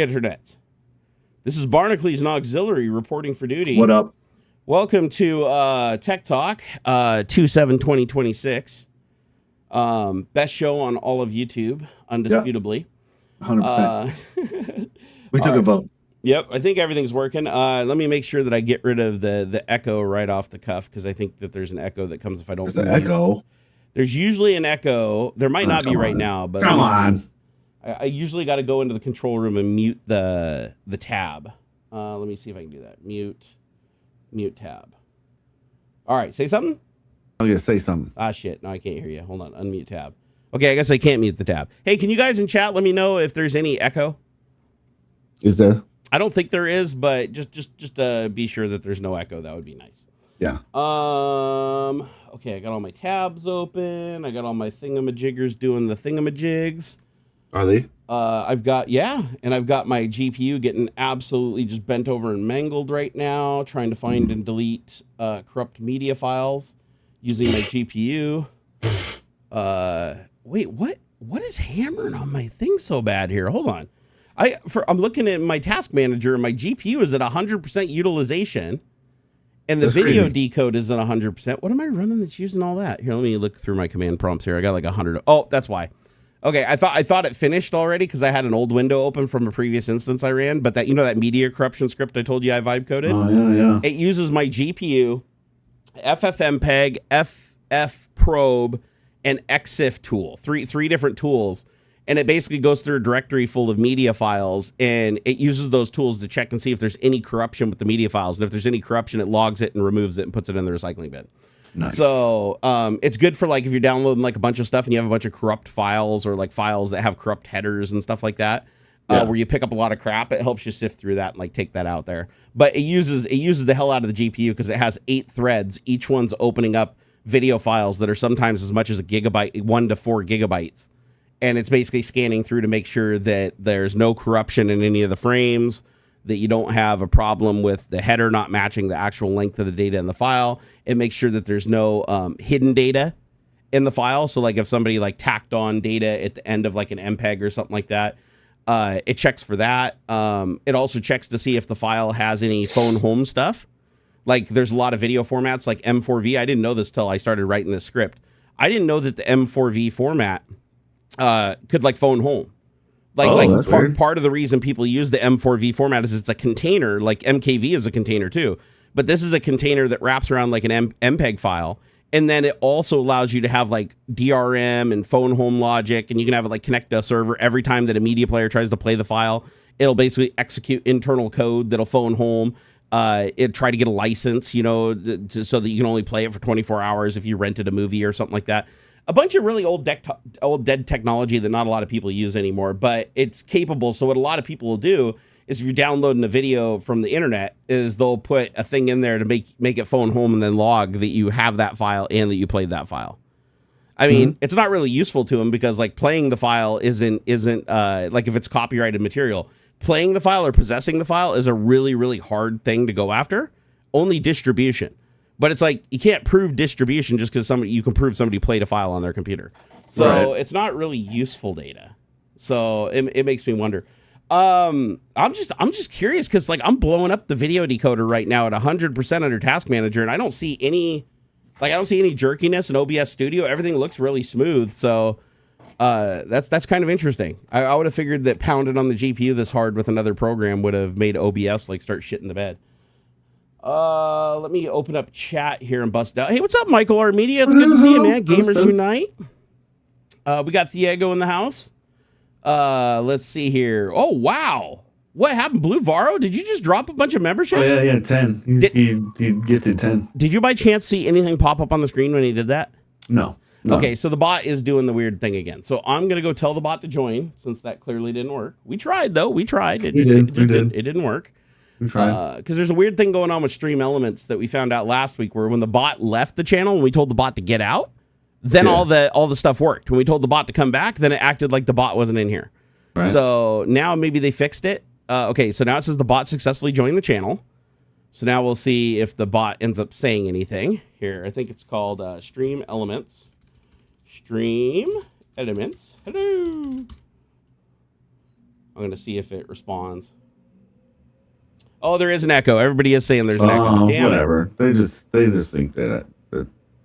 internet. This is Barnacules and AuxxZillary reporting for duty. What up? Welcome to Tech Talk 2/7/2026. Best show on all of YouTube, undisputably. 100%. We took a vote. Yep, I think everything's working. Let me make sure that I get rid of the echo right off the cuff, because I think that there's an echo that comes if I don't. There's an echo. There's usually an echo. There might not be right now, but come on. I usually got to go into the control room and mute the tab. Let me see if I can do that. Mute tab. All right, say something. I'm gonna say something. Ah, shit. No, I can't hear you. Hold on. Unmute tab. Okay, I guess I can't mute the tab. Hey, can you guys in chat let me know if there's any echo? Is there? I don't think there is, but just be sure that there's no echo. That would be nice. Yeah. Okay, I got all my tabs open. I got all my thingamajiggers doing the thingamajigs. Are they? I've got my GPU getting absolutely just bent over and mangled right now, trying to find and delete corrupt media files using my GPU. Wait, what is hammering on my thing so bad here? Hold on. I'm looking at my task manager and my GPU is at 100% utilization, and the video decode is at 100%. What am I running that's using all that? Here, let me look through my command prompts here. I got like 100. Oh, that's why. Okay, I thought it finished already because I had an old window open from a previous instance I ran, but that that media corruption script I told you I vibe coded. Oh yeah. It uses my GPU, FFmpeg, ffprobe, and EXIF tool. Three different tools. And it basically goes through a directory full of media files, and it uses those tools to check and see if there's any corruption with the media files. And if there's any corruption, it logs it and removes it and puts it in the recycling bin. Nice. So it's good for like if you're downloading like a bunch of stuff and you have a bunch of corrupt files or like files that have corrupt headers and stuff like that, where you pick up a lot of crap. It helps you sift through that and like take that out there. But it uses the hell out of the GPU because it has 8 threads. Each one's opening up video files that are sometimes as much as a gigabyte, 1 to 4 gigabytes. And it's basically scanning through to make sure that there's no corruption in any of the frames, that you don't have a problem with the header not matching the actual length of the data in the file. It makes sure that there's no hidden data in the file. So like if somebody like tacked on data at the end of like an MPEG or something like that, it checks for that. It also checks to see if the file has any phone home stuff. Like there's a lot of video formats like M4V. I didn't know this till I started writing this script. I didn't know that the M4V format could like phone home. Part of the reason people use the M4V format is it's a container, like MKV is a container too. But this is a container that wraps around like an MPEG file. And then it also allows you to have like DRM and phone home logic, and you can have it like connect to a server every time that a media player tries to play the file. It'll basically execute internal code that'll phone home. It'd try to get a license, so that you can only play it for 24 hours if you rented a movie or something like that. A bunch of really old dead technology that not a lot of people use anymore, but it's capable. So what a lot of people will do is if you're downloading a video from the internet, is they'll put a thing in there to make it phone home and then log that you have that file and that you played that file. I mean, it's not really useful to them because like playing the file isn't like if it's copyrighted material, playing the file or possessing the file is a really, really hard thing to go after. Only distribution. But it's like you can't prove distribution just because you can prove somebody played a file on their computer. So It's not really useful data. So it makes me wonder. I'm just curious because like I'm blowing up the video decoder right now at 100% under Task Manager, and I don't see any jerkiness in OBS Studio. Everything looks really smooth. So that's kind of interesting. I would have figured that pounding on the GPU this hard with another program would have made OBS like start shitting the bed. Let me open up chat here and bust out. Hey, what's up, Michael Armedia? It's good to see you, man. Gamers Unite. We got Thiago in the house. Let's see here. Oh, wow. What happened, Blue Varo? Did you just drop a bunch of memberships? Oh, yeah, 10. He gifted 10. Did you by chance see anything pop up on the screen when he did that? No. Okay, so the bot is doing the weird thing again. So I'm going to go tell the bot to join since that clearly didn't work. We tried, though. We tried. It didn't work. Because there's a weird thing going on with Stream Elements that we found out last week where when the bot left the channel and we told the bot to get out, then all the stuff worked. When we told the bot to come back, then it acted like the bot wasn't in here. Right. So now maybe they fixed it. Okay, so now it says the bot successfully joined the channel. So now we'll see if the bot ends up saying anything. Here, I think it's called Stream Elements. Stream Elements. Hello. I'm going to see if it responds. Oh, there is an echo. Everybody is saying there's an echo. Damn whatever. It. They just think that.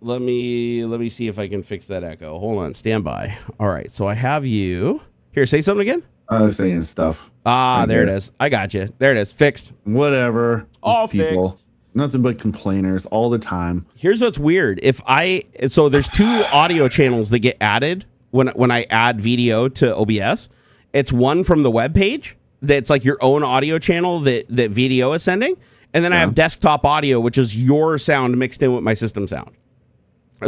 Let me see if I can fix that echo. Hold on, stand by. All right, so I have you here. Say something again. I was saying stuff. There it is. I got you. There it is. Fixed. Whatever. All fixed. Nothing but complainers all the time. Here's what's weird. So there's 2 audio channels that get added when I add video to OBS. It's one from the web page that's like your own audio channel that video is sending, and then I have desktop audio, which is your sound mixed in with my system sound.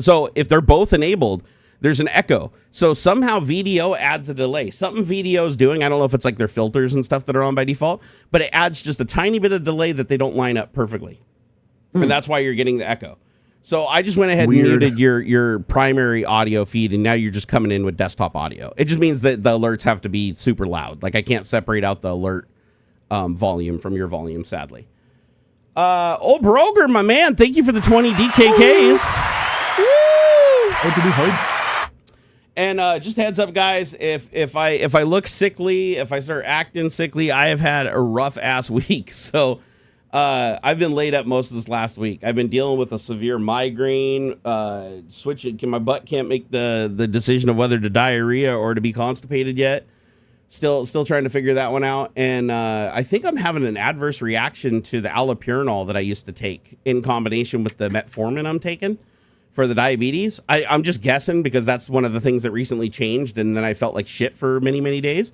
So if they're both enabled, there's an echo. So somehow VDO adds a delay. Something VDO is doing, I don't know if it's like their filters and stuff that are on by default, but it adds just a tiny bit of delay that they don't line up perfectly. And that's why you're getting the echo. So I just went ahead and muted your primary audio feed, and now you're just coming in with desktop audio. It just means that the alerts have to be super loud. Like I can't separate out the alert volume from your volume, sadly. Old Broger, my man, thank you for the 20 DKKs. And just heads up, guys, if I look sickly, if I start acting sickly, I have had a rough ass week. So I've been laid up most of this last week. I've been dealing with a severe migraine. My butt can't make the decision of whether to diarrhea or to be constipated yet. Still trying to figure that one out. And I think I'm having an adverse reaction to the allopurinol that I used to take in combination with the metformin I'm taking for the diabetes. I'm just guessing because that's one of the things that recently changed, and then I felt like shit for many, many days.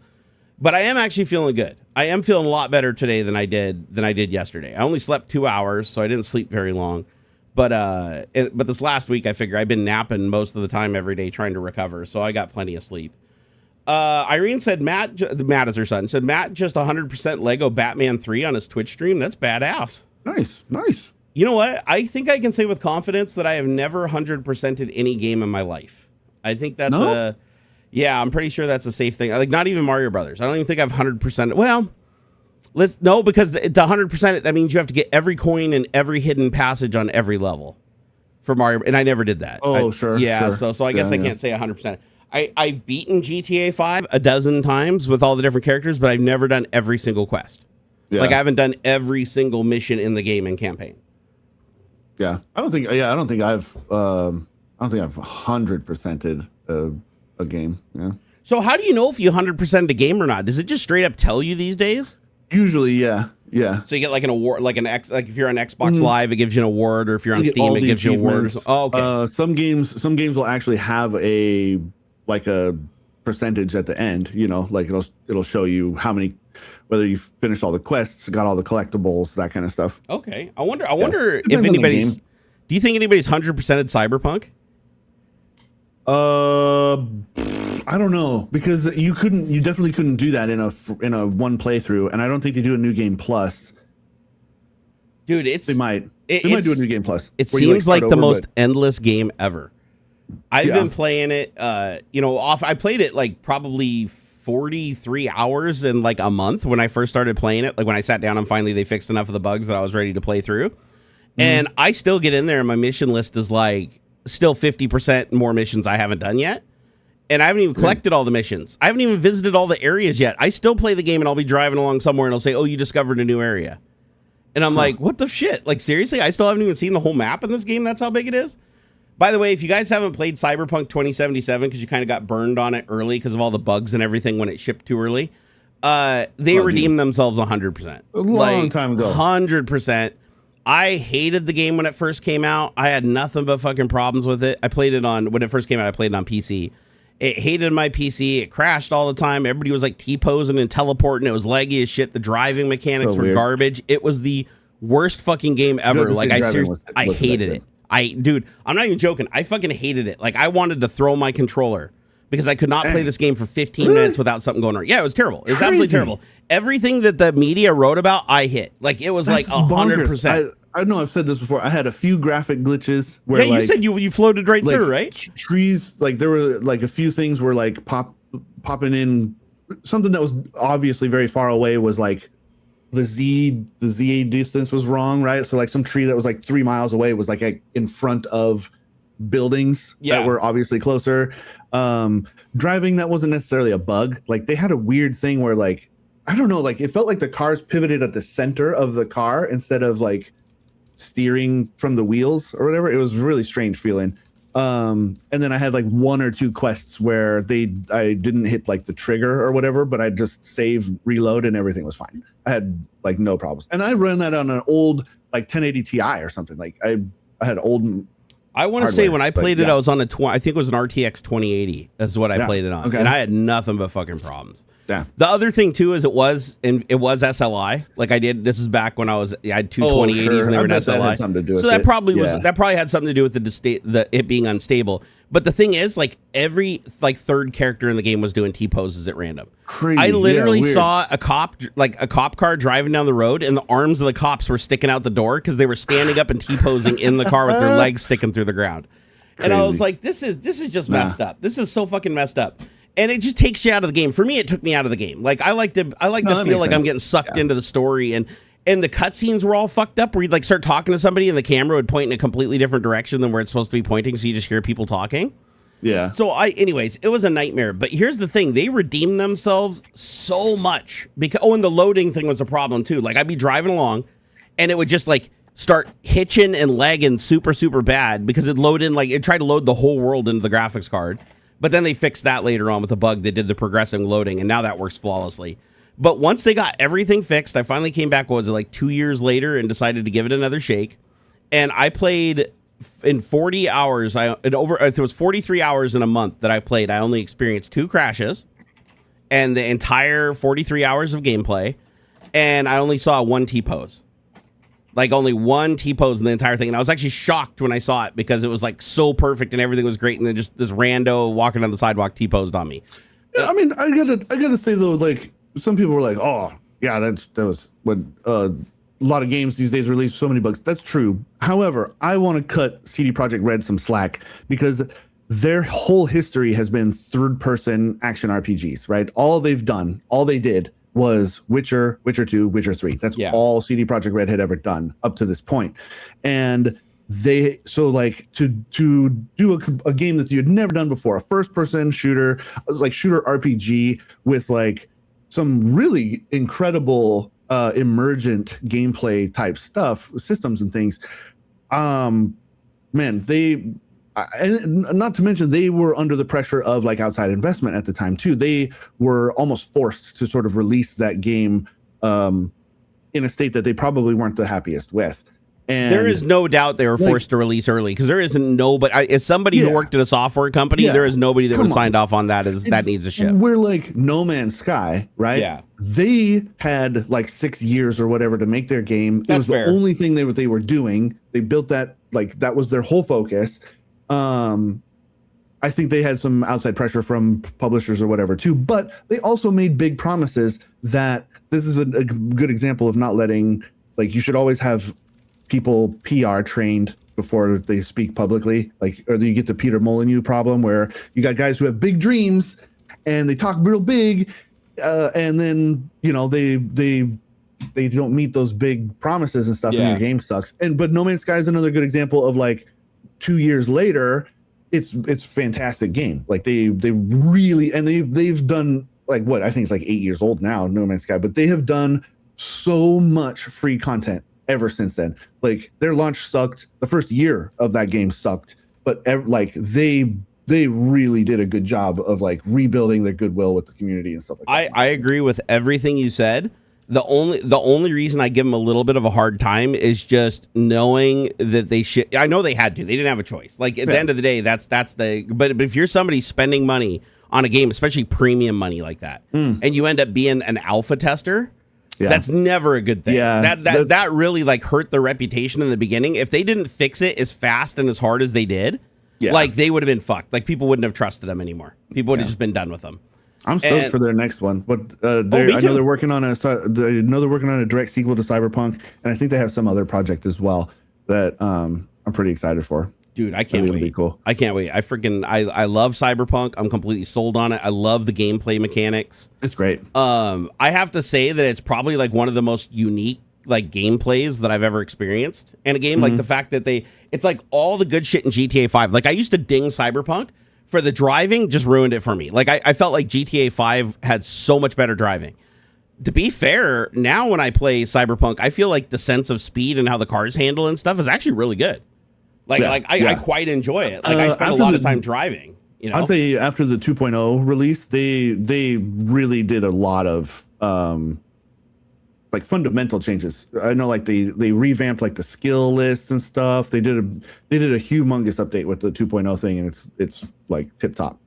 But I am actually feeling good. I am feeling a lot better today than I did yesterday. I only slept 2 hours, so I didn't sleep very long. But this last week, I figure I've been napping most of the time every day trying to recover, so I got plenty of sleep. Irene said Matt is her son, said Matt just 100% Lego Batman 3 on his Twitch stream. That's badass. Nice. You know what? I think I can say with confidence that I have never 100%ed any game in my life. I think that's I'm pretty sure that's a safe thing. Like not even Mario Brothers. I don't even think I've 100%. Well, because the 100%, that means you have to get every coin and every hidden passage on every level for Mario. And I never did that. Sure. Yeah. Sure. So I guess I can't say 100%. I've beaten GTA 5 a dozen times with all the different characters, but I've never done every single quest. Yeah. Like I haven't done every single mission in the game and campaign. Yeah, I don't think I've 100%ed a game. Yeah. So how do you know if you 100% a game or not? Does it just straight up tell you these days? Usually, yeah. So you get like an award, like if you're on Xbox Live, it gives you an award, or if you're on Steam, it gives you an award. Oh, okay. Some games will actually have a percentage at the end. You know, like it'll show you how many. Whether you finished all the quests, got all the collectibles, that kind of stuff. Okay. I wonder if anybody's... Do you think anybody's 100%ed Cyberpunk? I don't know, because you definitely couldn't do that in a one playthrough, and I don't think they do a new game plus. Dude, they might do a new game plus. It seems like the most endless game ever. I've been playing it, I played it like probably 43 hours in like a month when I first started playing it. Like when I sat down and finally they fixed enough of the bugs that I was ready to play through. And I still get in there and my mission list is like still 50% more missions I haven't done yet. And I haven't even collected all the missions. I haven't even visited all the areas yet. I still play the game and I'll be driving along somewhere and it'll say, oh, you discovered a new area. And I'm like, what the shit? Like, seriously? I still haven't even seen the whole map in this game. That's how big it is. By the way, if you guys haven't played Cyberpunk 2077 because you kind of got burned on it early because of all the bugs and everything when it shipped too early, they redeemed themselves 100%. A long time ago. 100%. I hated the game when it first came out. I had nothing but fucking problems with it. When it first came out, I played it on PC. It hated my PC. It crashed all the time. Everybody was like T-posing and teleporting. It was laggy as shit. The driving mechanics were garbage. It was the worst fucking game ever. Like I hated it. Dude, I'm not even joking. I fucking hated it. Like I wanted to throw my controller because I could not play this game for 15 minutes without something going on. Yeah, it was terrible. It was absolutely terrible. Everything that the media wrote about, I hit. Like it was like 100%. I know I've said this before. I had a few graphic glitches where you said you floated right through, right? Trees, like there were like a few things were like popping in. Something that was obviously very far away was like the Z distance was wrong, right? So like some tree that was like 3 miles away was like in front of buildings that were obviously closer. Driving, that wasn't necessarily a bug. Like they had a weird thing where like I don't know, like it felt like the cars pivoted at the center of the car instead of like steering from the wheels or whatever. It was a really strange feeling. And then I had like one or two quests where I didn't hit like the trigger or whatever, but I just save, reload, and everything was fine. I had like no problems. And I ran that on an old like 1080 Ti or something. Like I had old. I want to say when I played it, I was on I think it was an RTX 2080. That's what I played it on, and I had nothing but fucking problems. Yeah. The other thing too is it was SLI. Like this is back when I had two 2080s and they were in SLI. That had something to do with so that it. probably had something to do with it being unstable. But the thing is, like every like third character in the game was doing T poses at random. Crazy. I literally saw a cop car driving down the road, and the arms of the cops were sticking out the door because they were standing up and T posing in the car with their legs sticking through the ground. Crazy. And I was like, this is just messed up. This is so fucking messed up. And it just takes you out of the game. For me, it took me out of the game. Like I like to feel like I'm getting sucked into the story, and the cutscenes were all fucked up where you'd like start talking to somebody and the camera would point in a completely different direction than where it's supposed to be pointing, so you just hear people talking. Yeah. So anyways, it was a nightmare. But here's the thing, they redeemed themselves so much because and the loading thing was a problem too. Like I'd be driving along and it would just like start hitching and lagging super, super bad because it tried to load the whole world into the graphics card. But then they fixed that later on with a bug. They did the progressive loading, and now that works flawlessly. But once they got everything fixed, I finally came back, 2 years later, and decided to give it another shake. And I played in 40 hours. It was 43 hours in a month that I played. I only experienced 2 crashes and the entire 43 hours of gameplay. And I only saw 1 T-pose. Like only 1 T-pose in the entire thing. And I was actually shocked when I saw it because it was like so perfect and everything was great. And then just this rando walking on the sidewalk T-posed on me. Yeah, I mean, I gotta say though, like some people were like, oh yeah, that was when a lot of games these days release so many bugs. That's true. However, I want to cut CD Projekt Red some slack because their whole history has been third-person action RPGs, right? All they did was Witcher 2, Witcher 3. That's all CD Projekt Red had ever done up to this point. And to do a game that you had never done before, a first-person shooter RPG with like some really incredible emergent gameplay type stuff, systems and things. And not to mention they were under the pressure of like outside investment at the time too. They were almost forced to sort of release that game in a state that they probably weren't the happiest with. And there is no doubt they were forced to release early because there isn't nobody. As somebody who worked at a software company, there is nobody that was signed off on that that needs a ship. We're like No Man's Sky, right? Yeah. They had like 6 years or whatever to make their game. It was the only thing they were doing. They built that, like that was their whole focus. I think they had some outside pressure from publishers or whatever too, but they also made big promises that this is a good example of not letting, like you should always have people PR trained before they speak publicly, like, or you get the Peter Molyneux problem where you got guys who have big dreams and they talk real big, and then they don't meet those big promises and stuff, and your game sucks. But No Man's Sky is another good example of like 2 years later, it's a fantastic game. Like they really, and they've done like what I think it's like 8 years old now, No Man's Sky, but they have done so much free content ever since then. Like their launch sucked. The first year of that game sucked, but they really did a good job of like rebuilding their goodwill with the community and stuff like that. I agree with everything you said. The only reason I give them a little bit of a hard time is just knowing that they should. I know they had to. They didn't have a choice. Like at the end of the day, that's the. But if you're somebody spending money on a game, especially premium money like that, and you end up being an alpha tester, that's never a good thing. Yeah, that really like hurt their reputation in the beginning. If they didn't fix it as fast and as hard as they did, like they would have been fucked. Like people wouldn't have trusted them anymore. People would have just been done with them. I'm stoked for their next one, but I know they're working on a direct sequel to Cyberpunk, and I think they have some other project as well that I'm pretty excited for. Dude, I can't wait. It'll be cool. I can't wait. I love Cyberpunk. I'm completely sold on it. I love the gameplay mechanics. It's great. I have to say that it's probably like one of the most unique like gameplays that I've ever experienced in a game. Like the fact that it's like all the good shit in GTA 5. Like I used to ding Cyberpunk for the driving, just ruined it for me. Like I felt like GTA 5 had so much better driving. to be fair, now when I play Cyberpunk, I feel like the sense of speed and how the cars handle and stuff is actually really good. I quite enjoy it. Like I spend a lot of time driving. You know, I'd say after the 2.0 release, they really did a lot of like fundamental changes. I know like they revamped like the skill lists and stuff. They did a humongous update with the 2.0 thing, and it's like tip top.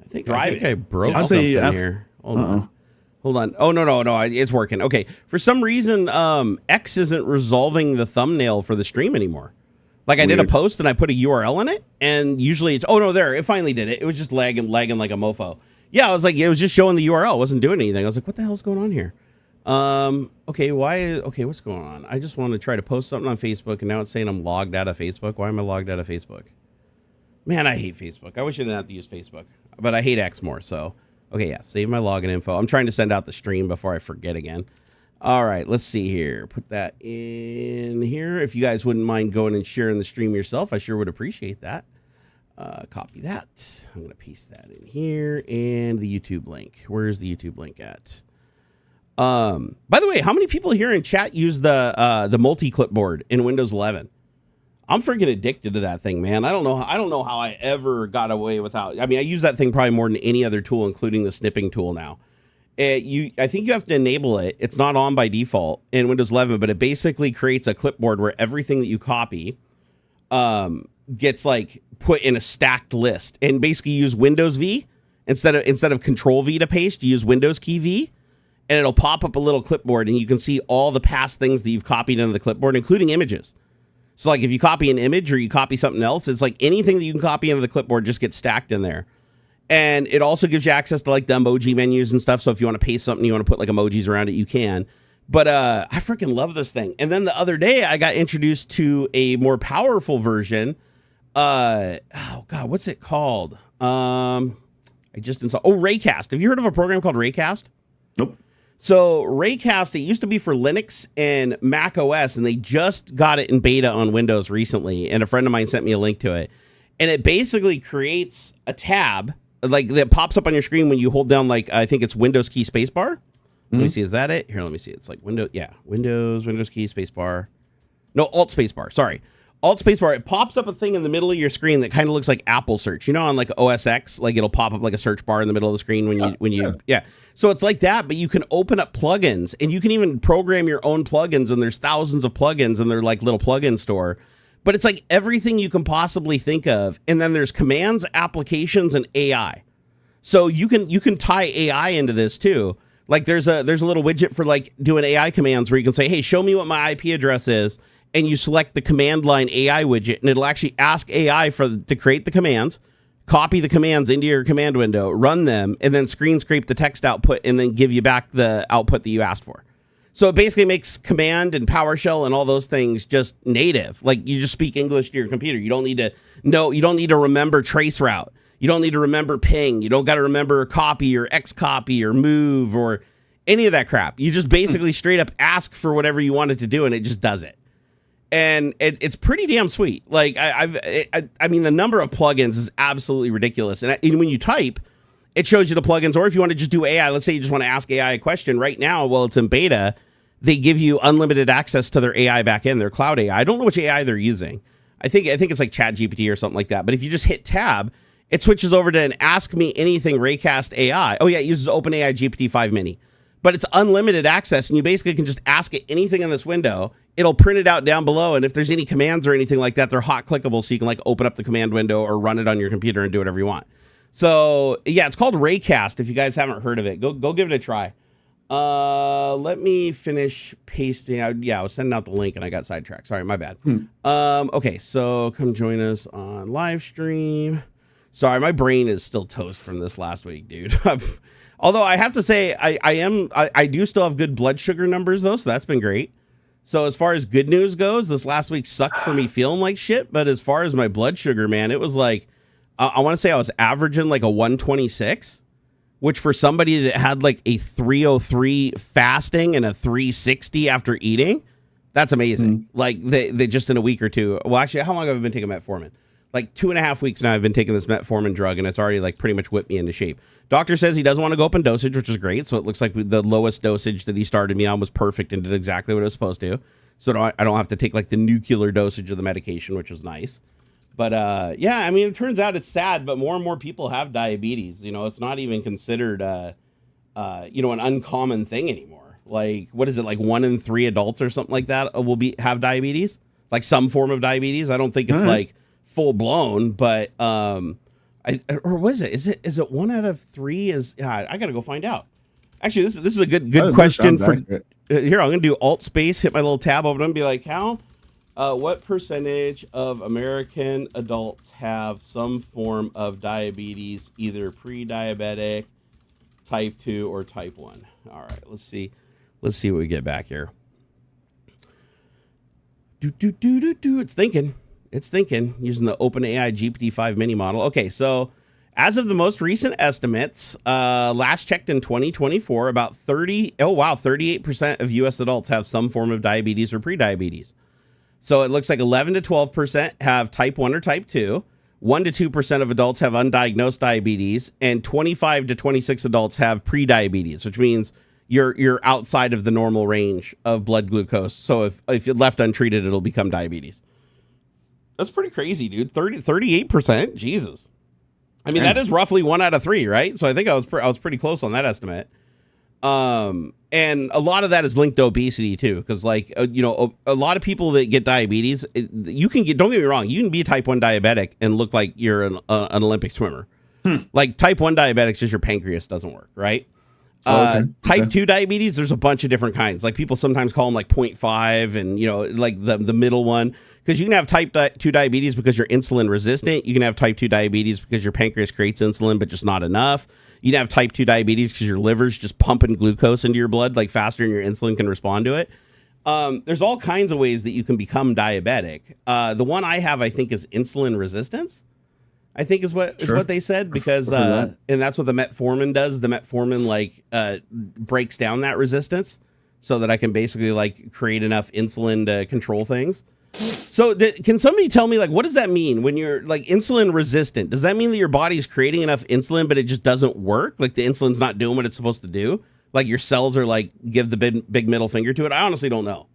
I think I broke I'd something say here. Hold on. Oh no, it's working. Okay, for some reason, X isn't resolving the thumbnail for the stream anymore. Like I did a post and I put a URL in it, and usually it's there. It finally did it. It was just lagging like a mofo. Yeah, I was like, it was just showing the URL. It wasn't doing anything. I was like, what the hell's going on here? Okay, what's going on? I just want to try to post something on Facebook, and now it's saying I'm logged out of Facebook. Why am I logged out of Facebook? Man, I hate Facebook. I wish I didn't have to use Facebook, but I hate X more. So, okay, yeah, save my login info. I'm trying to send out the stream before I forget again. All right, let's see here. Put that in here. If you guys wouldn't mind going and sharing the stream yourself, I sure would appreciate that. Copy that. I'm going to paste that in here, and the YouTube link. Where's the YouTube link at? By the way, how many people here in chat use the multi-clipboard in Windows 11? I'm freaking addicted to that thing, man. I don't know how I ever got away without. I mean, I use that thing probably more than any other tool, including the snipping tool now. I think you have to enable it. It's not on by default in Windows 11, but it basically creates a clipboard where everything that you copy gets like put in a stacked list, and basically use Windows V instead of Control V to paste. You use Windows key V, and it'll pop up a little clipboard, and you can see all the past things that you've copied into the clipboard, including images. So like if you copy an image or you copy something else, it's like anything that you can copy into the clipboard just gets stacked in there. And it also gives you access to like the emoji menus and stuff. So if you want to paste something, you want to put like emojis around it, you can. But I freaking love this thing. And then the other day I got introduced to a more powerful version. Oh God, what's it called? I just installed. Raycast. Have you heard of a program called Raycast? Nope. So Raycast, it used to be for Linux and Mac OS, and they just got it in beta on Windows recently. And a friend of mine sent me a link to it. And it basically creates a tab like that pops up on your screen when you hold down, like, I think it's Windows key spacebar. Let me see. Is that it? Here, let me see. It's like Windows key spacebar. No, Alt spacebar. Sorry. Alt spacebar. It pops up a thing in the middle of your screen that kind of looks like Apple search. You know, on like OS X, like it'll pop up like a search bar in the middle of the screen when you. So it's like that, but you can open up plugins, and you can even program your own plugins, and there's thousands of plugins, and they're like little plugin store. But it's like everything you can possibly think of. And then there's commands, applications, and AI. So you can tie AI into this too. Like there's a little widget for like doing AI commands where you can say, hey, show me what my IP address is. And you select the command line AI widget, and it'll actually ask AI to create the commands, copy the commands into your command window, run them, and then screen scrape the text output and then give you back the output that you asked for. So it basically makes command and PowerShell and all those things just native. Like you just speak English to your computer. You don't need to remember traceroute. You don't need to remember ping. You don't got to remember copy or xcopy or move or any of that crap. You just basically straight up ask for whatever you want it to do, and it just does it. And it's pretty damn sweet. Like I mean, the number of plugins is absolutely ridiculous. And when you type, it shows you the plugins. Or if you want to just do AI, let's say you just want to ask AI a question right now while it's in beta, they give you unlimited access to their AI backend, their cloud AI. I don't know which AI they're using. I think it's like ChatGPT or something like that. But if you just hit tab, it switches over to an Ask Me Anything Raycast AI. Oh yeah, it uses OpenAI GPT-5 Mini. But it's unlimited access, and you basically can just ask it anything in this window. It'll print it out down below, and if there's any commands or anything like that, they're hot clickable, so you can like open up the command window or run it on your computer and do whatever you want. So yeah, it's called Raycast. If you guys haven't heard of it, go give it a try. Let me finish pasting out. Yeah, I was sending out the link and I got sidetracked. Sorry, my bad. Okay, so come join us on live stream. Sorry, my brain is still toast from this last week, dude. Although I have to say, I do still have good blood sugar numbers though, so that's been great. So as far as good news goes, this last week sucked for me feeling like shit. But as far as my blood sugar, man, it was like, I want to say I was averaging like a 126, which for somebody that had like a 303 fasting and a 360 after eating, that's amazing. Like they just in a week or two. Well, actually, how long have I been taking metformin? like 2.5 weeks now I've been taking this metformin drug, and it's already like pretty much whipped me into shape. Doctor says he doesn't want to go up in dosage, which is great. So it looks like the lowest dosage that he started me on was perfect and did exactly what it was supposed to. So I don't have to take like the nuclear dosage of the medication, which is nice. But yeah, I mean, it turns out it's sad, but more and more people have diabetes. You know, it's not even considered, an uncommon thing anymore. Like, what is it? Like 1 in 3 adults or something like that have diabetes, like some form of diabetes. I don't think it's like full blown, but or was it? Is it 1 out of 3? I got to go find out. Actually, this is a good question for here. I'm gonna do Alt Space, hit my little tab open, and be like, Hal, what percentage of American adults have some form of diabetes, either pre-diabetic, type 2, or type 1? All right, let's see what we get back here. It's thinking using the OpenAI GPT-5 mini model. Okay, so as of the most recent estimates, last checked in 2024, about 38% of U.S. adults have some form of diabetes or pre-diabetes. So it looks like 11 to 12% have type 1 or type 2. 1 to 2% of adults have undiagnosed diabetes, and 25 to 26 adults have pre-diabetes, which means you're outside of the normal range of blood glucose. So if you're left untreated, it'll become diabetes. That's pretty crazy, dude. 38%. Jesus. I mean, that is roughly 1 out of 3, right? So I think I was pretty close on that estimate. And a lot of that is linked to obesity too, because like a lot of people that get diabetes, don't get me wrong, you can be a type 1 diabetic and look like you're an Olympic swimmer. Like type 1 diabetics, just your pancreas doesn't work, right? Type 2 diabetes, there's a bunch of different kinds. Like people sometimes call them like 0.5 and like the middle one, because you can have type 2 diabetes because you're insulin resistant. You can have type 2 diabetes because your pancreas creates insulin but just not enough. You can have type 2 diabetes because your liver's just pumping glucose into your blood like faster and your insulin can respond to it. There's all kinds of ways that you can become diabetic. The one I have, I think, is insulin resistance. I think is what they said, because and that's what the metformin does. The metformin breaks down that resistance so that I can basically like create enough insulin to control things. So can somebody tell me, like, what does that mean when you're like insulin resistant? Does that mean that your body's creating enough insulin but it just doesn't work? Like the insulin's not doing what it's supposed to do? Like your cells are like give the big middle finger to it? I honestly don't know.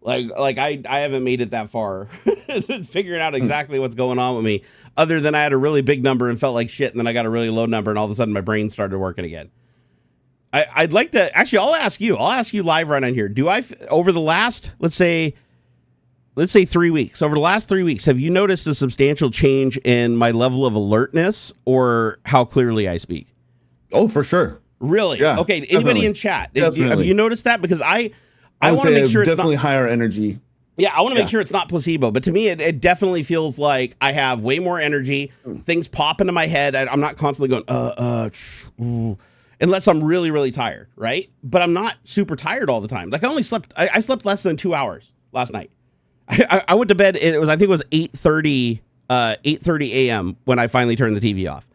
Like I haven't made it that far figuring out exactly what's going on with me, other than I had a really big number and felt like shit, and then I got a really low number and all of a sudden my brain started working again. I'd like to actually, I'll ask you live right on here. Over the last, let's say 3 weeks, over the last 3 weeks, have you noticed a substantial change in my level of alertness or how clearly I speak? Oh, for sure. Really? Yeah, okay. Anybody definitely. In chat? Have you noticed that? Because I want to make sure it's definitely higher energy. Yeah, I want to make sure it's not placebo. But to me, it definitely feels like I have way more energy. Things pop into my head. I'm not constantly going, unless I'm really, really tired, right? But I'm not super tired all the time. Like I slept less than 2 hours last night. I went to bed. I think it was 8:30 a.m. when I finally turned the TV off.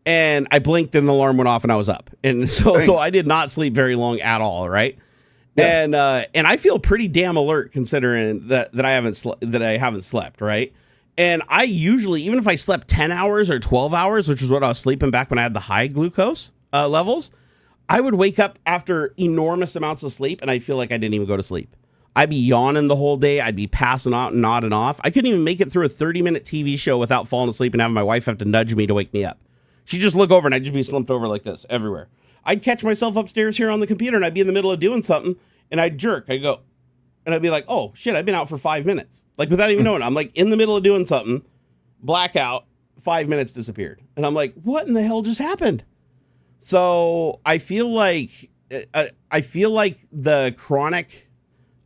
And I blinked and the alarm went off and I was up. And so I did not sleep very long at all, right? Yeah. And I feel pretty damn alert considering that I haven't slept, right? And I usually, even if I slept 10 hours or 12 hours, which is what I was sleeping back when I had the high glucose levels, I would wake up after enormous amounts of sleep and I'd feel like I didn't even go to sleep. I'd be yawning the whole day. I'd be passing out and nodding off. I couldn't even make it through a 30-minute TV show without falling asleep and having my wife have to nudge me to wake me up. She'd just look over and I'd just be slumped over like this everywhere. I'd catch myself upstairs here on the computer and I'd be in the middle of doing something and I'd jerk. I'd go, and I'd be like, oh shit, I've been out for 5 minutes. Like without even knowing. I'm like in the middle of doing something, blackout, 5 minutes disappeared. And I'm like, what in the hell just happened? So I feel like the chronic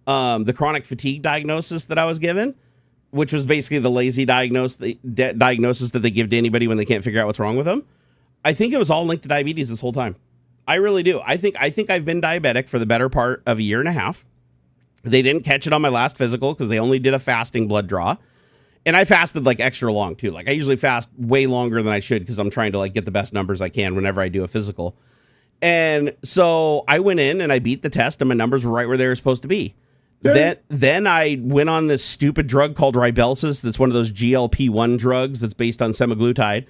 fatigue diagnosis that I was given, which was basically the lazy diagnosis that they give to anybody when they can't figure out what's wrong with them. I think it was all linked to diabetes this whole time. I really do. I think I've been diabetic for the better part of a year and a half. They didn't catch it on my last physical because they only did a fasting blood draw. And I fasted like extra long too. Like I usually fast way longer than I should because I'm trying to like get the best numbers I can whenever I do a physical. And so I went in and I beat the test and my numbers were right where they were supposed to be. Then I went on this stupid drug called Ribelsis. That's one of those GLP-1 drugs that's based on semaglutide.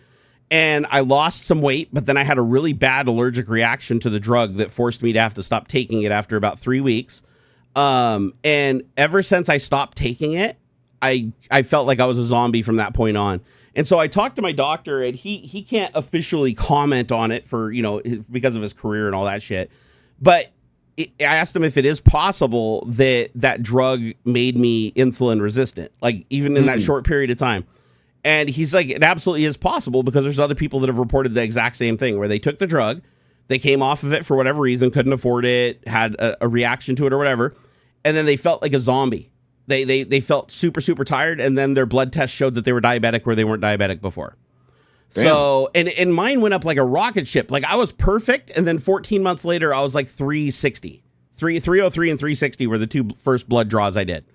And I lost some weight, but then I had a really bad allergic reaction to the drug that forced me to have to stop taking it after about 3 weeks. And ever since I stopped taking it, I felt like I was a zombie from that point on. And so I talked to my doctor, and he can't officially comment on it for, because of his career and all that shit. But I asked him if it is possible that drug made me insulin resistant, like even in that short period of time. And he's like, it absolutely is possible, because there's other people that have reported the exact same thing, where they took the drug, they came off of it for whatever reason, couldn't afford it, had a reaction to it or whatever, and then they felt like a zombie. They felt super, super tired, and then their blood test showed that they were diabetic where they weren't diabetic before. Damn. So, and mine went up like a rocket ship. Like, I was perfect, and then 14 months later, I was like 360. 303 and 360 were the two first blood draws I did.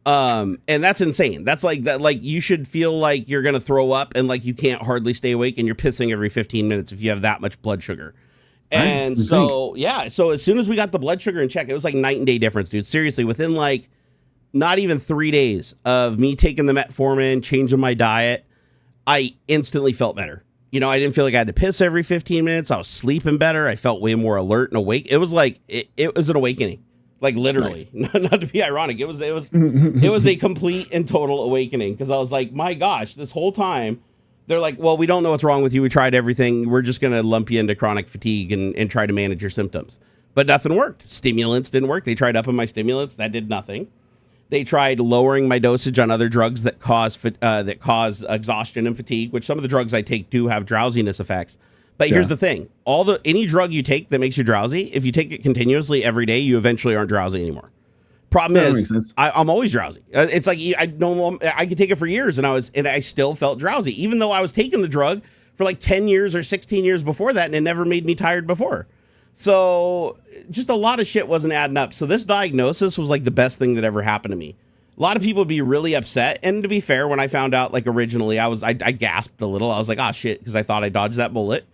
And that's insane. That's like that. Like, you should feel like you're gonna throw up, and like you can't hardly stay awake, and you're pissing every 15 minutes if you have that much blood sugar. And so as soon as we got the blood sugar in check, it was like night and day difference, dude. Seriously, within like not even 3 days of me taking the metformin, changing my diet, I instantly felt better. I didn't feel like I had to piss every 15 minutes. I was sleeping better. I felt way more alert and awake. It was like it was an awakening. Like, literally. Nice. Not to be ironic. It was a complete and total awakening, because I was like, my gosh, this whole time they're like, well, we don't know what's wrong with you. We tried everything. We're just going to lump you into chronic fatigue and try to manage your symptoms. But nothing worked. Stimulants didn't work. They tried upping my stimulants. That did nothing. They tried lowering my dosage on other drugs that cause exhaustion and fatigue, which some of the drugs I take do have drowsiness effects. But here's the thing. Any drug you take that makes you drowsy, if you take it continuously every day, you eventually aren't drowsy anymore. Problem is, I'm always drowsy. It's like I could take it for years, and I still felt drowsy, even though I was taking the drug for like 10 years or 16 years before that, and it never made me tired before. So just a lot of shit wasn't adding up. So this diagnosis was like the best thing that ever happened to me. A lot of people would be really upset, and to be fair, when I found out, like, originally, I gasped a little. I was like, oh shit, because I thought I dodged that bullet.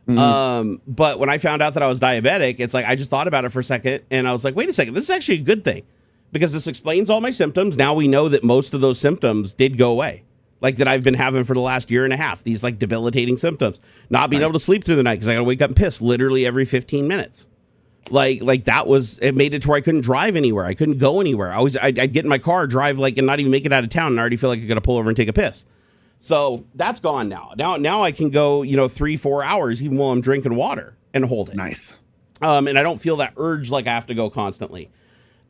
But when I found out that I was diabetic, it's like I just thought about it for a second, and I was like, wait a second, this is actually a good thing, because this explains all my symptoms. Now we know that most of those symptoms did go away, like that I've been having for the last year and a half, these like debilitating symptoms, not being able to sleep through the night because I gotta wake up and piss literally every 15 minutes. Like it made it to where I couldn't drive anywhere. I couldn't go anywhere. I'd get in my car, drive and not even make it out of town, and I already feel like I gotta pull over and take a piss. So that's gone now. Now I can go, 3-4 hours even while I'm drinking water and hold it. Nice. And I don't feel that urge like I have to go constantly.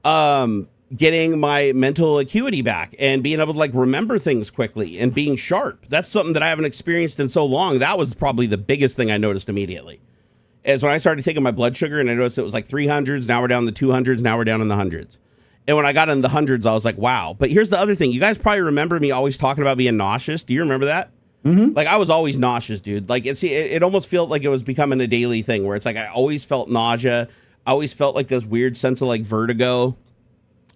Getting my mental acuity back and being able to remember things quickly and being sharp. That's something that I haven't experienced in so long. That was probably the biggest thing I noticed immediately. Is when I started taking my blood sugar, and I noticed it was like 300s. Now we're down in the 200s. Now we're down in the hundreds. And when I got in the hundreds, I was like, wow. But here's the other thing. You guys probably remember me always talking about being nauseous. Do you remember that? Mm-hmm. Like, I was always nauseous, dude. Like, it almost felt like it was becoming a daily thing, where it's like I always felt nausea. I always felt like this weird sense of vertigo.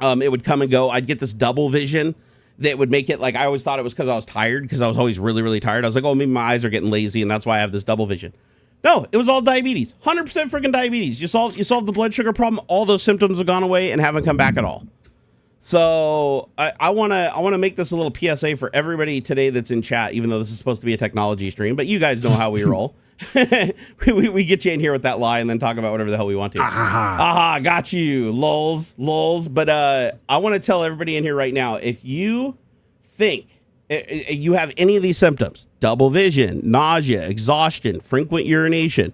It would come and go. I'd get this double vision that would make it I always thought it was because I was tired, because I was always really, really tired. I was like, oh, maybe my eyes are getting lazy, and that's why I have this double vision. No, it was all diabetes. 100% freaking diabetes. You solved the blood sugar problem. All those symptoms have gone away and haven't come back at all. So I want to make this a little PSA for everybody today that's in chat, even though this is supposed to be a technology stream. But you guys know how we roll. we get you in here with that lie and then talk about whatever the hell we want to. Aha, got you. Lols. But I want to tell everybody in here right now, if you think you have any of these symptoms, double vision, nausea, exhaustion, frequent urination,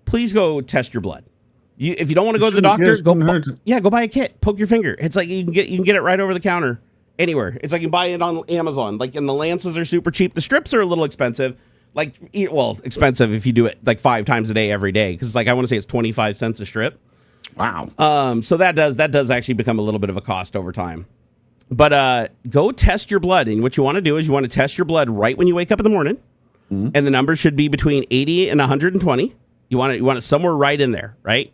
please go test your blood. If you don't want to go to the doctor, go buy a kit. Poke your finger. It's like you can get it right over the counter anywhere. It's like you buy it on Amazon. And the lances are super cheap. The strips are a little expensive. Expensive if you do it 5 times a day every day, because I want to say it's 25 cents a strip. Wow. So that does actually become a little bit of a cost over time. But go test your blood, and what you want to do is you want to test your blood right when you wake up in the morning, and the number should be between 80 and 120. You want it somewhere right in there, right?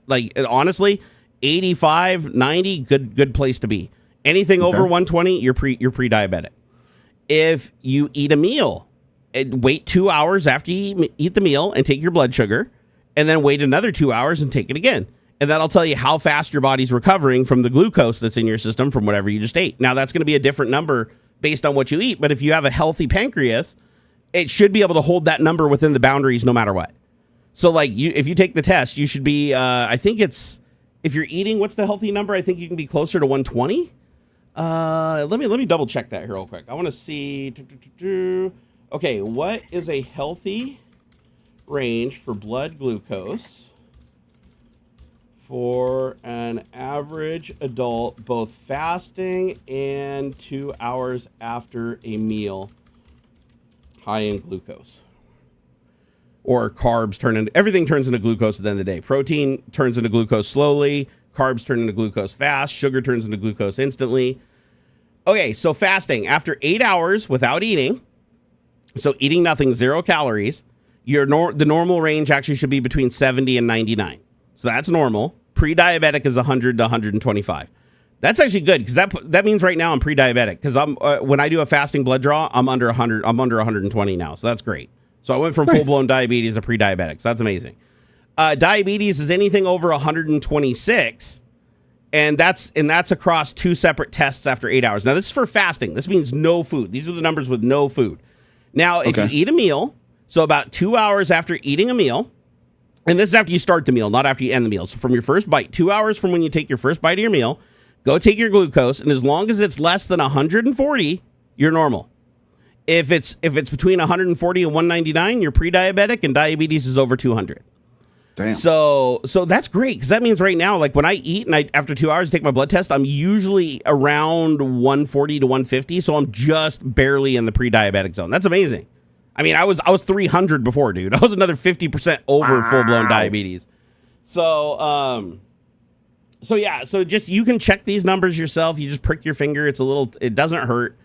Honestly, 85, 90, good place to be. Anything over 120, you're pre-diabetic. If you eat a meal, wait 2 hours after you eat the meal and take your blood sugar, and then wait another 2 hours and take it again. And that'll tell you how fast your body's recovering from the glucose that's in your system from whatever you just ate. Now, that's going to be a different number based on what you eat. But if you have a healthy pancreas, it should be able to hold that number within the boundaries no matter what. So, like, if you take the test, you should be, I think it's, if you're eating, what's the healthy number? I think you can be closer to 120. Let me double check that here real quick. I want to see. Okay, what is a healthy range for blood glucose for an average adult, both fasting and 2 hours after a meal, high in glucose? Or carbs everything turns into glucose at the end of the day. Protein turns into glucose slowly. Carbs turn into glucose fast. Sugar turns into glucose instantly. Okay, so fasting after 8 hours without eating, so eating nothing, 0 calories, the normal range actually should be between 70 and 99. So that's normal. Pre-diabetic is 100 to 125. That's actually good because that means right now I'm pre-diabetic because when I do a fasting blood draw, I'm under 100. I'm under 120 now, so that's great. So I went from full-blown diabetes to pre-diabetic. So that's amazing. Diabetes is anything over 126, and that's across 2 separate tests after 8 hours. Now this is for fasting. This means no food. These are the numbers with no food. Now, if you eat a meal, so about 2 hours after eating a meal, and this is after you start the meal, not after you end the meal. So from your first bite, 2 hours from when you take your first bite of your meal, go take your glucose, and as long as it's less than 140, you're normal. If it's between 140 and 199, you're pre-diabetic, and diabetes is over 200. Damn. So that's great because that means right now, like when I eat and after 2 hours take my blood test, I'm usually around 140 to 150. So I'm just barely in the pre-diabetic zone. That's amazing. I mean, I was 300 before, dude. I was another 50% over full-blown diabetes. So yeah. So just you can check these numbers yourself. You just prick your finger. It doesn't hurt.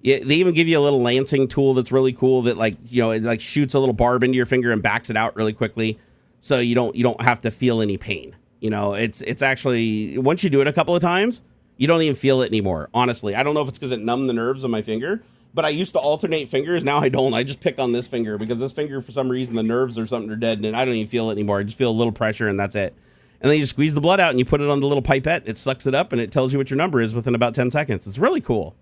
They even give you a little lancing tool that's really cool that it like shoots a little barb into your finger and backs it out really quickly. So you don't have to feel any pain. It's actually, once you do it a couple of times, you don't even feel it anymore. Honestly, I don't know if it's because it numbed the nerves on my finger, but I used to alternate fingers. Now I don't. I just pick on this finger because this finger, for some reason, the nerves or something are dead, and I don't even feel it anymore. I just feel a little pressure, and that's it. And then you just squeeze the blood out, and you put it on the little pipette. It sucks it up, and it tells you what your number is within about 10 seconds. It's really cool.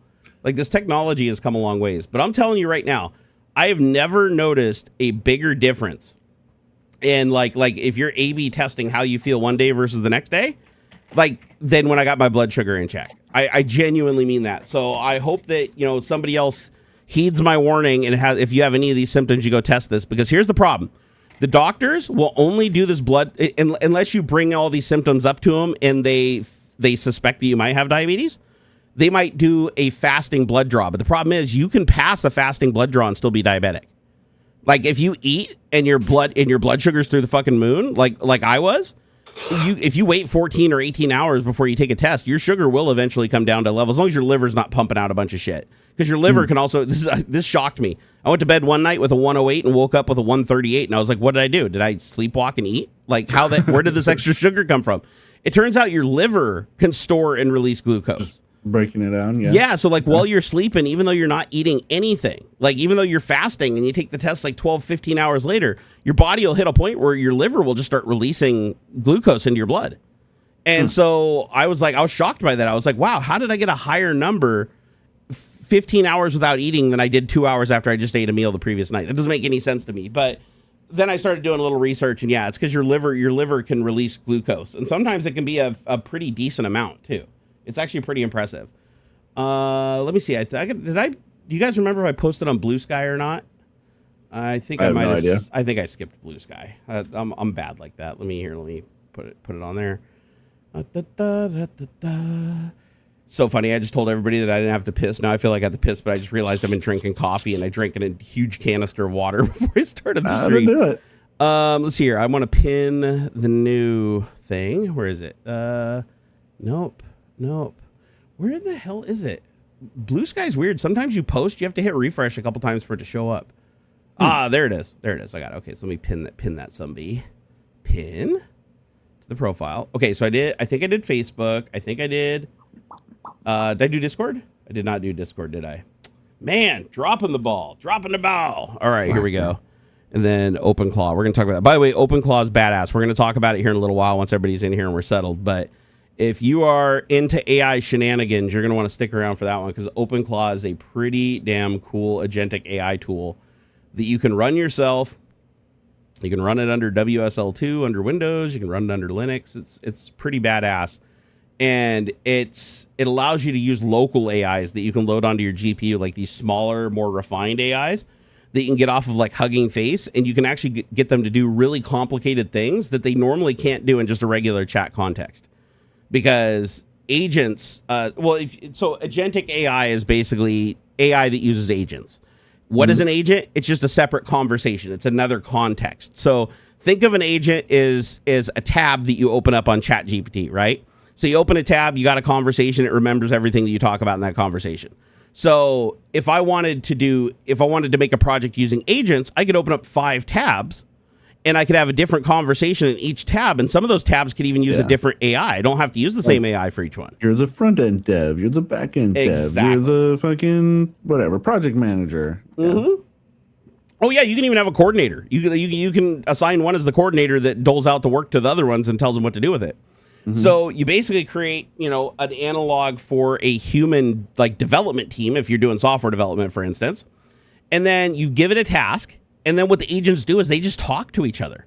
Like, this technology has come a long ways. But I'm telling you right now, I have never noticed a bigger difference in like if you're A/B testing how you feel one day versus the next day, than when I got my blood sugar in check. I genuinely mean that. So I hope that somebody else heeds my warning and if you have any of these symptoms, you go test this, because here's the problem: the doctors will only do this blood unless you bring all these symptoms up to them and they suspect that you might have diabetes. They might do a fasting blood draw, but the problem is you can pass a fasting blood draw and still be diabetic. Like if you eat and your blood sugar's through the fucking moon, like I was, if you wait 14 or 18 hours before you take a test, your sugar will eventually come down to a level, as long as your liver's not pumping out a bunch of shit. Because your liver can also, this shocked me. I went to bed one night with a 108 and woke up with a 138, and I was like, what did I do? Did I sleepwalk and eat? Like where did this extra sugar come from? It turns out your liver can store and release glucose. Breaking it down, yeah. So while you're sleeping, even though you're not eating anything, even though you're fasting and you take the test 12, 15 hours later, your body will hit a point where your liver will just start releasing glucose into your blood. And so I was shocked by that. I was like, wow, how did I get a higher number 15 hours without eating than I did 2 hours after I just ate a meal the previous night? That doesn't make any sense to me. But then I started doing a little research, and yeah, it's because your liver can release glucose, and sometimes it can be a pretty decent amount too. It's actually pretty impressive. Let me see. Do you guys remember if I posted on Blue Sky or not? I think I might have. No, I think I skipped Blue Sky. I'm bad like that. Let me put it on there. So funny. I just told everybody that I didn't have to piss. Now I feel like I have to piss, but I just realized I've been drinking coffee, and I drank in a huge canister of water before I started the stream. Do it. Let's see here. I want to pin the new thing. Where is it? Nope. Where the hell is it? Blue Sky's weird. Sometimes you post, you have to hit refresh a couple times for it to show up. There it is. I got it. Okay, so let me pin that zombie. Pin to the profile. Okay, so I think I did Facebook. I think I did. Did I do Discord? I did not do Discord, did I? Man, dropping the ball. All right, here we go. And then OpenClaw. We're going to talk about that. By the way, OpenClaw is badass. We're going to talk about it here in a little while once everybody's in here and we're settled. But if you are into AI shenanigans, you're going to want to stick around for that one because OpenClaw is a pretty damn cool agentic AI tool that you can run yourself. You can run it under WSL2 under Windows. You can run it under Linux. It's pretty badass. And it allows you to use local AIs that you can load onto your GPU, like these smaller, more refined AIs that you can get off of like Hugging Face, and you can actually get them to do really complicated things that they normally can't do in just a regular chat context. Because agents, so agentic AI is basically AI that uses agents. What is an agent? It's just a separate conversation. It's another context. So think of an agent is a tab that you open up on ChatGPT, right? So you open a tab, you got a conversation, it remembers everything that you talk about in that conversation. So if I wanted to make a project using agents, I could open up 5 tabs and I could have a different conversation in each tab. And some of those tabs could even use a different AI. I don't have to use the same AI for each one. You're the front end dev. You're the back end dev. You're the fucking whatever project manager. Mm-hmm. Oh yeah, you can even have a coordinator. You can assign one as the coordinator that doles out the work to the other ones and tells them what to do with it. Mm-hmm. So you basically create, an analog for a human like development team if you're doing software development, for instance. And then you give it a task, and then what the agents do is they just talk to each other.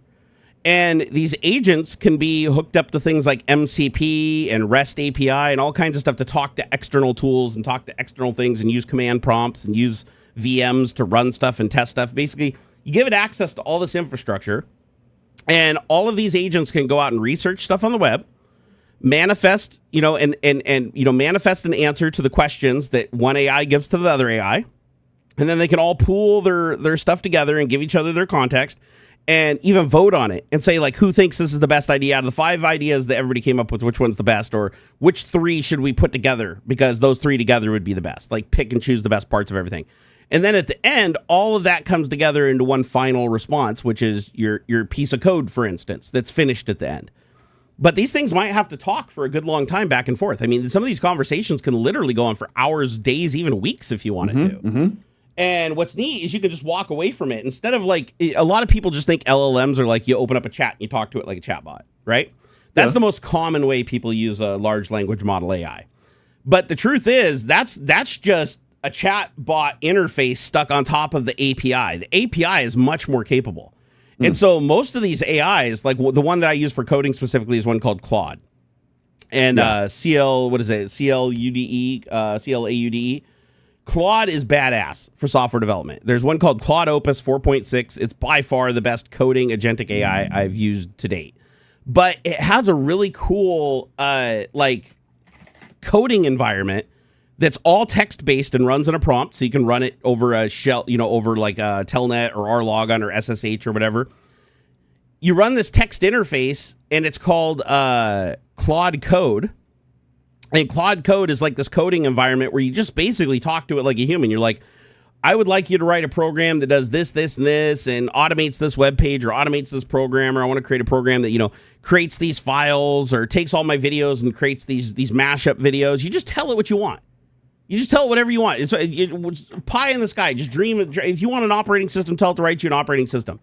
And these agents can be hooked up to things like MCP and REST API and all kinds of stuff to talk to external tools and talk to external things and use command prompts and use VMs to run stuff and test stuff. Basically, you give it access to all this infrastructure, and all of these agents can go out and research stuff on the web, manifest, manifest an answer to the questions that one AI gives to the other AI. And then they can all pool their stuff together and give each other their context and even vote on it and say, like, who thinks this is the best idea out of the 5 ideas that everybody came up with, which one's the best, or which 3 should we put together because those 3 together would be the best. Like, pick and choose the best parts of everything. And then at the end, all of that comes together into one final response, which is your piece of code, for instance, that's finished at the end. But these things might have to talk for a good long time back and forth. I mean, some of these conversations can literally go on for hours, days, even weeks if you wanted to. Mm-hmm. And what's neat is you can just walk away from it. Instead of like, a lot of people just think LLMs are like you open up a chat and you talk to it like a chatbot, right? That's the most common way people use a large language model AI. But the truth is that's just a chatbot interface stuck on top of the API. The API is much more capable. And so most of these AIs, like the one that I use for coding specifically is one called Claude. And CLAUDE. Claude is badass for software development. There's one called Claude Opus 4.6. It's by far the best coding agentic AI I've used to date. But it has a really cool coding environment that's all text-based and runs on a prompt, so you can run it over a shell, over like a Telnet or RLogon or SSH or whatever. You run this text interface, and it's called Claude Code. And Claude Code is like this coding environment where you just basically talk to it like a human. You're like, I would like you to write a program that does this, this, and this, and automates this web page or automates this program, or I want to create a program that, creates these files or takes all my videos and creates these mashup videos. You just tell it what you want. You just tell it whatever you want. It's pie in the sky. Just dream. If you want an operating system, tell it to write you an operating system.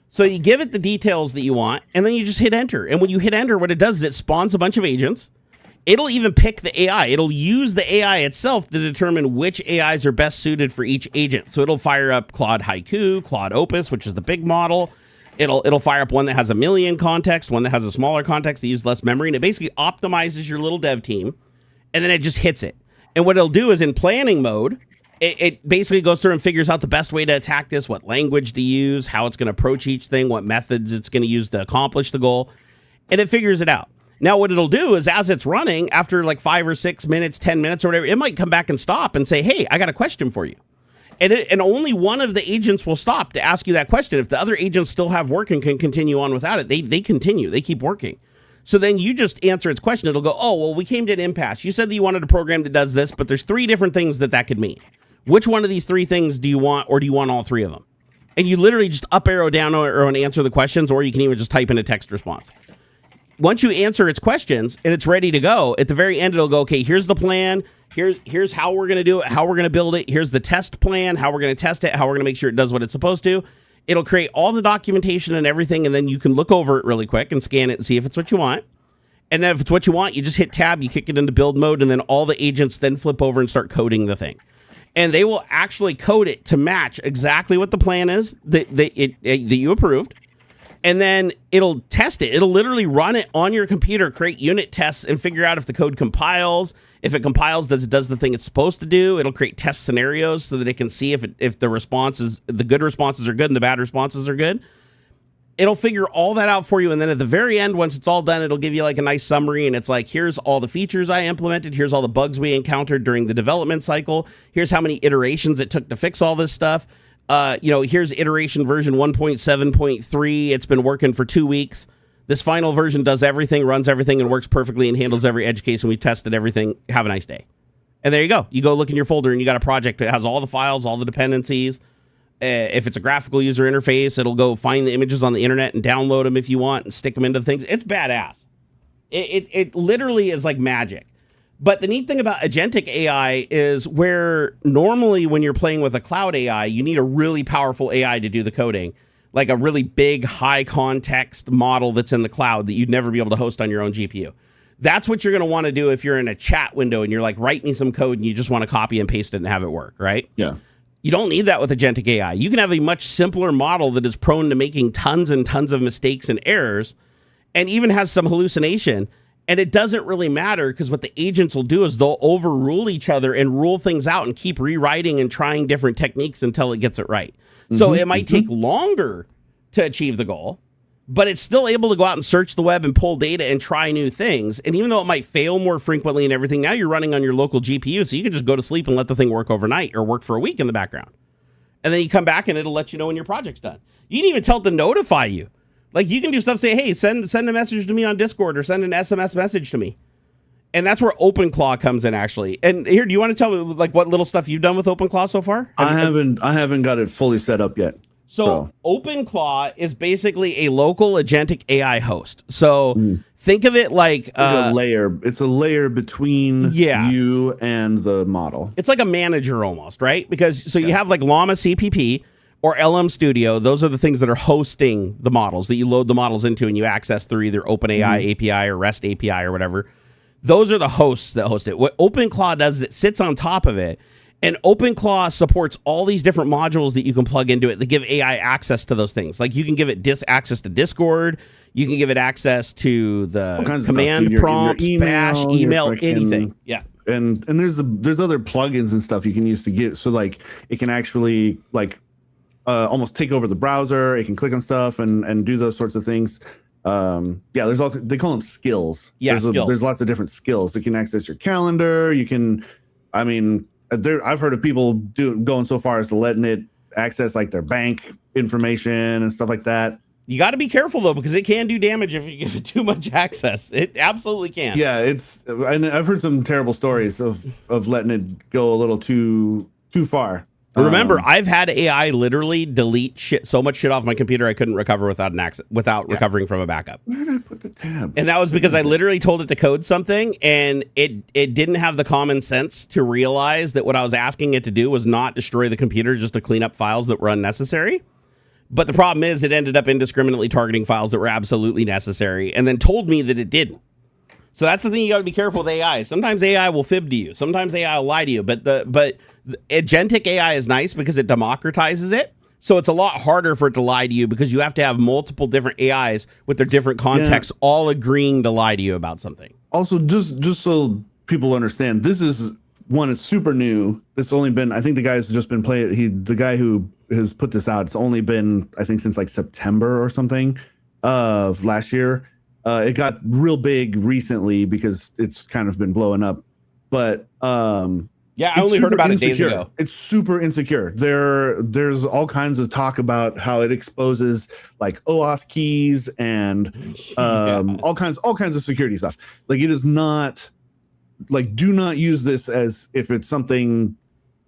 So you give it the details that you want, and then you just hit enter. And when you hit enter, what it does is it spawns a bunch of agents. It'll even pick the AI. It'll use the AI itself to determine which AIs are best suited for each agent. So it'll fire up Claude Haiku, Claude Opus, which is the big model. It'll fire up one that has 1 million context, one that has a smaller context that uses less memory, and it basically optimizes your little dev team, and then it just hits it. And what it'll do is in planning mode, it basically goes through and figures out the best way to attack this, what language to use, how it's going to approach each thing, what methods it's going to use to accomplish the goal, and it figures it out. Now, what it'll do is as it's running, after like 5 or 6 minutes, 10 minutes or whatever, it might come back and stop and say, hey, I got a question for you. And only one of the agents will stop to ask you that question. If the other agents still have work and can continue on without it, they continue. They keep working. So then you just answer its question. It'll go, oh, well, we came to an impasse. You said that you wanted a program that does this, but there's 3 different things that could mean. Which one of these 3 things do you want, or do you want all 3 of them? And you literally just up arrow, down arrow, and answer the questions, or you can even just type in a text response. Once you answer its questions and it's ready to go, at the very end, it'll go, okay, here's the plan. Here's how we're going to do it, how we're going to build it. Here's the test plan, how we're going to test it, how we're going to make sure it does what it's supposed to. It'll create all the documentation and everything, and then you can look over it really quick and scan it and see if it's what you want. And then if it's what you want, you just hit tab, you kick it into build mode, and then all the agents then flip over and start coding the thing. And they will actually code it to match exactly what the plan is that you approved. And then it'll test it. It'll literally run it on your computer, create unit tests, and figure out if the code compiles. If it compiles, does the thing it's supposed to do. It'll create test scenarios so that it can see if the responses, the good responses are good and the bad responses are good. It'll figure all that out for you. And then at the very end, once it's all done, it'll give you like a nice summary. And it's like, here's all the features I implemented. Here's all the bugs we encountered during the development cycle. Here's how many iterations it took to fix all this stuff. Here's iteration version 1.7.3. It's been working for 2 weeks. This final version does everything, runs everything, and works perfectly and handles every edge case. And we tested everything. Have a nice day. And there you go. You go look in your folder and you got a project that has all the files, all the dependencies. If it's a graphical user interface, it'll go find the images on the internet and download them if you want and stick them into things. It's badass. It literally is like magic. But the neat thing about agentic AI is where normally when you're playing with a cloud AI, you need a really powerful AI to do the coding, like a really big high context model that's in the cloud that you'd never be able to host on your own GPU. That's what you're going to want to do if you're in a chat window and you're like, write me some code and you just want to copy and paste it and have it work, right? Yeah. You don't need that with agentic AI. You can have a much simpler model that is prone to making tons and tons of mistakes and errors and even has some hallucination. And it doesn't really matter because what the agents will do is they'll overrule each other and rule things out and keep rewriting and trying different techniques until it gets it right. So it might take longer to achieve the goal, but it's still able to go out and search the web and pull data and try new things. And even though it might fail more frequently and everything, now you're running on your local GPU, so you can just go to sleep and let the thing work overnight or work for a week in the background. And then you come back and it'll let you know when your project's done. You can even tell it to notify you. Like you can do stuff, say, hey, send a message to me on Discord or send an SMS message to me. And that's where OpenClaw comes in, actually. And here, do you want to tell me like what little stuff you've done with OpenClaw so far? I haven't got it fully set up yet. So OpenClaw is basically a local agentic AI host. So think of it like a layer. It's a layer between you and the model. It's like a manager almost, right? Because you have like Llama CPP or LM Studio. Those are the things that are hosting the models that you load the models into and you access through either OpenAI API or REST API or whatever. Those are the hosts that host it. What OpenClaw does is it sits on top of it. And OpenClaw supports all these different modules that you can plug into it that give AI access to those things. Like you can give it access to Discord. You can give it access to the command prompts, bash, email, anything. Yeah. And there's other plugins and stuff you can use to get. So like it can actually like almost take over the browser. It can click on stuff and do those sorts of things. There's they call them skills. Yeah, there's lots of different skills. You can access your calendar. You can, I've heard of people going so far as to letting it access like their bank information and stuff like that. You got to be careful though, because it can do damage if you give it too much access. It absolutely can. Yeah, and I've heard some terrible stories of letting it go a little too far. Remember, I've had AI literally delete so much shit off my computer I couldn't recover without recovering from a backup. Where did I put the tab? And that was because I literally told it to code something, and it didn't have the common sense to realize that what I was asking it to do was not destroy the computer, just to clean up files that were unnecessary. But the problem is it ended up indiscriminately targeting files that were absolutely necessary, and then told me that it didn't. So that's the thing you got to be careful with AI. Sometimes AI will fib to you. Sometimes AI will lie to you. But the agentic AI is nice because it democratizes it. So it's a lot harder for it to lie to you because you have to have multiple different AIs with their different contexts all agreeing to lie to you about something. Also, just so people understand, this is one. It's super new. It's only been, I think the guy's just been playing. The guy who has put this out, it's only been, I think, since like September or something of last year. It got real big recently because it's kind of been blowing up. But I only heard about it days ago. It's super insecure. There's all kinds of talk about how it exposes like OAuth keys and all kinds of security stuff. Like it is not like, do not use this as if it's something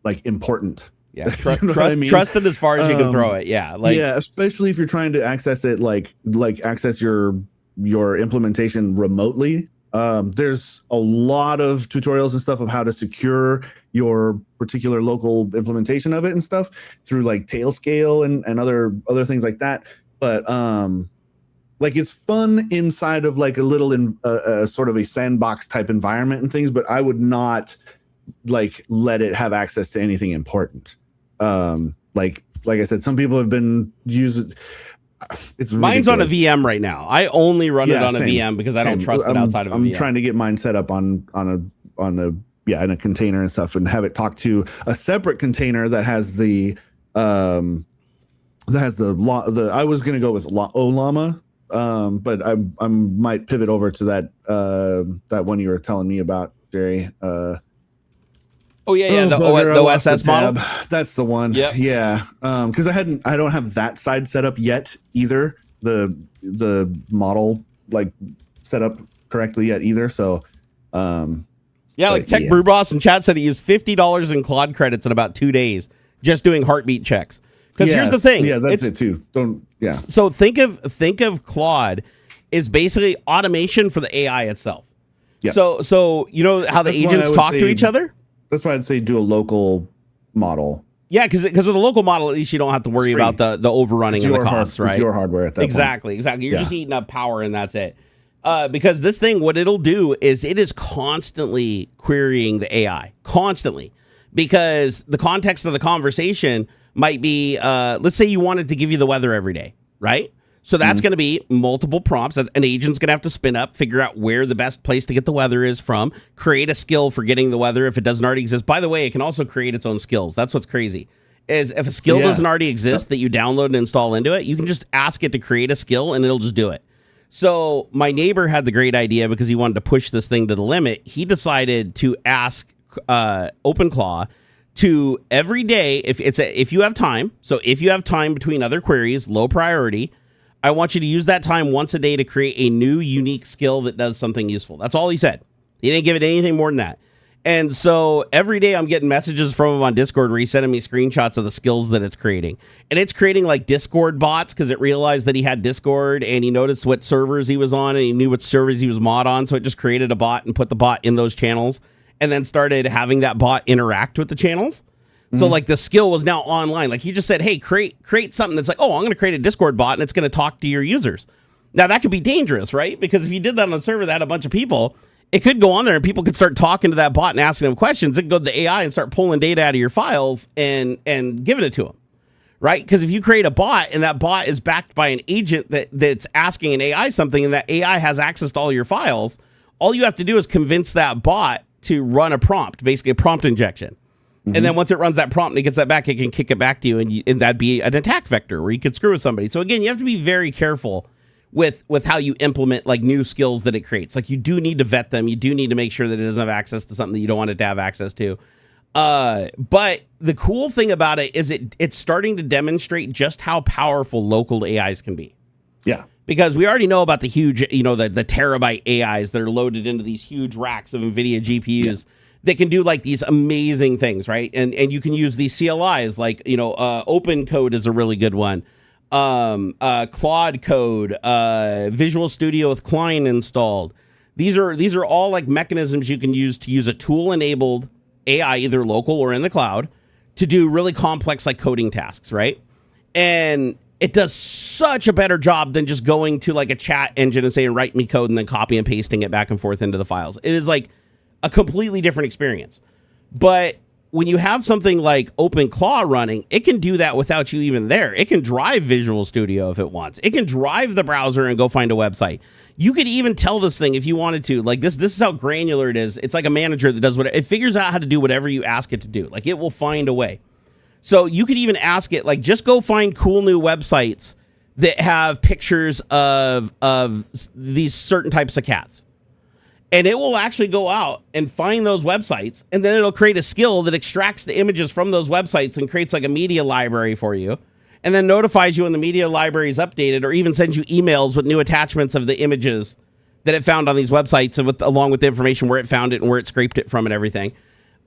like important. Yeah, trust it as far as you can throw it. Yeah, especially if you're trying to access it, like access your implementation remotely. There's a lot of tutorials and stuff of how to secure your particular local implementation of it and stuff through like Tailscale and other things like that. But like it's fun inside of like a little sort of a sandbox type environment and things, but I would not like let it have access to anything important. Like I said, some people have been using. It's mine's on a VM right now. I only run it on a VM because I don't trust it outside of a VM. I'm trying to get mine set up on in a container and stuff, and have it talk to a separate container that has the I was gonna go with Olama, but I might pivot over to that one you were telling me about, Jerry. The OSS model. That's the one. Yep. Yeah. Because I don't have that side set up yet either. The model like set up correctly yet either. So, Tech Brew Boss in chat said he used $50 in Claude credits in about 2 days just doing heartbeat checks. Because here's the thing. Yeah, that's it too. So think of Claude is basically automation for the AI itself. Yeah. So you know how the agents talk to each other? That's why I'd say do a local model. Yeah, because with a local model, at least you don't have to worry about the overrunning and the costs, right? It's your hardware at that Exactly. You're just eating up power and that's it. Because this thing, what it'll do is it is constantly querying the AI. Constantly. Because the context of the conversation might be, let's say you wanted to give you the weather every day, right? So that's going to be multiple prompts that an agent's going to have to spin up, figure out where the best place to get the weather is from, create a skill for getting the weather if it doesn't already exist. By the way, it can also create its own skills. That's what's crazy. Is if a skill doesn't already exist that you download and install into it, you can just ask it to create a skill and it'll just do it. So my neighbor had the great idea because he wanted to push this thing to the limit. He decided to ask OpenClaw to every day, if you have time, so if you have time between other queries, low priority, I want you to use that time once a day to create a new unique skill that does something useful. That's all he said. He didn't give it anything more than that. And so every day I'm getting messages from him on Discord where he's sending me screenshots of the skills that it's creating. And it's creating like Discord bots because it realized that he had Discord and he noticed what servers he was on and he knew what servers he was mod on. So it just created a bot and put the bot in those channels and then started having that bot interact with the channels. So like the skill was now online. Like he just said, hey, create something that's like, oh, I'm going to create a Discord bot and it's going to talk to your users. Now that could be dangerous, right? Because if you did that on a server that had a bunch of people, it could go on there and people could start talking to that bot and asking them questions. It could go to the AI and start pulling data out of your files and giving it to them, right? Because if you create a bot and that bot is backed by an agent that's asking an AI something and that AI has access to all your files, all you have to do is convince that bot to run a prompt, basically a prompt injection. And then once it runs that prompt and it gets that back, it can kick it back to you, and that'd be an attack vector where you could screw with somebody. So again, you have to be very careful with how you implement like new skills that it creates. Like you do need to vet them. You do need to make sure that it doesn't have access to something that you don't want it to have access to. But the cool thing about it is it's starting to demonstrate just how powerful local AIs can be. Yeah. Because we already know about the huge, the terabyte AIs that are loaded into these huge racks of NVIDIA GPUs. Yeah. That can do like these amazing things, right? And you can use these CLIs like, OpenCode is a really good one. Claude Code, Visual Studio with Klein installed. These are all like mechanisms you can use to use a tool-enabled AI, either local or in the cloud, to do really complex like coding tasks, right? And it does such a better job than just going to like a chat engine and saying, write me code and then copy and pasting it back and forth into the files. It is like a completely different experience. But when you have something like OpenClaw running, it can do that without you even there. It can drive Visual Studio if it wants. It can drive the browser and go find a website. You could even tell this thing if you wanted to. Like this is how granular it is. It's like a manager that does what it figures out how to do whatever you ask it to do. Like it will find a way. So you could even ask it, like, just go find cool new websites that have pictures of these certain types of cats. And it will actually go out and find those websites, and then it'll create a skill that extracts the images from those websites and creates like a media library for you, and then notifies you when the media library is updated, or even sends you emails with new attachments of the images that it found on these websites, and along with the information where it found it and where it scraped it from and everything.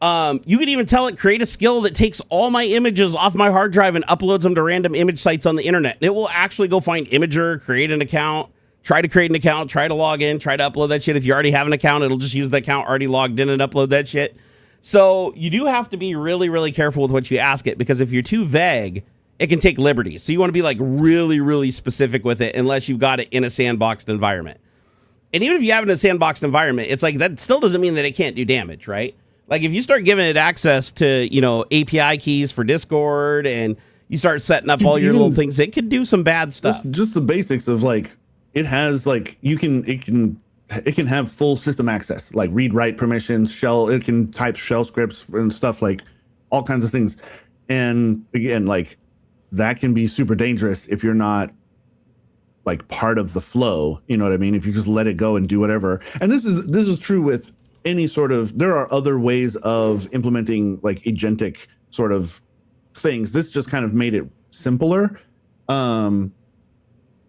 You could even tell it, create a skill that takes all my images off my hard drive and uploads them to random image sites on the internet. It will actually go find Imager, create an account, Try to create an account, try to log in, try to upload that shit. If you already have an account, it'll just use the account already logged in and upload that shit. So you do have to be really, really careful with what you ask it, because if you're too vague, it can take liberties. So you want to be like really, really specific with it, unless you've got it in a sandboxed environment. And even if you have it in a sandboxed environment, it's like that still doesn't mean that it can't do damage, right? Like if you start giving it access to, API keys for Discord, and you start setting up all your little things, it could do some bad stuff. Just the basics of like, it has like, it can have full system access, like read write permissions, it can type shell scripts and stuff, like all kinds of things. And again, like that can be super dangerous if you're not like part of the flow, you know what I mean? If you just let it go and do whatever. And this is true with any sort of, there are other ways of implementing like agentic sort of things. This just kind of made it simpler.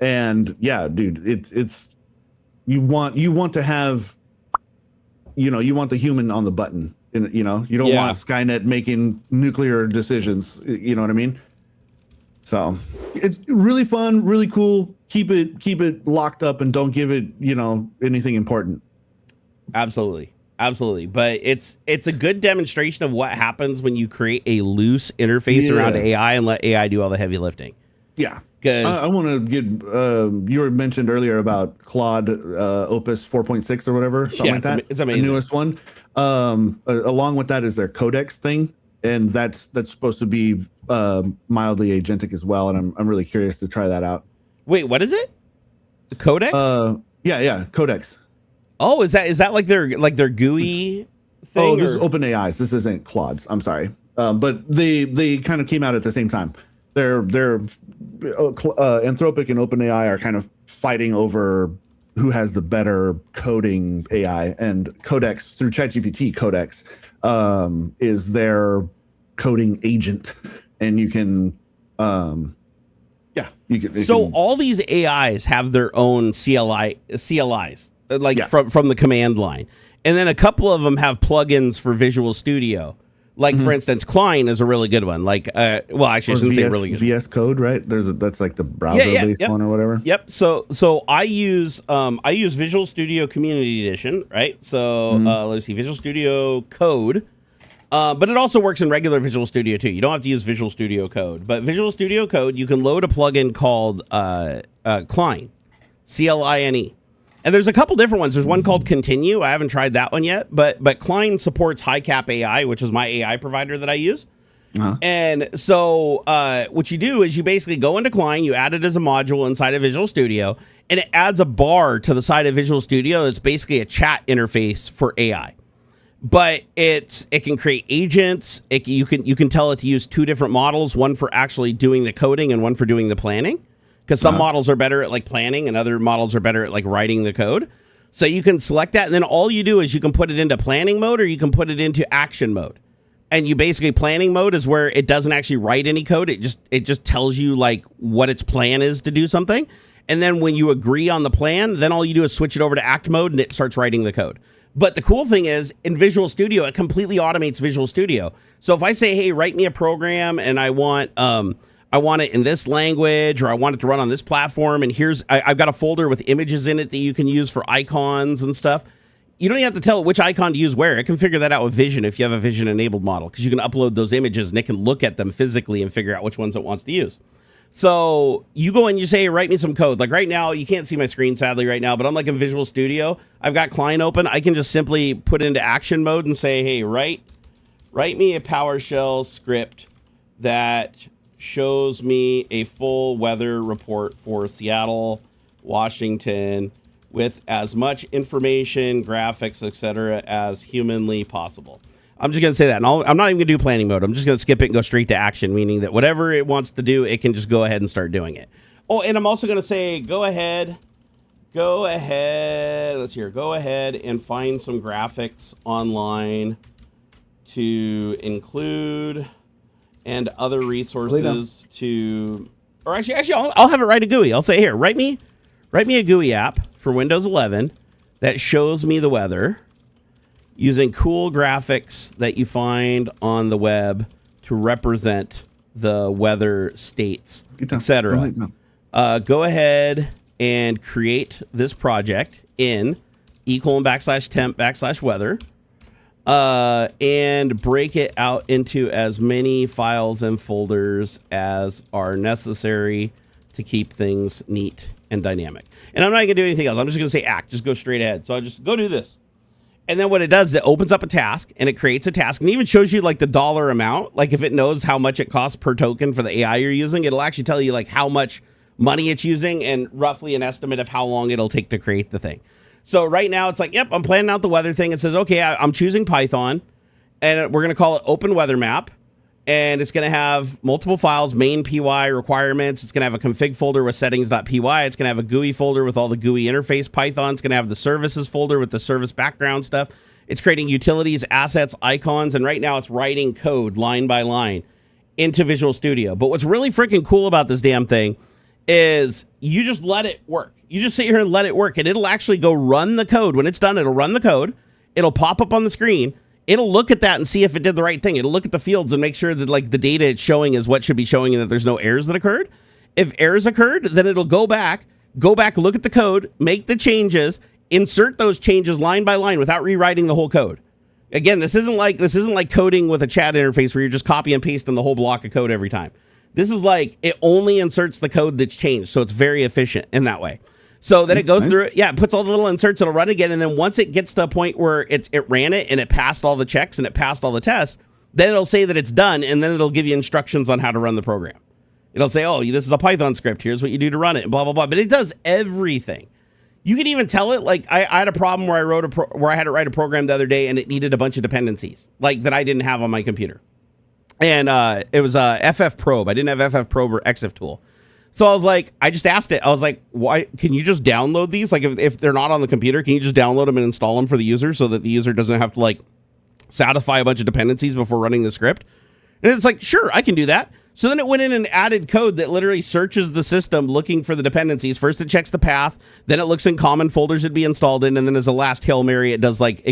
And yeah, dude, it's you want to have, you want the human on the button, and you don't want Skynet making nuclear decisions, you know what I mean? So it's really fun, really cool. Keep it locked up and don't give it, anything important. Absolutely. But it's a good demonstration of what happens when you create a loose interface around AI and let AI do all the heavy lifting. Yeah. I want to get, you were mentioned earlier about Claude Opus 4.6 or whatever, something like that. It's amazing. The newest one. Along with that is their Codex thing, and that's supposed to be mildly agentic as well, and I'm really curious to try that out. Wait, what is it? The Codex? Yeah, Codex. Oh, is that like their GUI thing? Oh, this is OpenAI's. This isn't Claude's. I'm sorry, but they kind of came out at the same time. They're Anthropic and OpenAI are kind of fighting over who has the better coding AI, and Codex through ChatGPT. Codex is their coding agent, and you can, So all these AIs have their own CLIs, like from the command line, and then a couple of them have plugins for Visual Studio. Like, for instance, Klein is a really good one. Like, actually, I shouldn't say really good. VS Code, right? That's like the browser-based one or whatever. Yep. So I use Visual Studio Community Edition, right? So let's see, Visual Studio Code, but it also works in regular Visual Studio too. You don't have to use Visual Studio Code, but Visual Studio Code, you can load a plugin called Klein, CLINE. And there's a couple different ones. There's one called Continue. I haven't tried that one yet, but Klein supports HiCap AI, which is my AI provider that I use. Uh-huh. And so what you do is you basically go into Klein, you add it as a module inside of Visual Studio, and it adds a bar to the side of Visual Studio that's basically a chat interface for AI. But it can create agents. You can tell it to use two different models, one for actually doing the coding and one for doing the planning. Because some models are better at like planning and other models are better at like writing the code. So you can select that, and then all you do is you can put it into planning mode or you can put it into action mode. And you basically, planning mode is where it doesn't actually write any code. It just tells you like what its plan is to do something. And then when you agree on the plan, then all you do is switch it over to act mode and it starts writing the code. But the cool thing is in Visual Studio, it completely automates Visual Studio. So if I say, hey, write me a program and I want it in this language, or I want it to run on this platform, and I've got a folder with images in it that you can use for icons and stuff. You don't even have to tell it which icon to use where. It can figure that out with Vision if you have a Vision-enabled model, because you can upload those images and it can look at them physically and figure out which ones it wants to use. So you go and you say, hey, write me some code. Like right now, you can't see my screen, sadly, right now, but I'm like in Visual Studio. I've got Klein open. I can just simply put it into action mode and say, hey, write me a PowerShell script that shows me a full weather report for Seattle, Washington, with as much information, graphics, etc., as humanly possible. I'm just going to say that. And I'm not even going to do planning mode. I'm just going to skip it and go straight to action, meaning that whatever it wants to do, it can just go ahead and start doing it. Oh, and I'm also going to say, go ahead, let's hear, go ahead and find some graphics online to include and other resources to, or actually, I'll have it write a GUI. I'll say, here, write me a GUI app for Windows 11 that shows me the weather using cool graphics that you find on the web to represent the weather states, etc. Go ahead and create this project in /temp/weather, and break it out into as many files and folders as are necessary to keep things neat and dynamic. And I'm not going to do anything else. I'm just going to say act. Just go straight ahead. So I'll just go do this. And then what it does is it opens up a task, and it creates a task, and even shows you like the dollar amount. Like if it knows how much it costs per token for the AI you're using, it'll actually tell you like how much money it's using and roughly an estimate of how long it'll take to create the thing. So right now it's like, yep, I'm planning out the weather thing. It says, okay, I'm choosing Python, and we're going to call it Open Weather Map. And it's going to have multiple files, main PY requirements. It's going to have a config folder with settings.py. It's going to have a GUI folder with all the GUI interface Python. It's going to have the services folder with the service background stuff. It's creating utilities, assets, icons. And right now it's writing code line by line into Visual Studio. But what's really freaking cool about this damn thing is you just let it work. You just sit here and let it work, and it'll actually go run the code. When it's done, it'll run the code. It'll pop up on the screen. It'll look at that and see if it did the right thing. It'll look at the fields and make sure that like the data it's showing is what should be showing and that there's no errors that occurred. If errors occurred, then it'll go back, look at the code, make the changes, insert those changes line by line without rewriting the whole code. Again, this isn't like coding with a chat interface where you're just copy and pasting the whole block of code every time. This is like it only inserts the code that's changed, so it's very efficient in that way. So then it goes through it. Yeah, it puts all the little inserts. It'll run again. And then once it gets to a point where it ran it and it passed all the checks and it passed all the tests, then it'll say that it's done. And then it'll give you instructions on how to run the program. It'll say, oh, this is a Python script. Here's what you do to run it, and blah, blah, blah. But it does everything. You can even tell it, like I had a problem where where I had to write a program the other day and it needed a bunch of dependencies like that I didn't have on my computer. And it was FF Probe. I didn't have FF Probe or EXIF tool. So I was like, I just asked it. I was like, why can you just download these? Like if they're not on the computer, can you just download them and install them for the user so that the user doesn't have to like satisfy a bunch of dependencies before running the script? And it's like, sure, I can do that. So then it went in and added code that literally searches the system looking for the dependencies. First it checks the path, then it looks in common folders it'd be installed in, and then as a last Hail Mary, it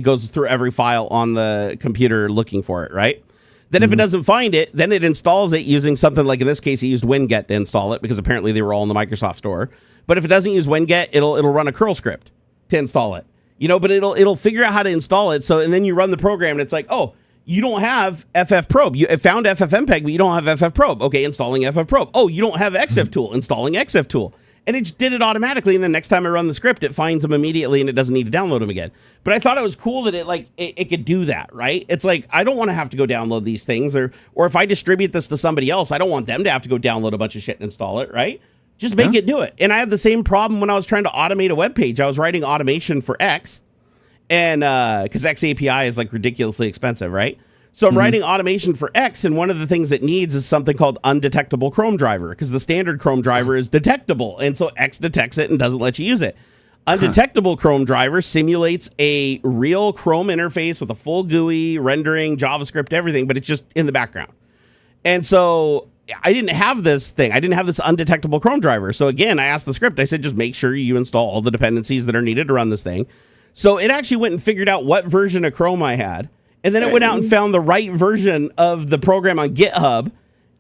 goes through every file on the computer looking for it, right? Then if it doesn't find it, then it installs it using something like, in this case, it used WinGet to install it because apparently they were all in the Microsoft store. But if it doesn't use WinGet, it'll run a curl script to install it. But it'll figure out how to install it. So, and then you run the program and it's like, oh, you don't have FF Probe. You found FFmpeg, but you don't have FF Probe. Okay, installing FF Probe. Oh, you don't have EXIF tool. Installing EXIF tool. And it just did it automatically. And then next time I run the script, it finds them immediately and it doesn't need to download them again. But I thought it was cool that it could do that, right? It's like, I don't want to have to go download these things, or if I distribute this to somebody else, I don't want them to have to go download a bunch of shit and install it, right? Just make it do it. And I had the same problem when I was trying to automate a web page. I was writing automation for X, and because X API is like ridiculously expensive, right? So I'm writing automation for X, and one of the things it needs is something called undetectable Chrome driver, because the standard Chrome driver is detectable, and so X detects it and doesn't let you use it. Undetectable Chrome driver simulates a real Chrome interface with a full GUI, rendering, JavaScript, everything, but it's just in the background. And so I didn't have this thing. I didn't have this undetectable Chrome driver. So again, I asked the script, I said, just make sure you install all the dependencies that are needed to run this thing. So it actually went and figured out what version of Chrome I had. And then it went out and found the right version of the program on GitHub.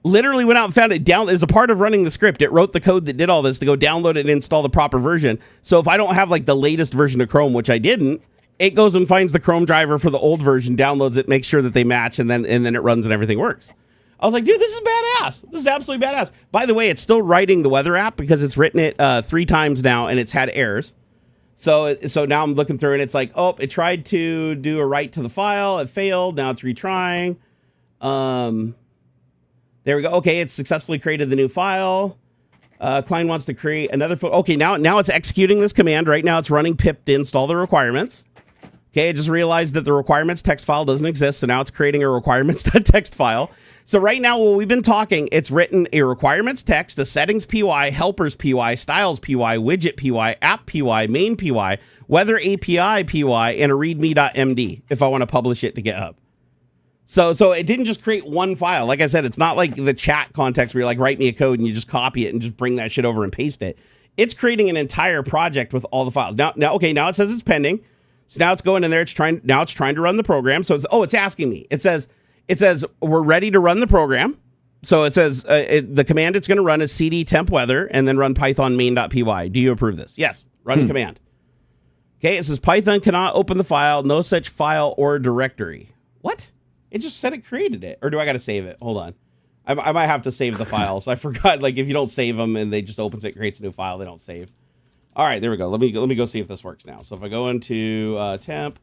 Literally went out and found it down as a part of running the script. It wrote the code that did all this to go download it and install the proper version. So if I don't have like the latest version of Chrome, which I didn't, it goes and finds the Chrome driver for the old version, downloads it, makes sure that they match, and then it runs and everything works. I was like, dude, this is badass. This is absolutely badass. By the way, it's still writing the weather app because it's written it 3 times now and it's had errors. So now I'm looking through and it's like, oh, it tried to do a write to the file. It failed. Now it's retrying. There we go. Okay, it's successfully created the new file. Client wants to create another okay, now it's executing this command. Right now it's running pip to install the requirements. Okay, I just realized that the requirements text file doesn't exist, so now it's creating a requirements.txt file. So right now, while we've been talking, it's written a requirements text, a settings PY, helpers PY, styles PY, widget PY, app PY, main PY, weather API PY, and a readme.md if I want to publish it to GitHub. So it didn't just create one file. Like I said, it's not like the chat context where you're like, write me a code and you just copy it and just bring that shit over and paste it. It's creating an entire project with all the files. Now it says it's pending. So now it's going in there. It's trying to run the program. So it's asking me. It says we're ready to run the program. So it says the command it's going to run is cd temp weather and then run python main.py. Do you approve this? Yes. Run command. Okay. It says Python cannot open the file. No such file or directory. What? It just said it created it. Or do I got to save it? Hold on. I might have to save the files. I forgot. Like if you don't save them and they just opens it, creates a new file, they don't save. All right, there we go. Let me go see if this works now. So if I go into temp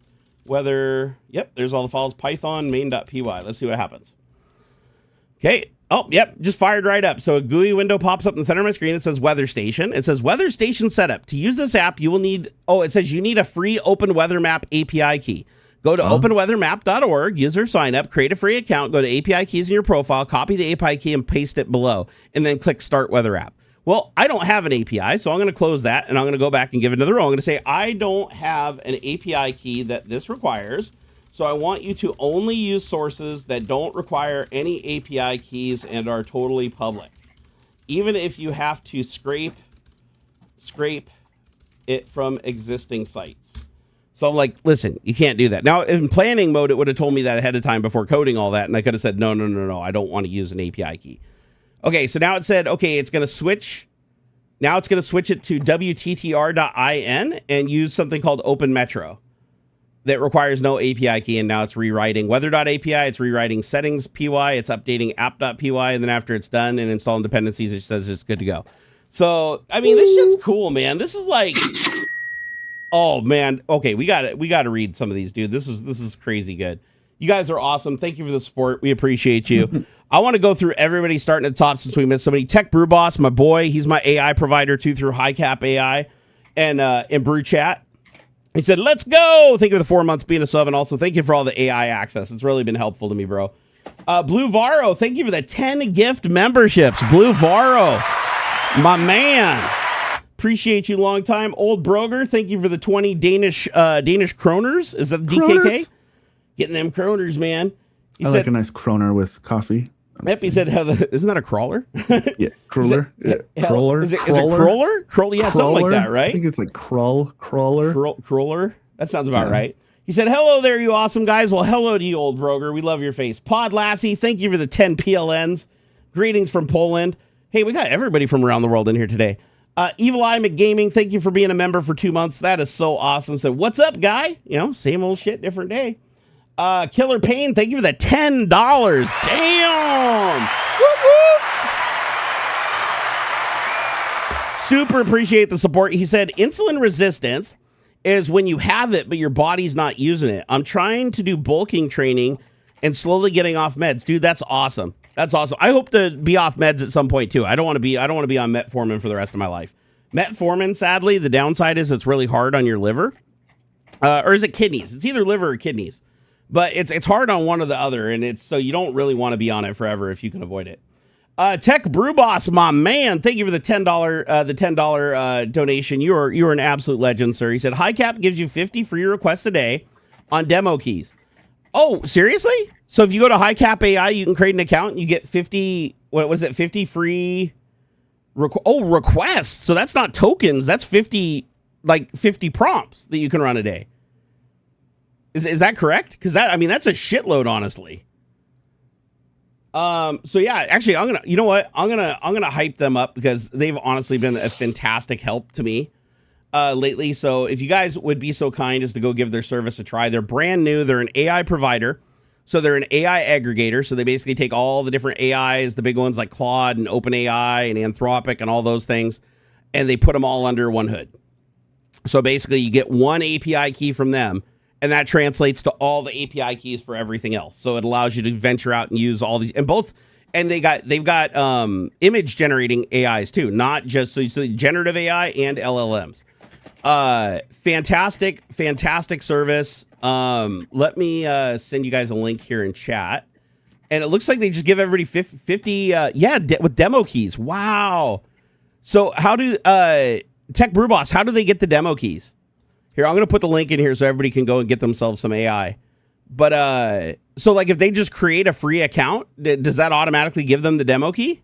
weather, yep, there's all the files. Python main.py. Let's see what happens. Okay. Oh, yep, just fired right up. So a GUI window pops up in the center of my screen. It says Weather Station. It says Weather Station Setup. To use this app, you will need, it says you need a free Open Weather Map API key. Go to openweathermap.org, user sign up, create a free account, go to API keys in your profile, copy the API key and paste it below, and then click Start Weather App. Well, I don't have an API, so I'm going to close that, and I'm going to go back and give it another row. I'm going to say, I don't have an API key that this requires, so I want you to only use sources that don't require any API keys and are totally public. Even if you have to scrape it from existing sites. So I'm like, listen, you can't do that. Now, in planning mode, it would have told me that ahead of time before coding all that, and I could have said, no, I don't want to use an API key. Okay, so now it said, okay, it's going to switch. Now it's going to switch it to WTTR.in and use something called Open Metro that requires no API key, and now it's rewriting weather.api, it's rewriting settings py, it's updating app.py, and then after it's done and installing dependencies, it says it's good to go. So, I mean, this shit's cool, man. This is like... Oh man. Okay, we got to read some of these, dude. This is crazy good. You guys are awesome. Thank you for the support. We appreciate you. I want to go through everybody starting at the top since we missed somebody. Tech Brew Boss, my boy. He's my AI provider too through HiCap AI and in Brew Chat. He said, "Let's go." Thank you for the 4 months being a sub, and also thank you for all the AI access. It's really been helpful to me, bro. Blue Varo, thank you for the 10 gift memberships. Blue Varo, my man. Appreciate you long time. Old Broger, thank you for the 20 Danish kroners. Is that the DKK? Getting them kroners, man. I like a nice kroner with coffee. Yep, he said, isn't that a crawler? Yeah, crawler. Crawler. Is it crawler? Crawler, yeah, something like that, right? I think it's like crawler. Crawler? That sounds about right. He said, hello there, you awesome guys. Well, hello to you, Old Broger. We love your face. Pod Lassie, thank you for the 10 PLNs. Greetings from Poland. Hey, we got everybody from around the world in here today. Evil Eye McGaming, thank you for being a member for 2 months. That is so awesome. So, what's up, guy? You know, same old shit, different day. Killer Pain, thank you for the $10. Damn! Whoop, whoop. Super appreciate the support. He said, insulin resistance is when you have it, but your body's not using it. I'm trying to do bulking training and slowly getting off meds. Dude, that's awesome. That's awesome. I hope to be off meds at some point too. I don't want to be on metformin for the rest of my life. Metformin, sadly, the downside is it's really hard on your liver. Or is it kidneys? It's either liver or kidneys. But it's hard on one or the other, and so you don't really want to be on it forever if you can avoid it. Tech Brew Boss, my man, thank you for the $10 donation. You're an absolute legend, sir. He said HiCap gives you 50 free requests a day on demo keys. Oh, seriously? So if you go to HiCap AI, you can create an account and you get 50, what was it, 50 free requests. So that's not tokens. That's 50 prompts that you can run a day. Is that correct? Because that's a shitload, honestly. So yeah, actually, I'm gonna hype them up because they've honestly been a fantastic help to me lately. So if you guys would be so kind as to go give their service a try, they're brand new. They're an AI provider. So they're an AI aggregator. So they basically take all the different AIs, the big ones like Claude and OpenAI and Anthropic and all those things, and they put them all under one hood. So basically you get one API key from them, and that translates to all the API keys for everything else. So it allows you to venture out and use all these, and they've got image generating AIs too, not just so generative AI and LLMs. Fantastic service. Let me send you guys a link here in chat. And it looks like they just give everybody 50 with demo keys. Wow. So how do Tech Brew Boss, how do they get the demo keys? Here, I'm going to put the link in here so everybody can go and get themselves some AI. But so like if they just create a free account, does that automatically give them the demo key?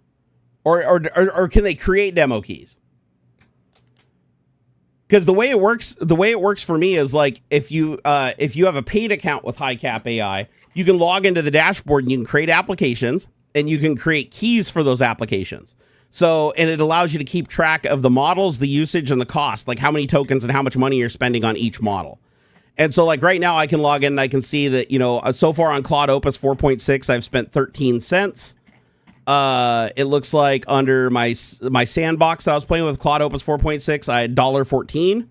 Or can they create demo keys? Because the way it works for me is like if you have a paid account with HiCap AI, you can log into the dashboard and you can create applications, and you can create keys for those applications. So, and it allows you to keep track of the models, the usage, and the cost, like how many tokens and how much money you're spending on each model. And so, like right now, I can log in and I can see that, you know, so far on Claude Opus 4.6, I've spent 13 cents. It looks like under my sandbox that I was playing with Claude Opus 4.6, I had $1.14,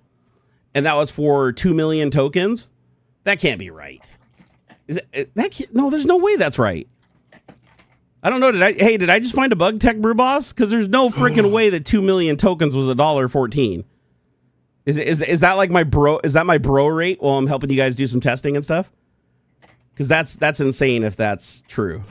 and that was for 2 million tokens. That can't be right. No, there's no way that's right. I don't know. Did I just find a bug, Tech Brew Boss? Because there's no freaking way that 2 million tokens was $1.14. Is that like my bro? Is that my bro rate while I'm helping you guys do some testing and stuff? Because that's insane if that's true.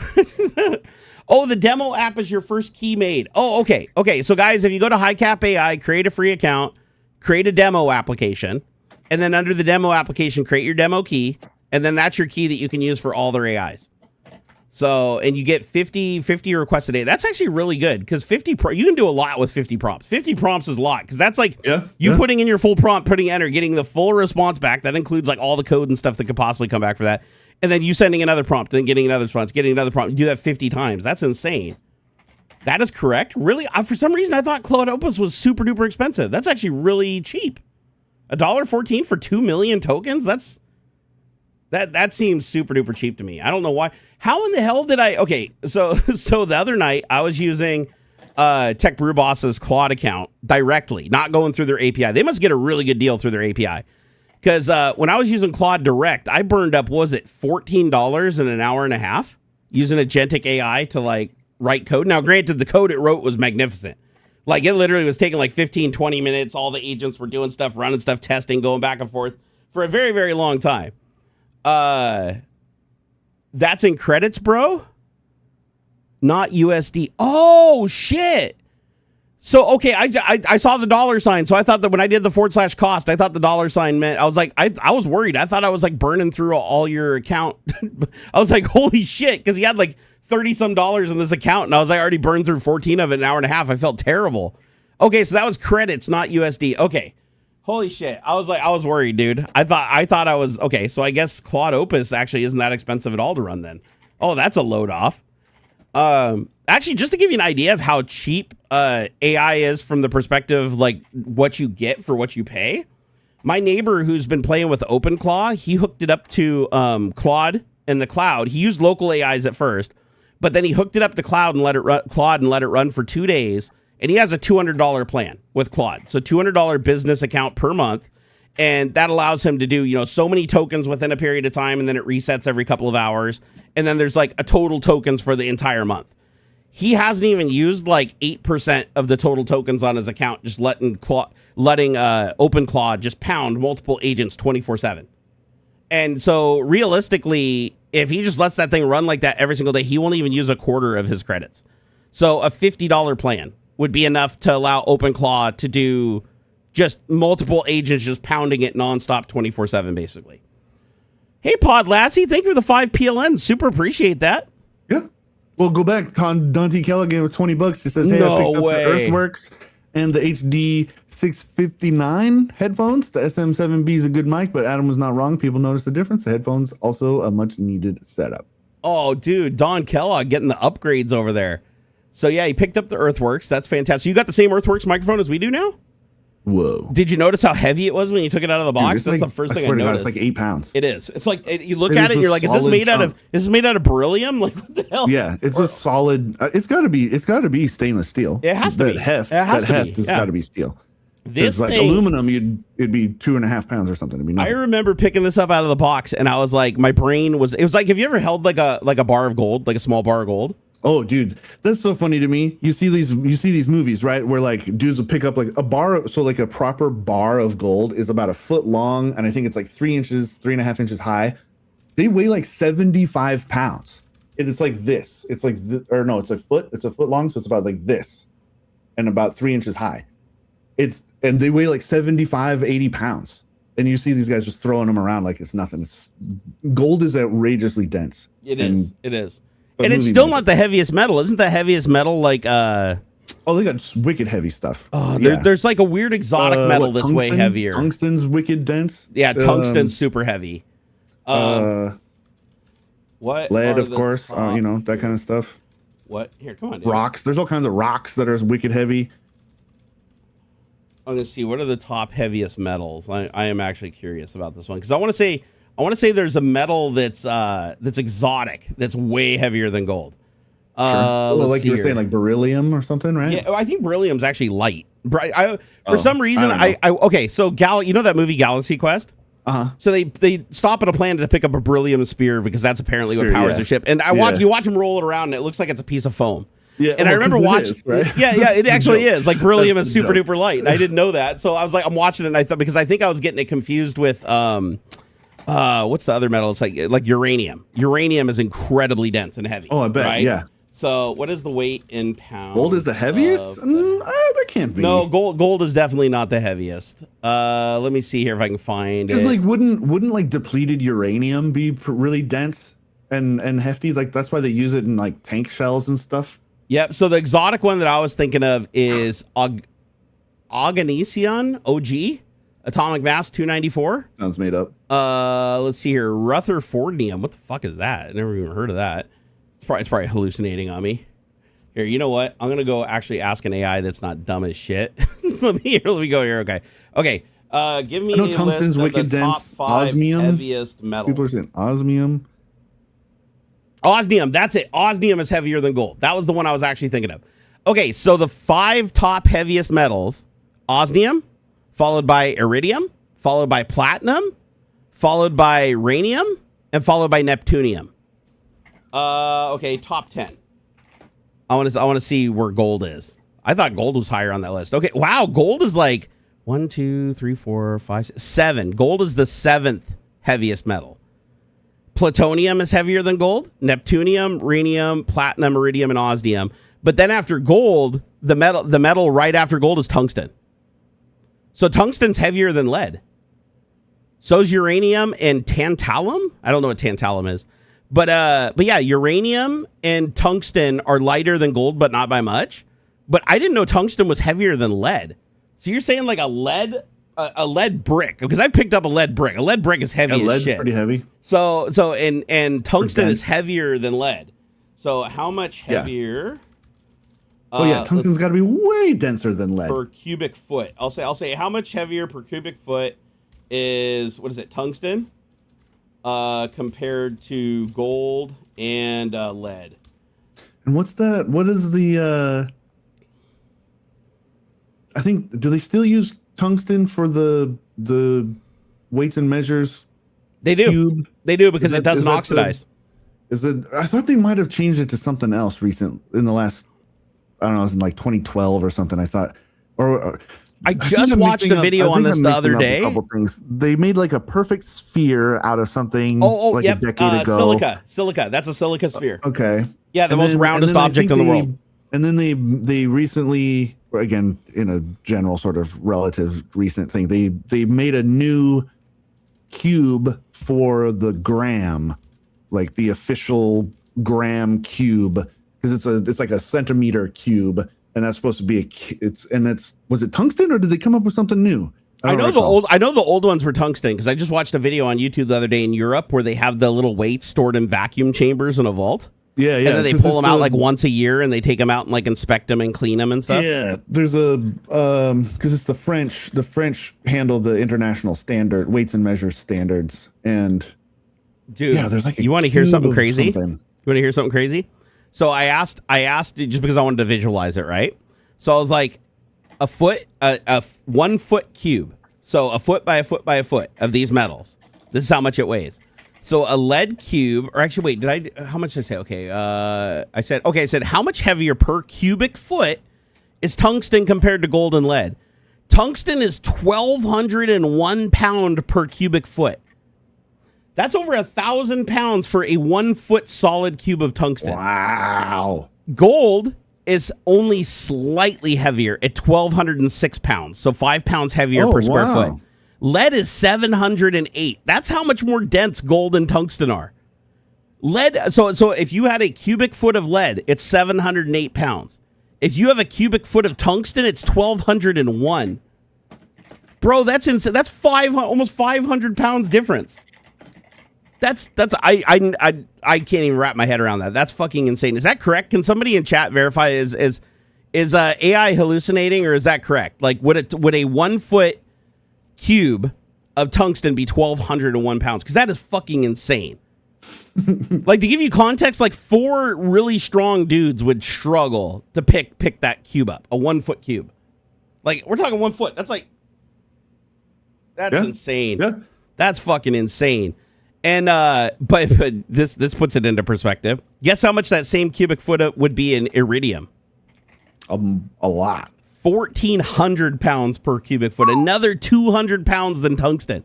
Oh, the demo app is your first key made. Oh, okay. Okay. So guys, if you go to HighCap AI, create a free account, create a demo application, and then under the demo application, create your demo key, and then that's your key that you can use for all their AIs. So, and you get 50 requests a day. That's actually really good because you can do a lot with 50 prompts. 50 prompts is a lot because that's like putting in your full prompt, putting enter, getting the full response back. That includes like all the code and stuff that could possibly come back for that. And then you sending another prompt and then getting another response, getting another prompt. You do that 50 times. That's insane. That is correct. Really? For some reason, I thought Claude Opus was super duper expensive. That's actually really cheap. $1.14 for 2 million tokens? That seems super duper cheap to me. I don't know why. How in the hell did I? Okay, so the other night I was using Tech Brew Boss's Claude account directly, not going through their API. They must get a really good deal through their API. Because when I was using Claude Direct, I burned up, what was it, $14 in an hour and a half using Agentic AI to like write code. Now, granted, the code it wrote was magnificent. Like it literally was taking like 15, 20 minutes. All the agents were doing stuff, running stuff, testing, going back and forth for a very, very long time. That's in credits, bro. Not USD. Oh, shit. So, okay, I saw the dollar sign. So I thought that when I did the /cost, I thought the dollar sign meant, I was like, I was worried. I thought I was like burning through all your account. I was like, holy shit. Because he had like 30 some dollars in this account. And I was like, I already burned through 14 of it in an hour and a half. I felt terrible. Okay, so that was credits, not USD. Okay. Holy shit. I was worried, dude. I thought I was, okay, so I guess Claude Opus actually isn't that expensive at all to run then. Oh, that's a load off. Actually, just to give you an idea of how cheap AI is from the perspective, like what you get for what you pay. My neighbor who's been playing with OpenClaw, he hooked it up to Claude in the cloud. He used local AIs at first, but then he hooked it up to Claude and let it run for 2 days. And he has a $200 plan with Claude. So $200 business account per month. And that allows him to do, you know, so many tokens within a period of time. And then it resets every couple of hours. And then there's like a total tokens for the entire month. He hasn't even used like 8% of the total tokens on his account, just letting OpenClaw just pound multiple agents 24/7. And so realistically, if he just lets that thing run like that every single day, he won't even use a quarter of his credits. So a $50 plan would be enough to allow OpenClaw to do just multiple agents just pounding it nonstop 24/7, basically. Hey, Pod Lassie, thank you for the 5 PLN. Super appreciate that. Yeah. Well, go back. Dante Keller gave it $20. He says, hey, no I picked up way. the Earthworks and the HD 659 headphones. The SM7B is a good mic, but Adam was not wrong. People noticed the difference. The headphones also a much needed setup. Oh, dude, Don Kellogg getting the upgrades over there. So, yeah, he picked up the Earthworks. That's fantastic. You got the same Earthworks microphone as we do now? Whoa. Did you notice how heavy it was when you took it out of the box? Dude, that's like, the first thing I noticed. It's like 8 pounds. It is. It's like you look at it and you're like, is this made out of beryllium? Like, what the hell? Yeah, it's a solid. It's got to be stainless steel. It has to be. Heft has got to be steel. This like thing, aluminum, it'd be 2.5 pounds or something. It'd be nothing. I remember picking this up out of the box and I was like, my brain was. It was like, have you ever held like a bar of gold, like a small bar of gold? Oh, dude, that's so funny to me. You see these movies, right? Where like dudes will pick up like a bar. So like a proper bar of gold is about 1 foot long. And I think it's like 3.5 inches high. They weigh like 75 pounds. And it's like this. It's like, it's a foot. It's 1 foot long. So it's about like this and about 3 inches high. And they weigh like 75, 80 pounds. And you see these guys just throwing them around like it's nothing. Gold is outrageously dense. It is. And it's still not the heaviest metal. Isn't the heaviest metal like Oh, they got wicked heavy stuff. Oh, there's like a weird exotic metal that's way heavier. Tungsten's wicked dense. Yeah, tungsten's super heavy. What? Lead, of course. That kind of stuff. What? Here, come on, dude. Rocks. There's all kinds of rocks that are wicked heavy. I'm gonna see what are the top heaviest metals. I am actually curious about this one because I want to say there's a metal that's exotic that's way heavier than gold. Sure. Well, like you were saying, like beryllium or something, right? Yeah, I think beryllium's actually light. For some reason, okay. So you know that movie Galaxy Quest? So they stop at a planet to pick up a beryllium spear because that's apparently what powers their ship. And you watch them roll it around, and it looks like it's a piece of foam. Yeah, and I remember watching. Right? Yeah, it actually is. Like beryllium is super duper light, and I didn't know that. So I was like, I'm watching it, and I thought because I think I was getting it confused with what's the other metal? It's like uranium. Uranium is incredibly dense and heavy. Oh, I bet. Right? Yeah. So what is the weight in pounds? Gold is the heaviest? That can't be. No, gold is definitely not the heaviest. Let me see here if I can find it. Just like wouldn't like depleted uranium be really dense and hefty? Like that's why they use it in like tank shells and stuff. Yep. So the exotic one that I was thinking of is Oganesian, OG, atomic mass 294. Sounds made up. Let's see here. Rutherfordium. What the fuck is that? I never even heard of that. It's probably hallucinating on me. Here, you know what? I'm gonna go actually ask an AI that's not dumb as shit. let me go here. Okay. Give me a list of the top 5 osmium, heaviest metals. People are saying osmium. Osmium, that's it. Osmium is heavier than gold. That was the one I was actually thinking of. Okay, so the 5 top heaviest metals: osmium, followed by iridium, followed by platinum, followed by rhenium, and followed by neptunium. Okay, top 10. I want to see where gold is. I thought gold was higher on that list. Okay, wow, gold is like 1, 2, 3, 4, 5, 6, 7. Gold is the 7th heaviest metal. Plutonium is heavier than gold. Neptunium, rhenium, platinum, iridium, and osmium. But then after gold, the metal right after gold is tungsten. So tungsten's heavier than lead. So is uranium and tantalum. I don't know what tantalum is. But yeah, uranium and tungsten are lighter than gold, but not by much. But I didn't know tungsten was heavier than lead. So you're saying like a lead brick? Because I picked up a lead brick. A lead brick is heavy as shit. Lead's pretty heavy. So and tungsten is heavier than lead. So how much heavier? Yeah. Tungsten's got to be way denser than lead per cubic foot. I'll say how much heavier per cubic foot is tungsten? Compared to gold and lead. And what's that? What is the? I think do they still use tungsten for the weights and measures? They do. Cube? They do because it doesn't oxidize. I thought they might have changed it to something else in the last. I don't know. It was in like 2012 or something. I thought, or I just watched a video on this the other day. A couple things. They made like a perfect sphere out of something like a decade ago. Silica. That's a silica sphere. Okay. Yeah, the most roundest object in the world. And then they recently, again, in a general sort of relative recent thing, they made a new cube for the gram, like the official gram cube, because it's like a centimeter cube. And that's supposed to be was it tungsten or did they come up with something new? I know the old ones were tungsten because I just watched a video on YouTube the other day in Europe where they have the little weights stored in vacuum chambers in a vault. Yeah. And then they pull them out like once a year and they take them out and like inspect them and clean them and stuff. Yeah. There's because it's the French. The French handle the international standard weights and measures standards. And dude, yeah, there's like you want to hear something crazy? You want to hear something crazy? So I asked just because I wanted to visualize it, right? So I was like, a 1 foot cube. So a foot by a foot by a foot of these metals. This is how much it weighs. So a lead cube, or actually, wait, how much did I say? Okay, I said, how much heavier per cubic foot is tungsten compared to gold and lead? Tungsten is 1,201 pound per cubic foot. That's over 1,000 pounds for a 1 foot solid cube of tungsten. Wow. Gold is only slightly heavier at 1,206 pounds. So 5 pounds heavier per square foot. Lead is 708. That's how much more dense gold and tungsten are. Lead. So if you had a cubic foot of lead, it's 708 pounds. If you have a cubic foot of tungsten, it's 1,201. Bro, that's insane. That's almost 500 pounds difference. I can't even wrap my head around that. That's fucking insane. Is that correct? Can somebody in chat verify is AI hallucinating, or is that correct? Like, would a 1 foot cube of tungsten be 1,201 pounds? Because that is fucking insane. Like, to give you context, like 4 really strong dudes would struggle to pick that cube up, a 1 foot cube. Like, we're talking 1 foot. That's insane. Yeah. That's fucking insane. And but this puts it into perspective. Guess how much that same cubic foot would be in iridium? A lot. 1,400 pounds per cubic foot. Another 200 pounds than tungsten.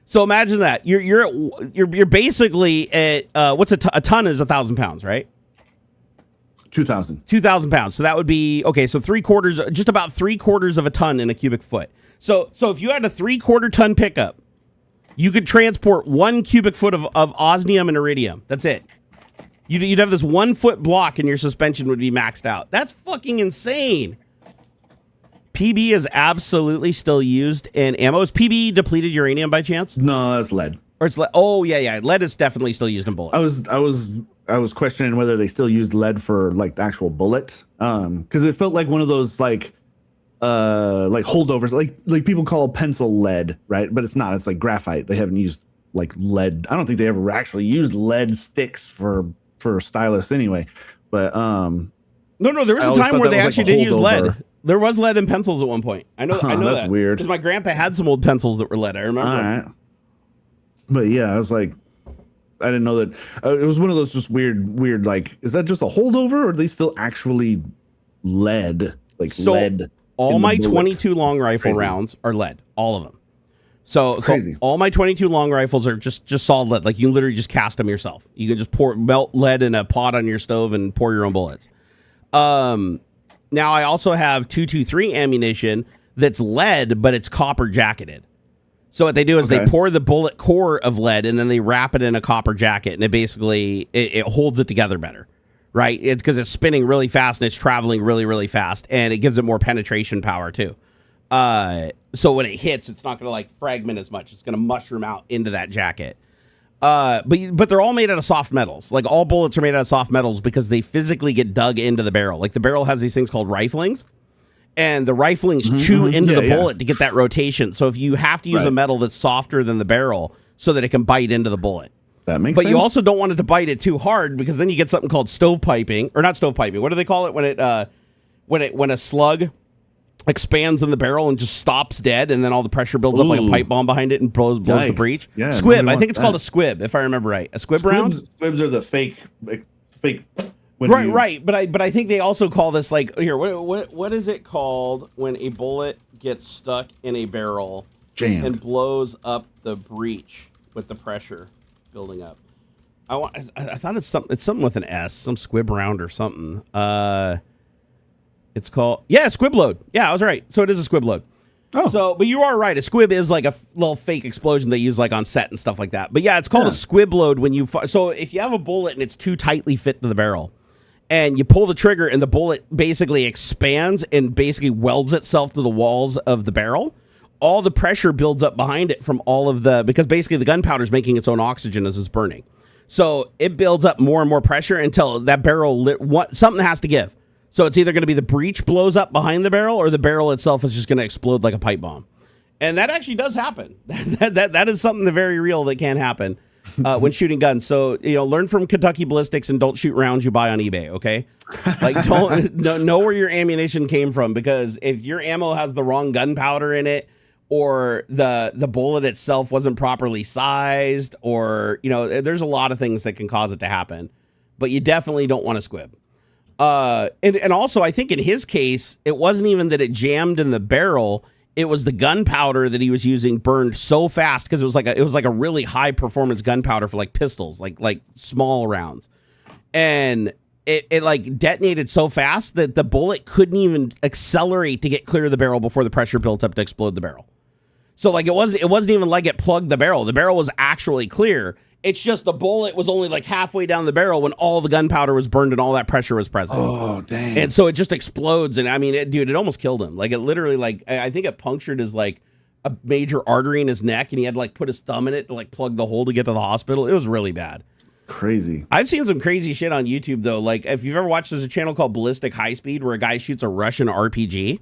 So imagine that you're basically at what's a ton is 1,000 pounds, right? 2,000. 2,000 pounds. So that would be okay. So just about 3/4 of a ton in a cubic foot. So if you had a 3/4 ton pickup, you could transport 1 cubic foot of osmium and iridium. That's it. You'd have this 1 foot block, and your suspension would be maxed out. That's fucking insane. PB is absolutely still used in ammo. Is PB depleted uranium by chance? No, that's lead. Or it's lead. Oh yeah. Lead is definitely still used in bullets. I was questioning whether they still used lead for like the actual bullets. Because it felt like one of those like holdovers, like people call pencil lead, right? But it's not. It's like graphite. They haven't used like lead. I don't think they ever actually used lead sticks for stylus anyway. But no, there was a time where they actually did use lead. There was lead in pencils at one point. I know that's that. weird. Because my grandpa had some old pencils that were lead. I remember. All right. But yeah, I was like, I didn't know that. It was one of those just weird. Like, is that just a holdover, or are they still actually lead? Like lead. All my 22 long rifle rounds are lead. All of them. So all my 22 long rifles are just solid lead. Like, you literally just cast them yourself. You can just melt lead in a pot on your stove and pour your own bullets. Now I also have 223 ammunition that's lead, but it's copper jacketed. So what they do is they pour the bullet core of lead, and then they wrap it in a copper jacket, and it basically it holds it together better, right? It's because it's spinning really fast and it's traveling really, really fast, and it gives it more penetration power too. So when it hits, it's not going to like fragment as much. It's going to mushroom out into that jacket. But they're all made out of soft metals. Like, all bullets are made out of soft metals because they physically get dug into the barrel. Like, the barrel has these things called riflings, and the riflings chew into the bullet to get that rotation. So if you have to use a metal that's softer than the barrel so that it can bite into the bullet. That makes sense. But you also don't want it to bite it too hard, because then you get something called stovepiping, or not stovepiping. What do they call it when a slug expands in the barrel and just stops dead, and then all the pressure builds up like a pipe bomb behind it and blows the breech? Yeah, squib. I think it's called a squib, if I remember right. A squib round? Squibs are the fake. Right. But I think they also call this, like, here, what is it called when a bullet gets stuck in a barrel and blows up the breech with the pressure building up? I thought it's something with an S, some squib round or something. It's called, squib load. Yeah, I was right. So it is a squib load. Oh. So, but you are right. A squib is like a little fake explosion they use like on set and stuff like that. But yeah, it's called a squib load when you, so if you have a bullet and it's too tightly fit to the barrel, and you pull the trigger and the bullet basically expands and basically welds itself to the walls of the barrel, all the pressure builds up behind it from all of because basically the gunpowder is making its own oxygen as it's burning. So it builds up more and more pressure until that barrel, something has to give. So it's either going to be the breech blows up behind the barrel, or the barrel itself is just going to explode like a pipe bomb. And that actually does happen. That is something very real that can happen when shooting guns. So, learn from Kentucky Ballistics and don't shoot rounds you buy on eBay, okay? Like, don't know where your ammunition came from, because if your ammo has the wrong gunpowder in it, or the bullet itself wasn't properly sized, or, there's a lot of things that can cause it to happen. But you definitely don't want to squib. And also, I think in his case, it wasn't even that it jammed in the barrel. It was the gunpowder that he was using burned so fast, because it was like a really high performance gunpowder for like pistols, like small rounds. And it like detonated so fast that the bullet couldn't even accelerate to get clear of the barrel before the pressure built up to explode the barrel. So like it wasn't even like it plugged the barrel. The barrel was actually clear. It's just the bullet was only like halfway down the barrel when all the gunpowder was burned and all that pressure was present. Oh, dang. And so it just explodes. And I mean, it almost killed him. Like, it literally, like, I think it punctured his, like, a major artery in his neck, and he had to like put his thumb in it to like plug the hole to get to the hospital. It was really bad. Crazy. I've seen some crazy shit on YouTube though. Like if you've ever watched, there's a channel called Ballistic High Speed where a guy shoots a Russian RPG,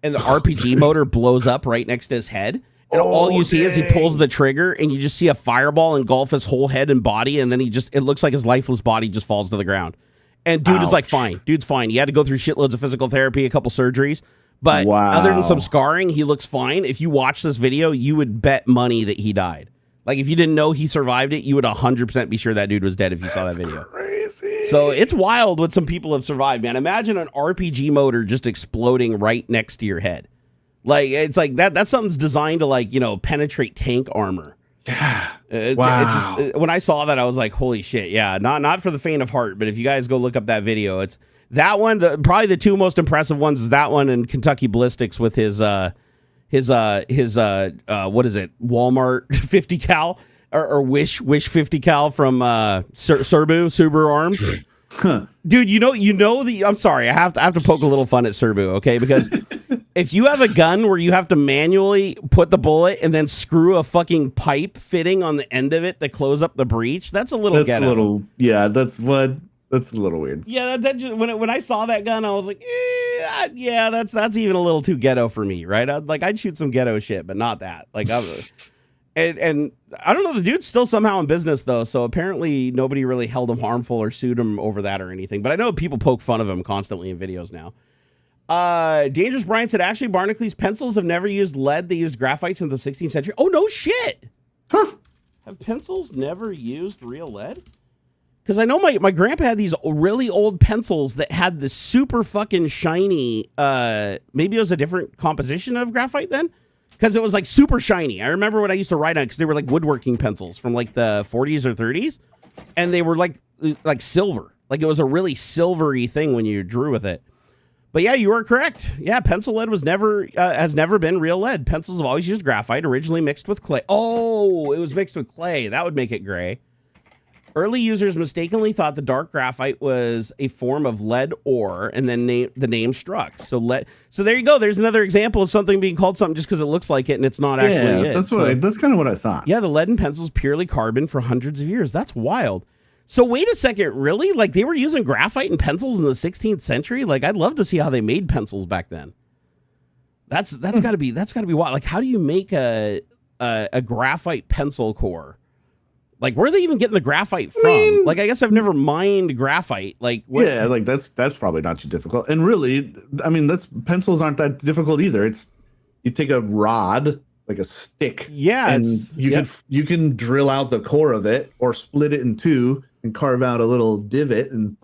and the RPG motor blows up right next to his head. And all you see is he pulls the trigger, and you just see a fireball engulf his whole head and body, and then it looks like his lifeless body just falls to the ground. And dude is like fine. Dude's fine. He had to go through shitloads of physical therapy, a couple surgeries. But other than some scarring, he looks fine. If you watch this video, you would bet money that he died. Like, if you didn't know he survived it, you would 100% be sure that dude was dead if you saw that video. Crazy. So it's wild what some people have survived, man. Imagine an RPG motor just exploding right next to your head. Like, it's like that's something's designed to, like, you know, penetrate tank armor. Yeah. When I saw that, I was like, holy shit. Yeah, not for the faint of heart, but if you guys go look up that video, it's that one. Probably the two most impressive ones is that one and Kentucky Ballistics with his what is it, Walmart 50 cal or Wish 50 cal from Subaru Arms. Dude, I'm sorry, I have to poke a little fun at Serbu, okay? Because if you have a gun where you have to manually put the bullet and then screw a fucking pipe fitting on the end of it to close up the breech, that's a little ghetto. That's a little weird. Yeah, that just, when I saw that gun, I was like, yeah, that's even a little too ghetto for me, right? I'd shoot some ghetto shit, but not that. Like, and I don't know, the dude's still somehow in business though, so apparently nobody really held him harmful or sued him over that or anything. But I know people poke fun of him constantly in videos now. Dangerous Brian said, actually, Barnacules pencils have never used lead. They used graphites in the 16th century. Oh, no shit. Huh. Have pencils never used real lead? Because I know my grandpa had these really old pencils that had this super fucking shiny, maybe it was a different composition of graphite then? Because it was like super shiny. I remember when I used to write on, because they were like woodworking pencils from like the 40s or 30s. And they were like silver. Like it was a really silvery thing when you drew with it. But yeah, you are correct. Yeah, pencil lead has never been real lead. Pencils have always used graphite, originally mixed with clay. Oh, it was mixed with clay. That would make it gray. Early users mistakenly thought the dark graphite was a form of lead ore, and then the name struck. So there you go. There's another example of something being called something just because it looks like it and it's not actually it. That's kind of what I thought. Yeah, the lead in pencils purely carbon for hundreds of years. That's wild. So wait a second, really? Like they were using graphite in pencils in the 16th century? Like I'd love to see how they made pencils back then. That's got to be wild. Like how do you make a graphite pencil core? Like, where are they even getting the graphite from? Like, I guess I've never mined graphite. Like, what? Yeah, like that's probably not too difficult. And really, I mean, pencils aren't that difficult either. It's you take a rod, like a stick, and you can drill out the core of it or split it in two and carve out a little divot and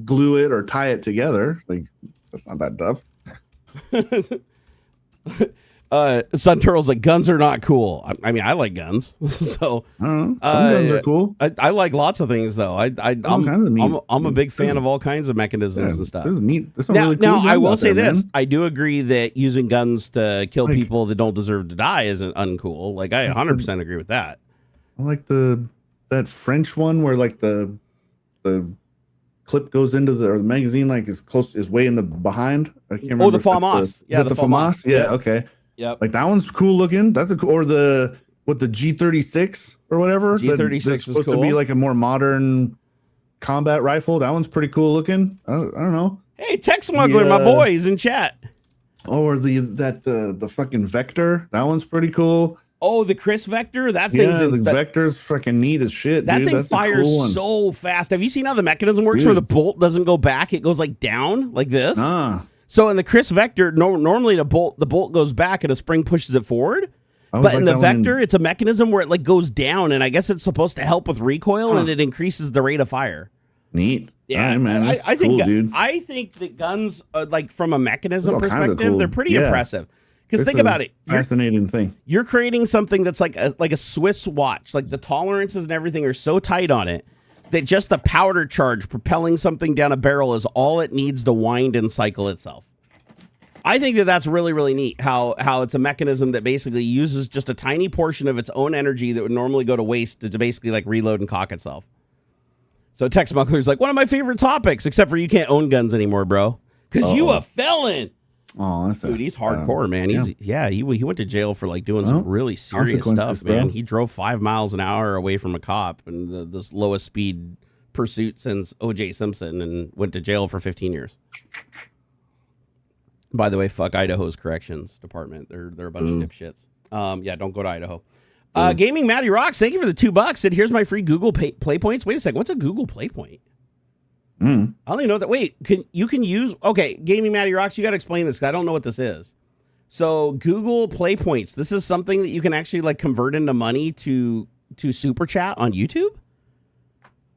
glue it or tie it together. Like, that's not that tough. Sun Turtle's like, guns are not cool. I mean, I like guns, so I don't know. Some guns are cool. I like lots of things though. I'm a big fan of all kinds of mechanisms and stuff. There's neat. Now I will say this: I do agree that using guns to kill people that don't deserve to die isn't uncool. Like I 100% agree with that. I like that French one where like the clip goes into the magazine like is way in the behind. I can't remember. Oh, the FAMAS. Yeah, the FAMAS. Yeah, okay. Yep. Like that one's cool looking. That's or the G36 or whatever. G36 is supposed to be like a more modern combat rifle. That one's pretty cool looking. I don't know. Hey, Tech Smuggler, my boy, is in chat. Or the fucking Vector. That one's pretty cool. Oh, the Chris Vector? That thing's Vector's fucking neat as shit. That dude. thing fires so fast. Have you seen how the mechanism works where the bolt doesn't go back? It goes like down like this. So in the Chris Vector, normally the bolt goes back and a spring pushes it forward. But in the Vector, it's a mechanism where it like goes down, and I guess it's supposed to help with recoil, and it increases the rate of fire. Neat. Yeah, man. I think, dude. I think that guns, like from a mechanism perspective, they're pretty impressive. Because think about it. Fascinating thing. You're creating something that's like a Swiss watch. Like the tolerances and everything are so tight on it that just the powder charge propelling something down a barrel is all it needs to wind and cycle itself. I think that that's really, really neat how it's a mechanism that basically uses just a tiny portion of its own energy that would normally go to waste to basically like reload and cock itself. So Tech Smuggler's like, one of my favorite topics, except for you can't own guns anymore, bro. Because you a felon. Oh, that's dude, he's hardcore, man. He went to jail for like doing some really serious stuff, man. Bro. He drove 5 miles an hour away from a cop and the lowest speed pursuit since O.J. Simpson, and went to jail for 15 years. By the way, fuck Idaho's corrections department. They're a bunch of dipshits. Yeah, don't go to Idaho. Gaming Matty Rocks, thank you for the $2. Said, here's my free Google Play Points. Wait a second, what's a Google Play Point? I don't even know that. Wait, you can use, okay, Gaming Matty Rocks, you got to explain this because I don't know what this is. So Google Play Points, this is something that you can actually like convert into money to super chat on YouTube.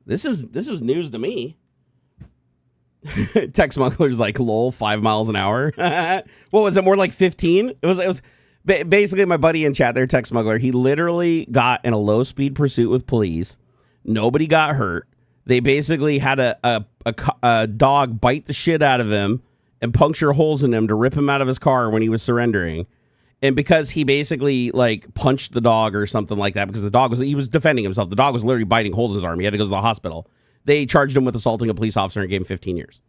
This is news to me. Tech Smuggler's like, lol, 5 miles an hour. What was it, more like 15? It was basically my buddy in chat there, Tech Smuggler. He literally got in a low speed pursuit with police. Nobody got hurt. They basically had a dog bite the shit out of him and puncture holes in him to rip him out of his car when he was surrendering. And because he basically like punched the dog or something like that, because he was defending himself. The dog was literally biting holes in his arm. He had to go to the hospital. They charged him with assaulting a police officer and gave him 15 years.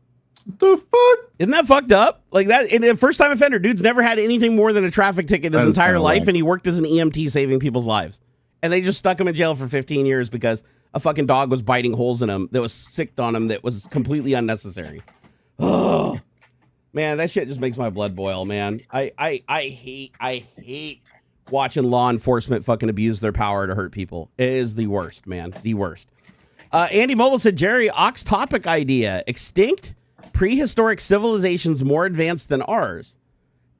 What the fuck? Isn't that fucked up? Like that, and a first-time offender, dude's never had anything more than a traffic ticket his entire life, and he worked as an EMT saving people's lives. And they just stuck him in jail for 15 years because a fucking dog was biting holes in him that was sicked on him that was completely unnecessary. Oh, man, that shit just makes my blood boil, man. I hate watching law enforcement fucking abuse their power to hurt people. It is the worst, man. The worst. Andy Mobile said, Jerry, Ox topic idea. Extinct prehistoric civilizations more advanced than ours,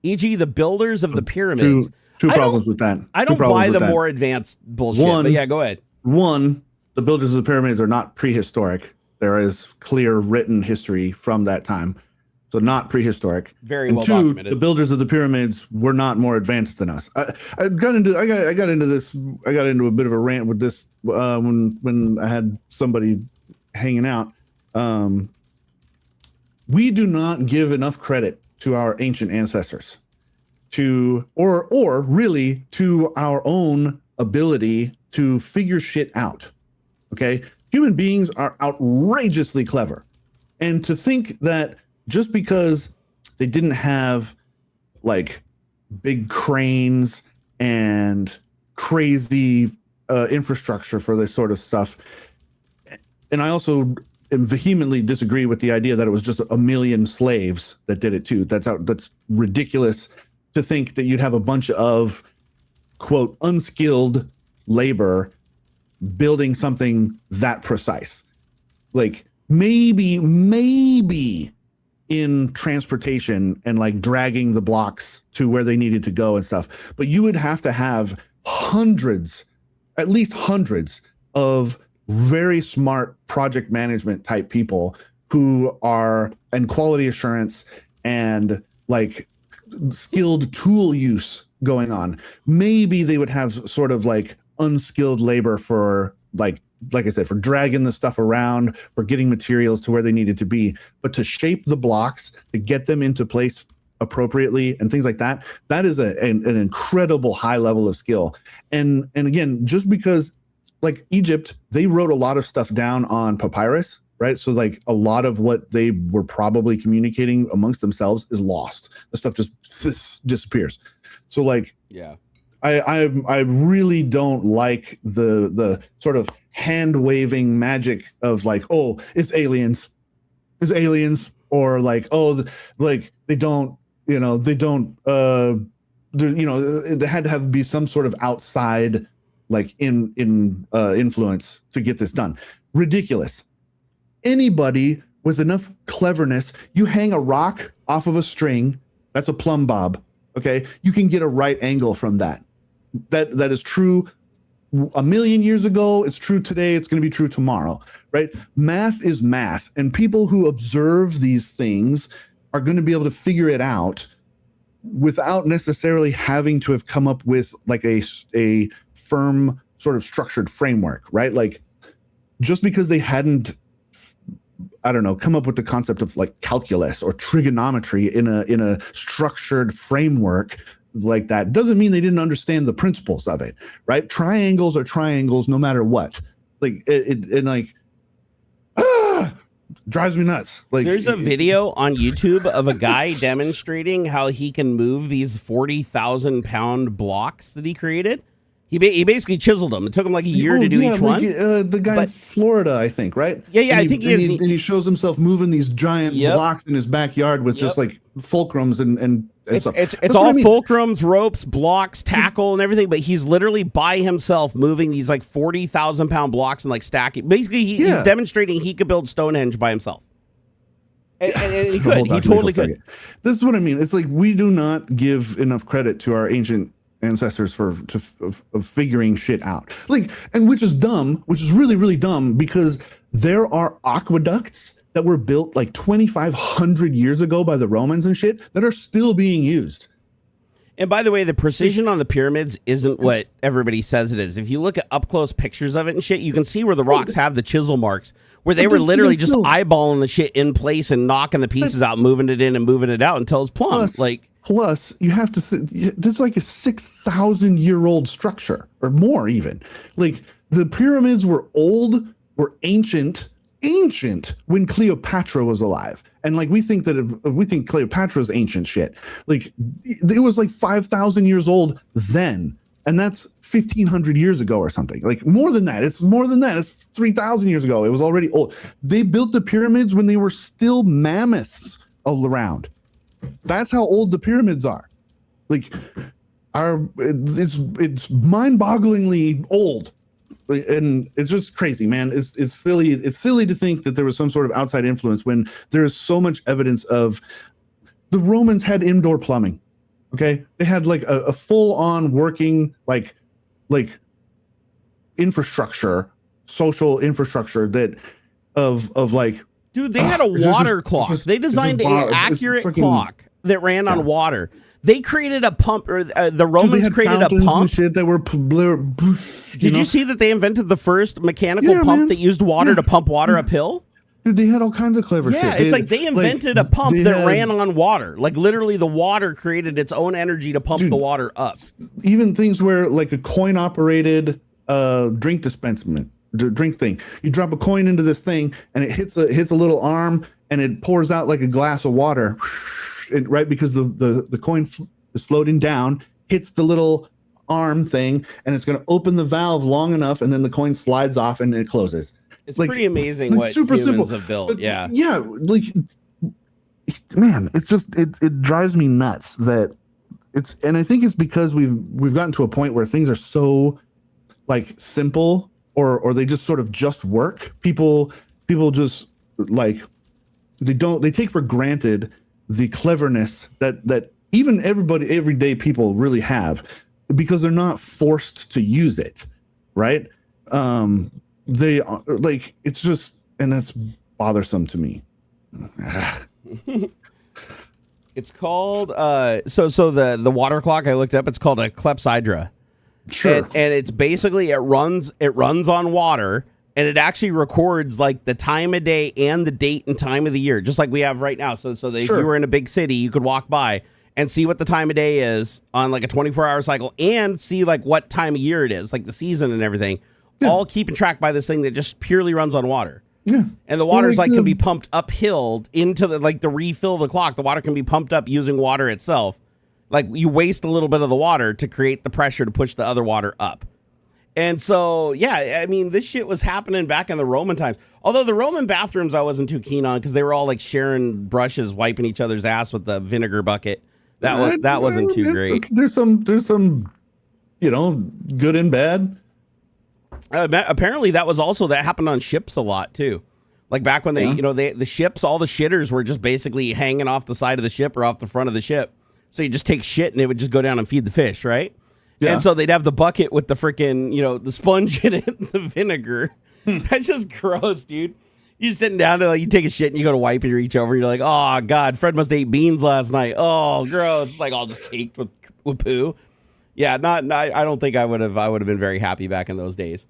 e.g. the builders of the pyramids. Two problems with that. I don't buy the more advanced bullshit, but yeah, go ahead. One, the builders of the pyramids are not prehistoric. There is clear written history from that time. So not prehistoric. Very well documented. The builders of the pyramids were not more advanced than us. I got into a bit of a rant with this when I had somebody hanging out. We do not give enough credit to our ancient ancestors, or really to our own ability to figure shit out. Okay, human beings are outrageously clever, and to think that just because they didn't have like big cranes and crazy infrastructure for this sort of stuff. And I also vehemently disagree with the idea that it was just a million slaves that did it too. That's ridiculous to think that you'd have a bunch of quote unskilled labor building something that precise. Like maybe in transportation and like dragging the blocks to where they needed to go and stuff. But you would have to have at least hundreds of very smart project management type people who are, and quality assurance and like skilled tool use going on. Maybe they would have sort of like unskilled labor for like I said, for dragging the stuff around, for getting materials to where they needed to be. But to shape the blocks, to get them into place appropriately and things like that, that is an incredible high level of skill. And again, just because like Egypt, they wrote a lot of stuff down on papyrus, right? So like a lot of what they were probably communicating amongst themselves is lost. The stuff just disappears. So like, yeah. I really don't like the sort of hand-waving magic of like, oh, it's aliens, or like, oh, like they don't, there had to be some sort of outside like influence to get this done. Ridiculous. Anybody with enough cleverness, you hang a rock off of a string, that's a plumb bob. Okay, you can get a right angle from that. That is true a million years ago. It's true today. It's going to be true tomorrow, right? Math is math, and people who observe these things are going to be able to figure it out without necessarily having to have come up with like a firm sort of structured framework, right? Like just because they hadn't, I don't know, come up with the concept of like calculus or trigonometry in a structured framework like that doesn't mean they didn't understand the principles of it, right? Triangles are triangles no matter what. Like drives me nuts. Like, there's a video on YouTube of a guy demonstrating how he can move these 40,000 pound blocks that he created. He basically chiseled them. It took him like a year to do each one. The guy in Florida, I think, right? Yeah, I think he is. And he shows himself moving these giant blocks in his backyard with just like fulcrums and stuff. It's all fulcrums, ropes, blocks, tackle, and everything. But he's literally by himself moving these like 40,000 pound blocks and like stacking. Basically, he's demonstrating he could build Stonehenge by himself. And he could. He totally could. This is what I mean. It's like we do not give enough credit to our ancient ancestors for figuring shit out, like, and which is dumb, which is really, really dumb, because there are aqueducts that were built like 2,500 years ago by the Romans and shit that are still being used. And by the way, the precision on the pyramids isn't what everybody says it is. If you look at up close pictures of it and shit, you can see where the rocks have the chisel marks, where they were literally just eyeballing the shit in place and knocking the pieces out, moving it in and moving it out until it's plumb. Plus, you have to. This is like a 6,000-year-old structure, or more even. Like, the pyramids were old, were ancient when Cleopatra was alive, and like we think Cleopatra's ancient shit. Like, it was like 5,000 years old then, and that's 1,500 years ago or something. Like, more than that. It's more than that. It's 3,000 years ago. It was already old. They built the pyramids when they were still mammoths all around. That's how old the pyramids are. Like, it's mind-bogglingly old, and it's just crazy, man. It's silly. It's silly to think that there was some sort of outside influence when there is so much evidence of the Romans had indoor plumbing. Okay, they had like a full-on working like infrastructure, social infrastructure that of like. Dude, they had a water clock. They designed an accurate clock that ran on water. They created a pump, or the Romans created a pump. And shit that were Did you see that they invented the first mechanical pump that used water to pump water uphill? Dude, they had all kinds of clever shit. Yeah, it's like they invented a pump that ran on water. Like, literally, the water created its own energy to pump the water up. Even things where, like, a coin-operated drink dispensement. Drink thing. You drop a coin into this thing, and it hits a little arm, and it pours out like a glass of water, right? Because the coin is floating down, hits the little arm thing, and it's going to open the valve long enough, and then the coin slides off and it closes. It's like, pretty amazing what super humans have built. But, yeah, like, man, it's just it drives me nuts that it's, and I think it's because we've gotten to a point where things are so like simple. Or they just sort of just work. People just like they take for granted the cleverness that even everyday people really have, because they're not forced to use it, right? They like, it's just, and that's bothersome to me. It's called so the water clock I looked up, it's called a clepsydra. Sure. And it's basically it runs on water, and it actually records like the time of day and the date and time of the year, just like we have right now. So that if you were in a big city, you could walk by and see what the time of day is on like a 24-hour cycle, and see like what time of year it is, like the season and everything, all keeping track by this thing that just purely runs on water. Yeah. And the water's like can be pumped uphill into the, like, to refill the clock. The water can be pumped up using water itself. Like, you waste a little bit of the water to create the pressure to push the other water up. And so, yeah, I mean, this shit was happening back in the Roman times. Although the Roman bathrooms I wasn't too keen on, because they were all like sharing brushes, wiping each other's ass with the vinegar bucket. That wasn't too great. There's some, you know, good and bad. Apparently that happened on ships a lot too. Like back when the ships, all the shitters were just basically hanging off the side of the ship or off the front of the ship. So you just take shit and it would just go down and feed the fish, right? Yeah. And so they'd have the bucket with the freaking, the sponge in it, the vinegar. That's just gross, dude. You're sitting down to, like, you take a shit and you go to wipe and you reach over and you're like, oh God, Fred must have ate beans last night. Oh, gross. It's like all just caked with poo. Yeah, I don't think I would have been very happy back in those days.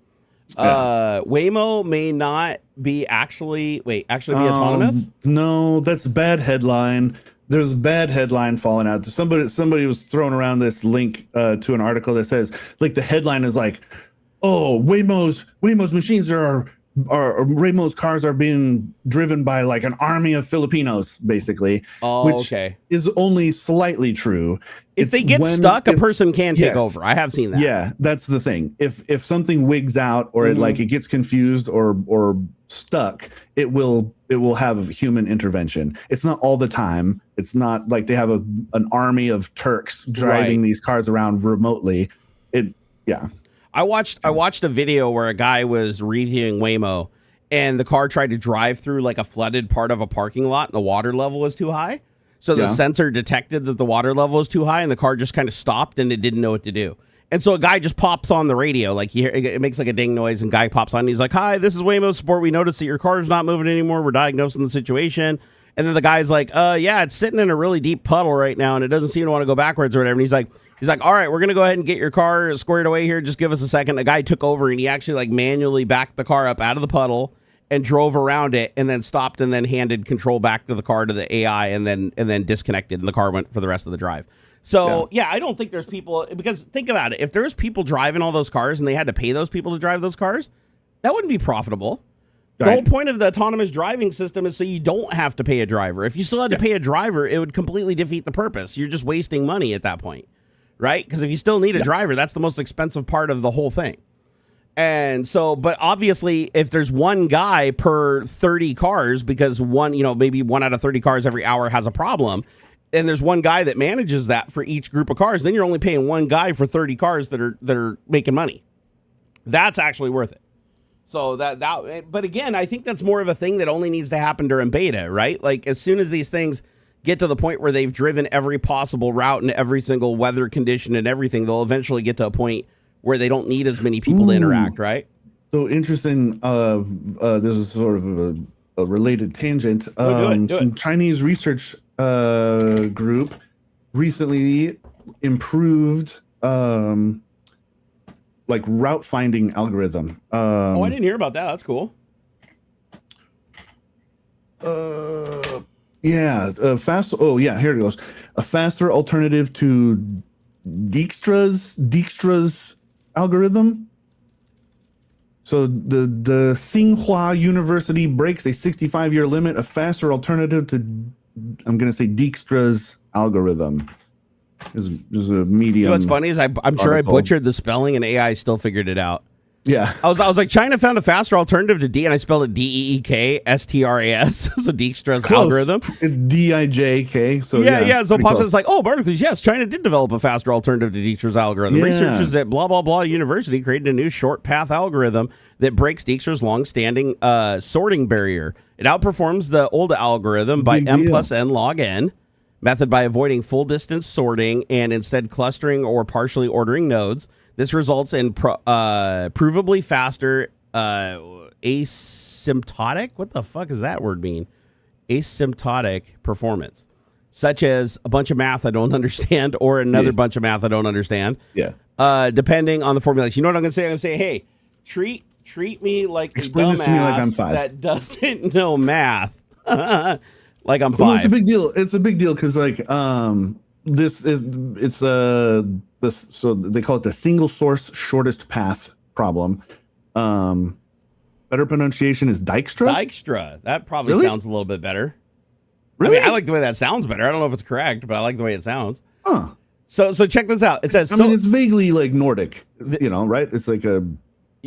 Waymo may not be actually be autonomous. No, that's a bad headline. There's a bad headline falling out. Somebody was throwing around this link to an article that says, like, the headline is like, oh, Waymo's machines are or Raymo's cars are being driven by like an army of Filipinos, basically. Oh, which okay. is only slightly true. If they get stuck, a person can take over. I have seen that. Yeah, that's the thing. If something wigs out or it gets confused or stuck, it will have human intervention. It's not all the time. It's not like they have an army of Turks driving these cars around remotely. I watched a video where a guy was reviewing Waymo, and the car tried to drive through like a flooded part of a parking lot, and the water level was too high. So the sensor detected that the water level was too high, and the car just kind of stopped, and it didn't know what to do. And so a guy just pops on the radio, like it makes like a ding noise, and guy pops on, and he's like, "Hi, this is Waymo support. We noticed that your car is not moving anymore. We're diagnosing the situation." And then the guy's like, yeah, it's sitting in a really deep puddle right now, and it doesn't seem to want to go backwards or whatever. And he's like, all right, we're going to go ahead and get your car squared away here. Just give us a second. The guy took over, and he actually like manually backed the car up out of the puddle and drove around it, and then stopped, and then handed control back to the car, to the AI, and then disconnected, and the car went for the rest of the drive. So, yeah, I don't think there's people, because think about it. If there's people driving all those cars and they had to pay those people to drive those cars, that wouldn't be profitable. The whole point of the autonomous driving system is so you don't have to pay a driver. If you still had to pay a driver, it would completely defeat the purpose. You're just wasting money at that point, right? Because if you still need a driver, that's the most expensive part of the whole thing. And so, but obviously, if there's one guy per 30 cars, because maybe 1 out of 30 cars every hour has a problem, and there's one guy that manages that for each group of cars, then you're only paying one guy for 30 cars that are making money. That's actually worth it. So but again, I think that's more of a thing that only needs to happen during beta, right? Like as soon as these things get to the point where they've driven every possible route and every single weather condition and everything, they'll eventually get to a point where they don't need as many people to interact, right? So interesting. This is sort of a related tangent. Do it. Some Chinese research group recently improved like route finding algorithm. I didn't hear about that. That's cool. Here it goes. A faster alternative to Dijkstra's algorithm. So the Tsinghua University breaks a 65-year limit. A faster alternative to, I'm going to say, Dijkstra's algorithm. Is a medium. You know what's funny is I'm sure I butchered the spelling, and AI still figured it out. Yeah. I was like, China found a faster alternative to D, and I spelled it Deekstras. So Dijkstra's algorithm. Dijk. So yeah. So Pops is like, oh, Barnacules, yes, China did develop a faster alternative to Dijkstra's algorithm. Yeah. Researchers at blah blah blah university created a new short path algorithm that breaks Dijkstra's long-standing sorting barrier. It outperforms the old algorithm by m plus n log n method by avoiding full distance sorting and instead clustering or partially ordering nodes. This results in provably faster asymptotic. What the fuck does that word mean? Asymptotic performance, such as a bunch of math I don't understand or another bunch of math I don't understand. Yeah. Depending on the formulation. You know what I'm going to say? I'm going to say, hey, treat me like explain a this to me like I'm dumbass 5 that doesn't know math. Like I'm 5. Well, it's a big deal. It's a big deal because so they call it the single source shortest path problem. Better pronunciation is Dijkstra. Dijkstra. That probably sounds a little bit better. Really? I mean, I like the way that sounds better. I don't know if it's correct, but I like the way it sounds. Huh. So check this out. It says, I mean, it's vaguely like Nordic, right? It's like a.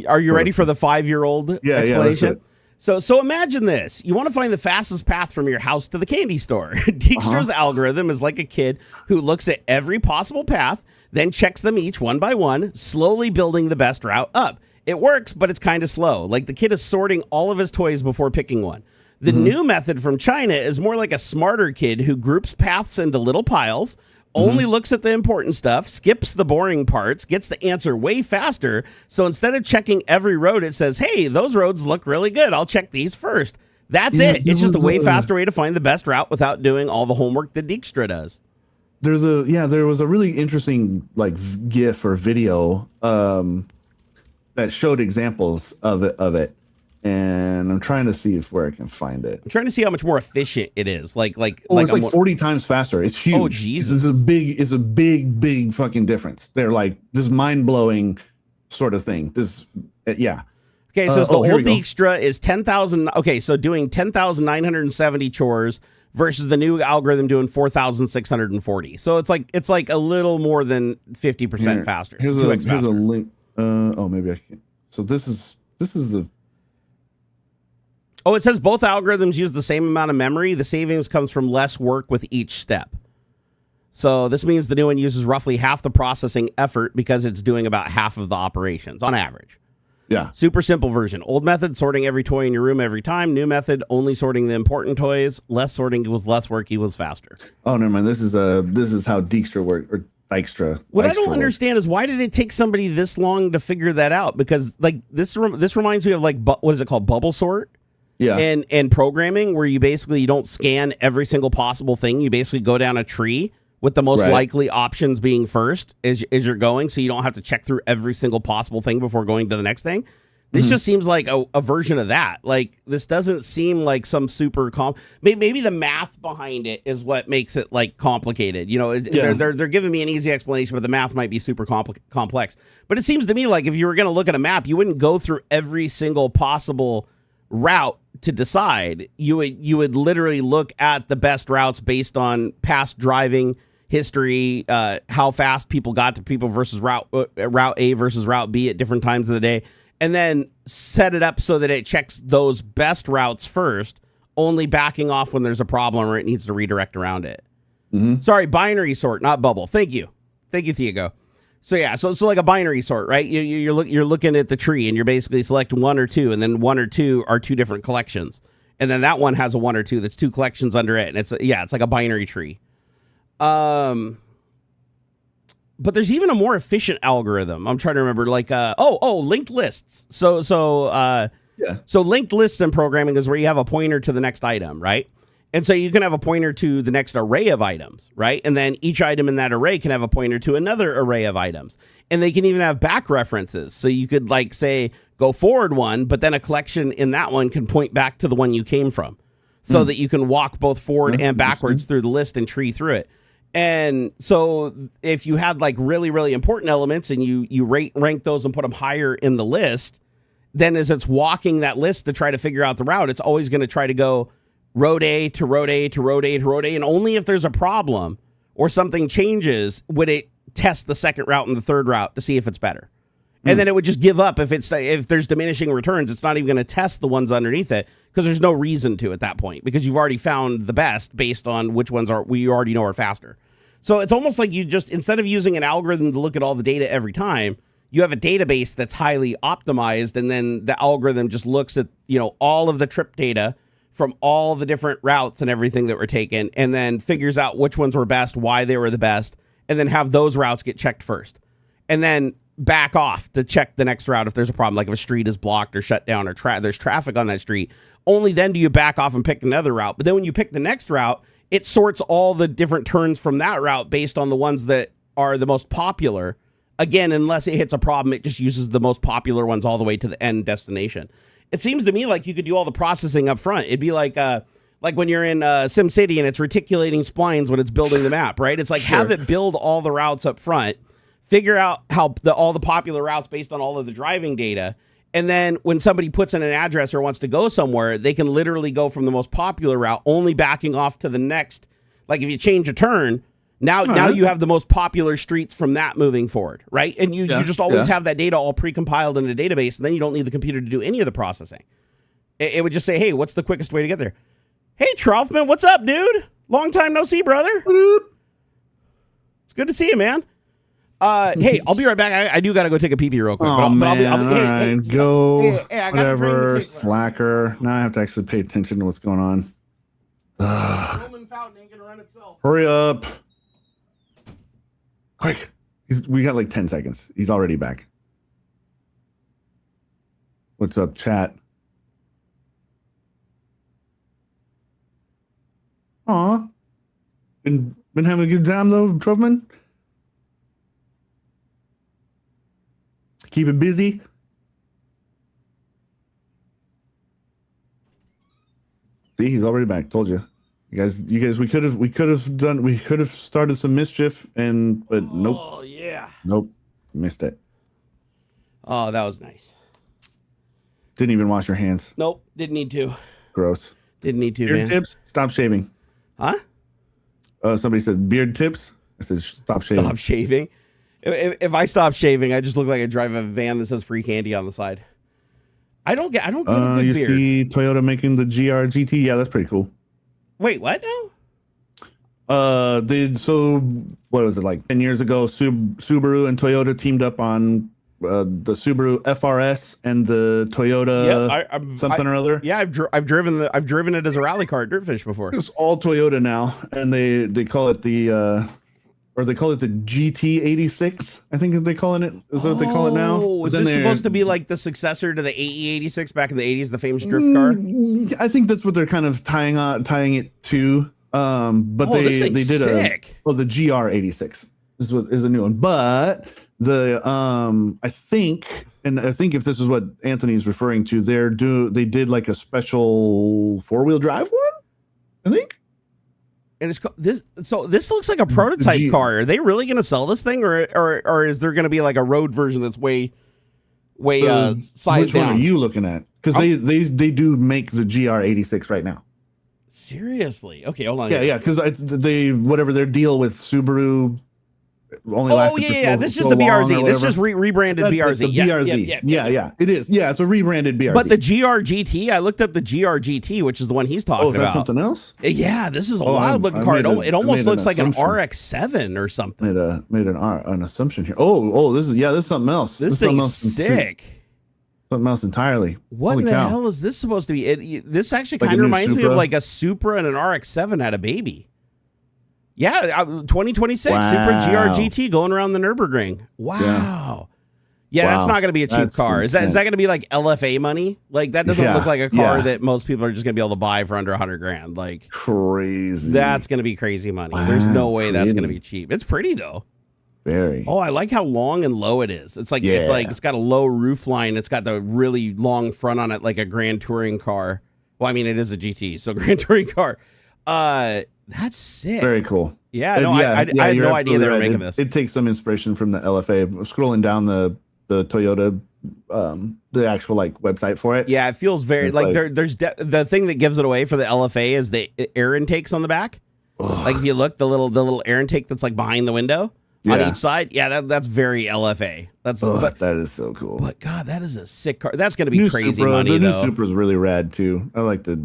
Are you ready for the 5-year-old explanation? Yeah, So imagine this. You want to find the fastest path from your house to the candy store. Dijkstra's algorithm is like a kid who looks at every possible path, then checks them each one by one, slowly building the best route up. It works, but it's kind of slow. Like the kid is sorting all of his toys before picking one. The new method from China is more like a smarter kid who groups paths into little piles, only looks at the important stuff, skips the boring parts, gets the answer way faster. So instead of checking every road, it says, hey, those roads look really good. I'll check these first. That's it. It's just a way faster way to find the best route without doing all the homework that Dijkstra does. There was a really interesting like GIF or video that showed examples of it. And I'm trying to see where I can find it. I'm trying to see how much more efficient it is. It's like 40 times faster. It's huge. Oh, Jesus. It's a big fucking difference. They're like this mind-blowing sort of thing. Okay, Okay, so the here old we go. Dijkstra is 10,000. Okay, so doing 10,970 chores versus the new algorithm doing 4,640. So it's like a little more than 50% faster. Here's, so here's a link. Maybe I can. So this is the. Oh, it says both algorithms use the same amount of memory. The savings comes from less work with each step. So this means the new one uses roughly half the processing effort because it's doing about half of the operations on average. Yeah. Super simple version. Old method, sorting every toy in your room every time. New method, only sorting the important toys. Less sorting equals less work equals faster. Oh, never mind. This is how Dijkstra works, or Dijkstra. What I don't understand is why did it take somebody this long to figure that out? Because like this reminds me of like what is it called, bubble sort? Yeah. And programming, where you don't scan every single possible thing. You basically go down a tree with the most likely options being first as you're going, so you don't have to check through every single possible thing before going to the next thing. This just seems like a version of that. Like, this doesn't seem like some super maybe the math behind it is what makes it like complicated. You know, they're giving me an easy explanation, but the math might be super complex. But it seems to me like if you were going to look at a map, you wouldn't go through every single possible route to decide. You would literally look at the best routes based on past driving history, how fast people got to people versus route A versus route B at different times of the day, and then set it up so that it checks those best routes first, only backing off when there's a problem or it needs to redirect around it. Sorry, binary sort, not bubble. Thank you, Thiago. So yeah, so like a binary sort, right? You're looking at the tree and you're basically selecting 1 or 2, and then 1 or 2 are 2 different collections, and then that one has a 1 or 2 that's 2 collections under it, and it's like a binary tree. But there's even a more efficient algorithm. I'm trying to remember, like linked lists. So linked lists in programming is where you have a pointer to the next item, right? And so you can have a pointer to the next array of items, right? And then each item in that array can have a pointer to another array of items. And they can even have back references. So you could like say go forward one, but then a collection in that one can point back to the one you came from, so that you can walk both forward and backwards through the list and tree through it. And so if you had like really, really important elements and you rank those and put them higher in the list, then as it's walking that list to try to figure out the route, it's always going to try to go road A to road A to road A to road A. And only if there's a problem or something changes would it test the second route and the third route to see if it's better. And then it would just give up if there's diminishing returns. It's not even going to test the ones underneath it because there's no reason to at that point, because you've already found the best based on which ones we already know are faster. So it's almost like you just, instead of using an algorithm to look at all the data every time, you have a database that's highly optimized, and then the algorithm just looks at, all of the trip data from all the different routes and everything that were taken, and then figures out which ones were best, why they were the best, and then have those routes get checked first. And then back off to check the next route if there's a problem, like if a street is blocked or shut down or there's traffic on that street. Only then do you back off and pick another route. But then when you pick the next route, it sorts all the different turns from that route based on the ones that are the most popular. Again, unless it hits a problem, it just uses the most popular ones all the way to the end destination. It seems to me like you could do all the processing up front. It'd be like when you're in SimCity and it's reticulating splines when it's building the map, right? It's like have it build all the routes up front, figure out how all the popular routes based on all of the driving data. And then when somebody puts in an address or wants to go somewhere, they can literally go from the most popular route, only backing off to the next. Like if you change a turn, now you have the most popular streets from that moving forward, right? And you just always have that data all pre-compiled in a database, and then you don't need the computer to do any of the processing. It would just say, hey, what's the quickest way to get there? Hey, Troffman, what's up, dude? Long time no see, brother. It's good to see you, man. Hey, I'll be right back. I do got to go take a pee-pee real quick. Oh, but man. Go. Hey, I whatever. Slacker. Now I have to actually pay attention to what's going on. Roman fountain ain't gonna run itself. Hurry up. Quick. We got like 10 seconds. He's already back. What's up, chat? Aw. Been having a good time though, Truffman? Keep it busy. See, he's already back. Told you. You guys, we could have started some mischief, but nope. Oh yeah. Nope. Missed it. Oh, that was nice. Didn't even wash your hands. Nope, didn't need to. Gross. Didn't need to, Beard man. tips, stop shaving. Huh? Somebody said beard tips. I said stop shaving. Stop shaving. If I stop shaving, I just look like I drive a van that says free candy on the side. I don't get a good you beard. see Toyota making the GR GT? Yeah, that's pretty cool. Wait, what now? What was it, like 10 years ago? Subaru and Toyota teamed up on the Subaru FRS and the Toyota something or other. Yeah, I've driven it as a rally car at Dirtfish before. It's all Toyota now, and they call it the GT86. I think they calling it. Is that what they call it now? Oh, is this supposed to be like the successor to the AE86 back in the 80s, the famous drift car? I think that's what they're kind of tying it to. But they did sick. the GR86 is a new one. But I think if this is what Anthony's referring to, they did like a special 4-wheel drive one, I think. And it's this. So this looks like a prototype car. Are they really going to sell this thing, or is there going to be like a road version that's way sized which down? One are you looking at? Because they do make the GR86 right now. Seriously? Okay, hold on. Yeah, because whatever their deal with Subaru only lasted for so This is just the BRZ. This is just rebranded That's BRZ. The BRZ. Yeah, it is. Yeah, it's a rebranded BRZ. But the GR-GT, I looked up the GR-GT, which is the one he's talking about. Something else? Yeah, this is a wild looking car. It almost looks like an RX-7 or something. Made an assumption here. This is something else. This thing's sick. Something else entirely. What Holy in the cow. hell is this supposed to be? This actually Like kind a of new reminds me of Supra? like a Supra and an RX-7 had a baby. Yeah, 2026 Supra GR-GT going around the Nürburgring. Wow. Yeah, that's not going to be a cheap car. Is that going to be like LFA money? Like that doesn't look like a car that most people are just going to be able to buy for under $100,000. Like crazy. That's going to be crazy money. There's no way that's going to be cheap. It's pretty though. Very. Oh, I like how long and low it is. It's got a low roof line. It's got the really long front on it, like a Grand Touring car. Well, I mean, it is a GT, so Grand Touring car. That's sick. Very cool. Yeah, I had no idea they were making this. It takes some inspiration from the LFA. Scrolling down the Toyota, the actual like website for it. Yeah, it feels very there's the thing that gives it away for the LFA is the air intakes on the back. Ugh. Like if you look, the little air intake that's like behind the window. On each side, that's very LFA. That is so cool. But God, that is a sick car. That's going to be crazy money. The new Supra is really rad too. I like the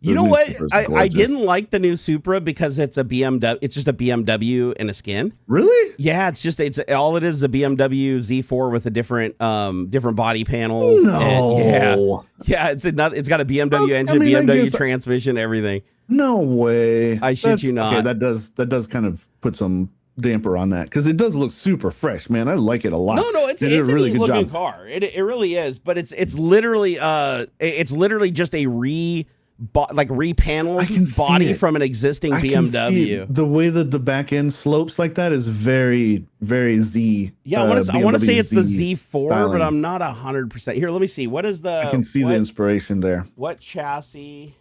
you know what? I didn't like the new Supra because it's a BMW. It's just a BMW in a skin. Really? Yeah, it's all it is a BMW Z4 with a different body panels. No. It's got a BMW engine, BMW transmission, everything. No way. I shit you not. Okay, that does kind of put some damper on that because it does look super fresh, man. I like it a lot. No, it's a really good looking car. It really is, but it's literally just a repaneled body from an existing BMW. The way that the back end slopes like that is very, very Z. Yeah, I want to say it's the Z4, styling. But I'm not 100%. Here, let me see. What is the? I can see the inspiration there. What chassis?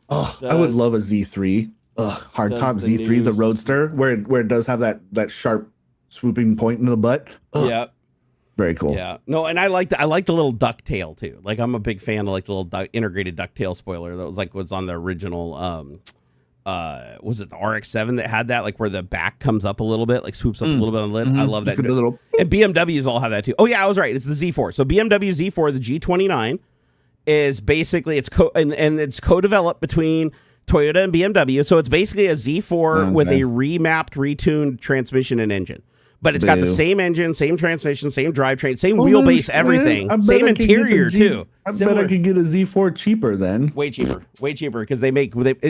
I would love a Z3. Hardtop Z3, the Roadster, where it does have that sharp swooping point in the butt. Yeah. Very cool. Yeah. No, and I like the little ducktail too. Like I'm a big fan of like the little integrated ducktail spoiler that was on the original was it the RX-7 that had that, like where the back comes up a little bit, like swoops up a little bit on the lid. I love that. And BMWs all have that too. Oh yeah, I was right. It's the Z4. So BMW Z4, the G29 is basically it's co-developed between Toyota and BMW. So it's basically a Z4 with a remapped, retuned transmission and engine. But it's got the same engine, same transmission, same drivetrain, same wheelbase, everything. Same interior, too. I bet I could get a Z4 cheaper then. Way cheaper, because they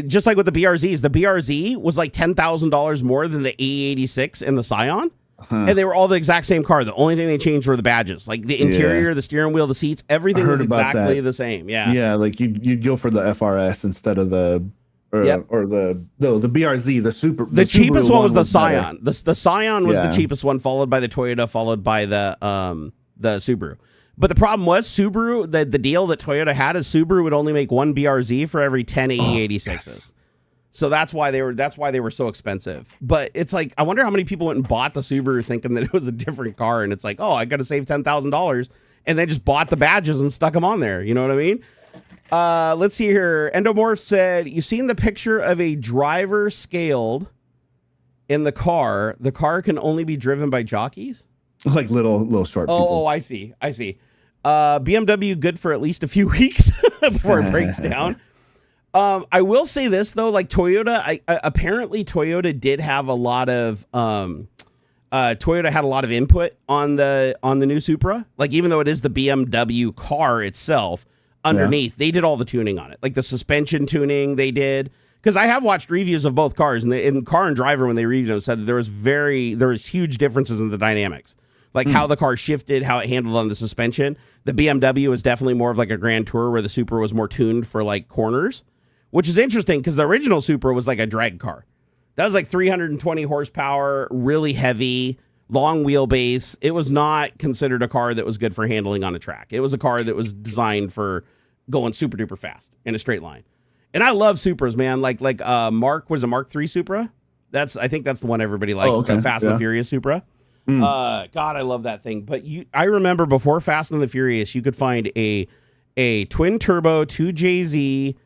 just like with the BRZs. The BRZ was like $10,000 more than the AE86 and the Scion. And they were all the exact same car. The only thing they changed were the badges. Like the interior, the steering wheel, the seats, everything was exactly the same. Yeah. Yeah, like you'd go for the FRS instead of the... Or the BRZ, the Super. The cheapest one was the Scion. The Scion was the cheapest one, followed by the Toyota, followed by the Subaru. But the problem was Subaru. The deal that Toyota had is Subaru would only make one BRZ for every 10 AE86s. Yes. So that's why they were so expensive. But it's like I wonder how many people went and bought the Subaru thinking that it was a different car, and it's like, oh, I got to save $10,000. and then just bought the badges and stuck them on there. You know what I mean? Let's see here. Endomorph said, you seen the picture of a driver scaled in the car? The car can only be driven by jockeys? Like little short people. Oh, I see. BMW good for at least a few weeks before it breaks down. I will say this though, like Toyota, apparently Toyota did have a lot of Toyota had a lot of input on the new Supra. Like even though it is the BMW car itself, underneath they did all the tuning on it, like the suspension tuning they did. Because I have watched reviews of both cars, and in Car and Driver when they reviewed them said that there was huge differences in the dynamics, like how the car shifted, how it handled on the suspension. The BMW was definitely more of like a Grand Tour, where the Supra was more tuned for like corners, which is interesting because the original Supra was like a drag car. That was like 320 horsepower, really heavy, long wheelbase. It was not considered a car that was good for handling on a track. It was a car that was designed for going super duper fast in a straight line. And I love Supras, man. Like Mark III Supra. I think that's the one everybody likes. The Fast and the Furious Supra. God, I love that thing. But I remember before Fast and the Furious, you could find a twin turbo 2JZ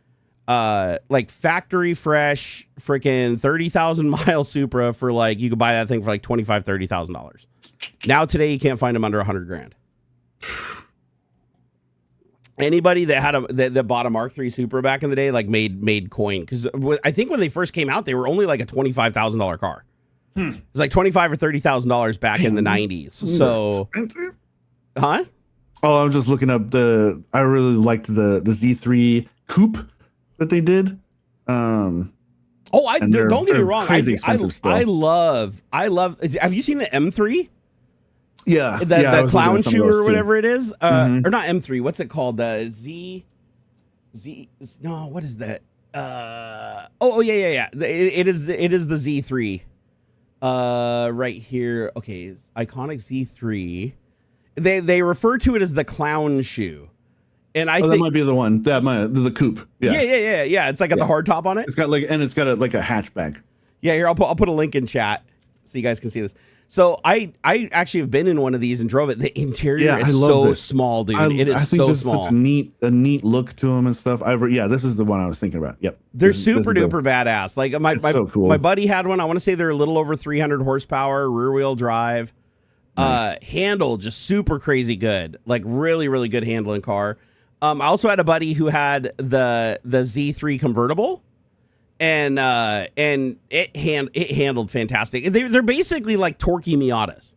like factory fresh freaking 30,000 mile Supra for like, you could buy that thing for like $25,000-$30,000. Now today you can't find them under $100,000. Anybody that had that bought a Mark III Supra back in the day like made coin, because I think when they first came out they were only like a $25,000 car. It was like $25,000 or $30,000 back in the 90s. So, huh? Oh, I was just looking up I really liked the Z3 Coupe that they did. Don't get me wrong. I love. Have you seen the M3? Yeah, the clown shoe or whatever it is, or not M3. What's it called? The Z. No, what is that? Yeah. It is the Z3. Right here. Okay, iconic Z3. They refer to it as the clown shoe, and I think that might be the one. The coupe. Yeah. It's like got the hard top on it. It's got like a hatchback. Yeah, here I'll put a link in chat so you guys can see this. So I actually have been in one of these and drove it. The interior is so small, dude. It is so small. Such a neat look to them and stuff. This is the one I was thinking about. Yep. They're super duper badass. Like so cool. My buddy had one. I want to say they're a little over 300 horsepower, rear wheel drive. Nice. Handle just super crazy good. Like really, really good handling car. I also had a buddy who had the Z3 convertible. And it handled fantastic. They're basically like torquey Miatas.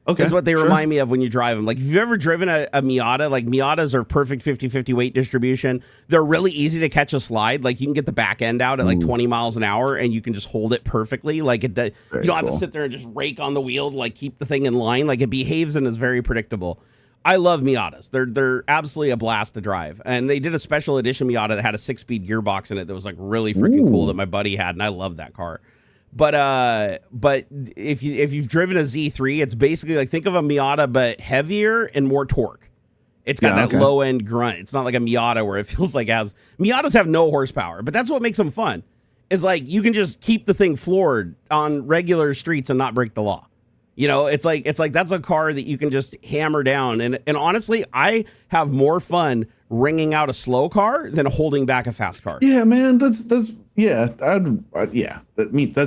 Okay, is what they remind me of when you drive them. Like if you've ever driven a Miata, like Miatas are perfect 50-50 weight distribution. They're really easy to catch a slide. Like you can get the back end out at like 20 miles an hour and you can just hold it perfectly. Like you don't have to sit there and just rake on the wheel to like keep the thing in line. Like it behaves and is very predictable. I love Miatas. They're absolutely a blast to drive. And they did a special edition Miata that had a 6-speed gearbox in it that was like really freaking cool that my buddy had, and I love that car. But if you've driven a Z3, it's basically like, think of a Miata but heavier and more torque. It's got that low end grunt. It's not like a Miata where it feels like Miatas have no horsepower, but that's what makes them fun. Is like you can just keep the thing floored on regular streets and not break the law. You know, it's like that's a car that you can just hammer down. And honestly, I have more fun ringing out a slow car than holding back a fast car. Yeah, man, that's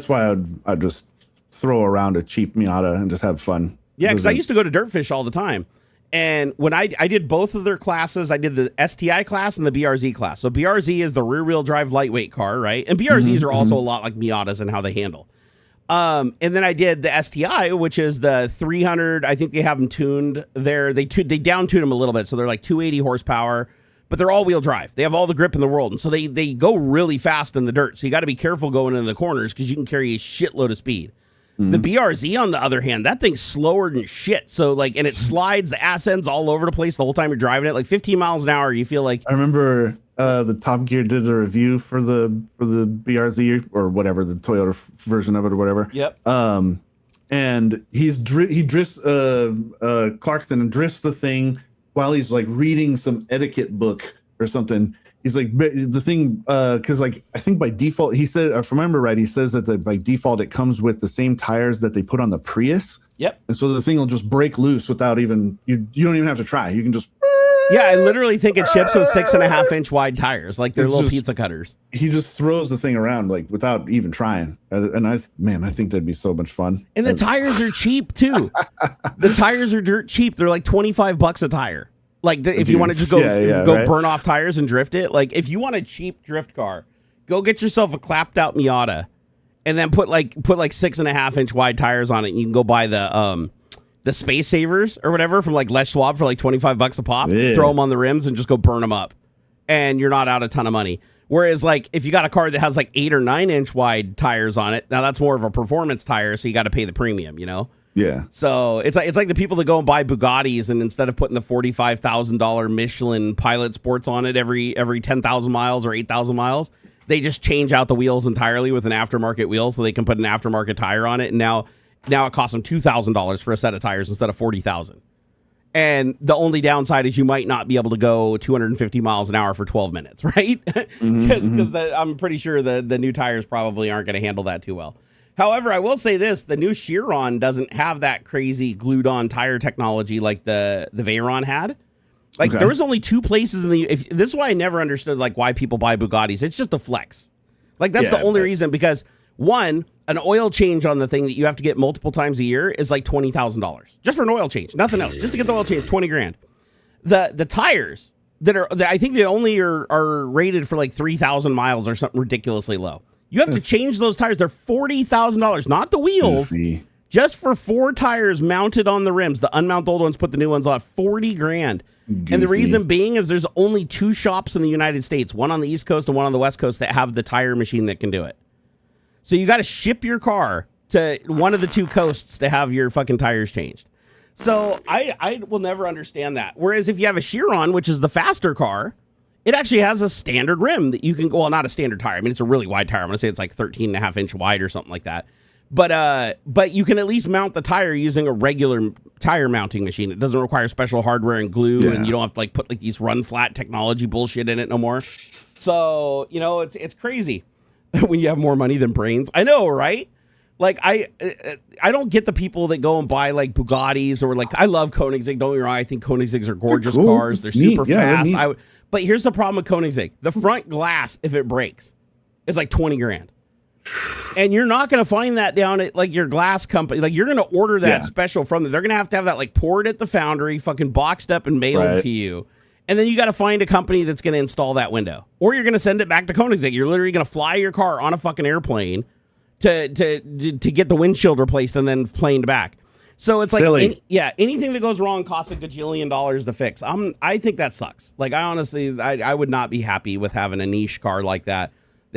why I'd just throw around a cheap Miata and just have fun. Yeah, because I used to go to Dirtfish all the time. And when I did both of their classes, I did the STI class and the BRZ class. So BRZ is the rear wheel drive lightweight car, right? And BRZs are also a lot like Miatas in how they handle. And then I did the STI, which is the 300. I think they have them tuned there. They down tune them a little bit. So they're like 280 horsepower, but they're all wheel drive. They have all the grip in the world. And so they go really fast in the dirt. So you got to be careful going into the corners because you can carry a shitload of speed. The BRZ, on the other hand, that thing's slower than shit. So like, and it slides the ass ends all over the place the whole time you're driving it. Like 15 miles an hour, you feel like. I remember the Top Gear did a review for the BRZ or whatever, the Toyota version of it or whatever. Yep. And he drifts Clarkson and drifts the thing while he's like reading some etiquette book or something. He's like the thing because like I think by default he said, if I remember right, he says that by default it comes with the same tires that they put on the Prius. Yep. And so the thing will just break loose without even you don't even have to try. You can just Yeah, I literally think it ships with 6.5-inch wide tires, like they're little pizza cutters. He just throws the thing around like without even trying. And I think that'd be so much fun. And the tires are cheap too. The tires are dirt cheap. They're like $25 a tire. Like if you want to just go right? burn off tires and drift it. Like if you want a cheap drift car, go get yourself a clapped out Miata, and then put like 6.5-inch wide tires on it. And you can go buy the Space Savers or whatever from like Les Schwab for like $25 a pop. Yeah. Throw them on the rims and just go burn them up, and you're not out a ton of money. Whereas like if you got a car that has like 8 or 9-inch wide tires on it, now that's more of a performance tire, so you got to pay the premium, you know. Yeah. So it's like the people that go and buy Bugattis, and instead of putting the $45,000 Michelin Pilot Sports on it every 10,000 miles or 8,000 miles, they just change out the wheels entirely with an aftermarket wheel, so they can put an aftermarket tire on it, and now it costs them $2,000 for a set of tires instead of $40,000. And the only downside is you might not be able to go 250 miles an hour for 12 minutes, right? Because I'm pretty sure the new tires probably aren't going to handle that too well. However, I will say this: the new Chiron doesn't have that crazy glued-on tire technology like the Veyron had. Like there was only 2 places in this is why I never understood like why people buy Bugattis. It's just a flex. Like that's the only reason, because one, an oil change on the thing that you have to get multiple times a year is like $20,000 just for an oil change, nothing else. Just to get the oil change, $20,000. The tires that I think they only are rated for like 3,000 miles or something ridiculously low. You have to change those tires. They're $40,000, not the wheels. Just for 4 tires mounted on the rims. The unmounted old ones, put the new ones on. $40,000. And the reason being is there's only 2 shops in the United States, one on the East Coast and one on the West Coast, that have the tire machine that can do it. So you got to ship your car to one of the 2 coasts to have your fucking tires changed. So I will never understand that. Whereas if you have a Chiron, which is the faster car, it actually has a standard rim that you can go, well, not a standard tire. I mean, it's a really wide tire. I'm going to say it's like 13.5-inch wide or something like that. But you can at least mount the tire using a regular tire mounting machine. It doesn't require special hardware and glue, and you don't have to like put like these run flat technology bullshit in it no more. So, you know, it's crazy when you have more money than brains. I know, right? Like I don't get the people that go and buy like Bugattis or like, I love Koenigsegg. Don't get me wrong. I think Koenigseggs are gorgeous cars. They're super fast. But here's the problem with Koenigsegg. The front glass, if it breaks, is like $20,000. And you're not going to find that down at like your glass company. Like you're going to order that special from them. They're going to have that like poured at the foundry, fucking boxed up and mailed to you. And then you got to find a company that's going to install that window, or you're going to send it back to Koenigsegg. You're literally going to fly your car on a fucking airplane to get the windshield replaced and then planed back. So it's like, anything that goes wrong costs a gajillion dollars to fix. I think that sucks. Like I honestly, I would not be happy with having a niche car like that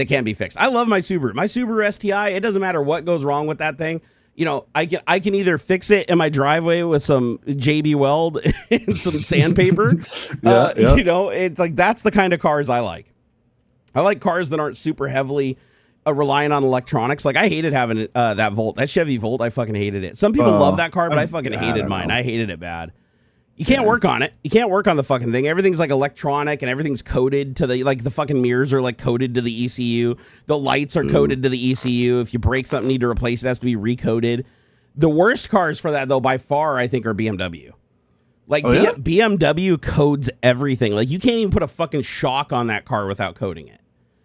can't be fixed. I love my Subaru. My Subaru STI, it doesn't matter what goes wrong with that thing. You know, I can either fix it in my driveway with some JB Weld and some sandpaper. You know, it's like, that's the kind of cars I like. I like cars that aren't super heavily relying on electronics. Like I hated having that Volt, that Chevy Volt. I fucking hated it. Some people love that car, but I fucking hated mine. I hated it bad. You can't work on it. You can't work on the fucking thing. Everything's like electronic and everything's coded to the fucking mirrors are like coded to the ECU. The lights are coded to the ECU. If you break something, need to replace it, has to be recoded. The worst cars for that though, by far, I think are BMW. Like BMW codes everything. Like you can't even put a fucking shock on that car without coding it.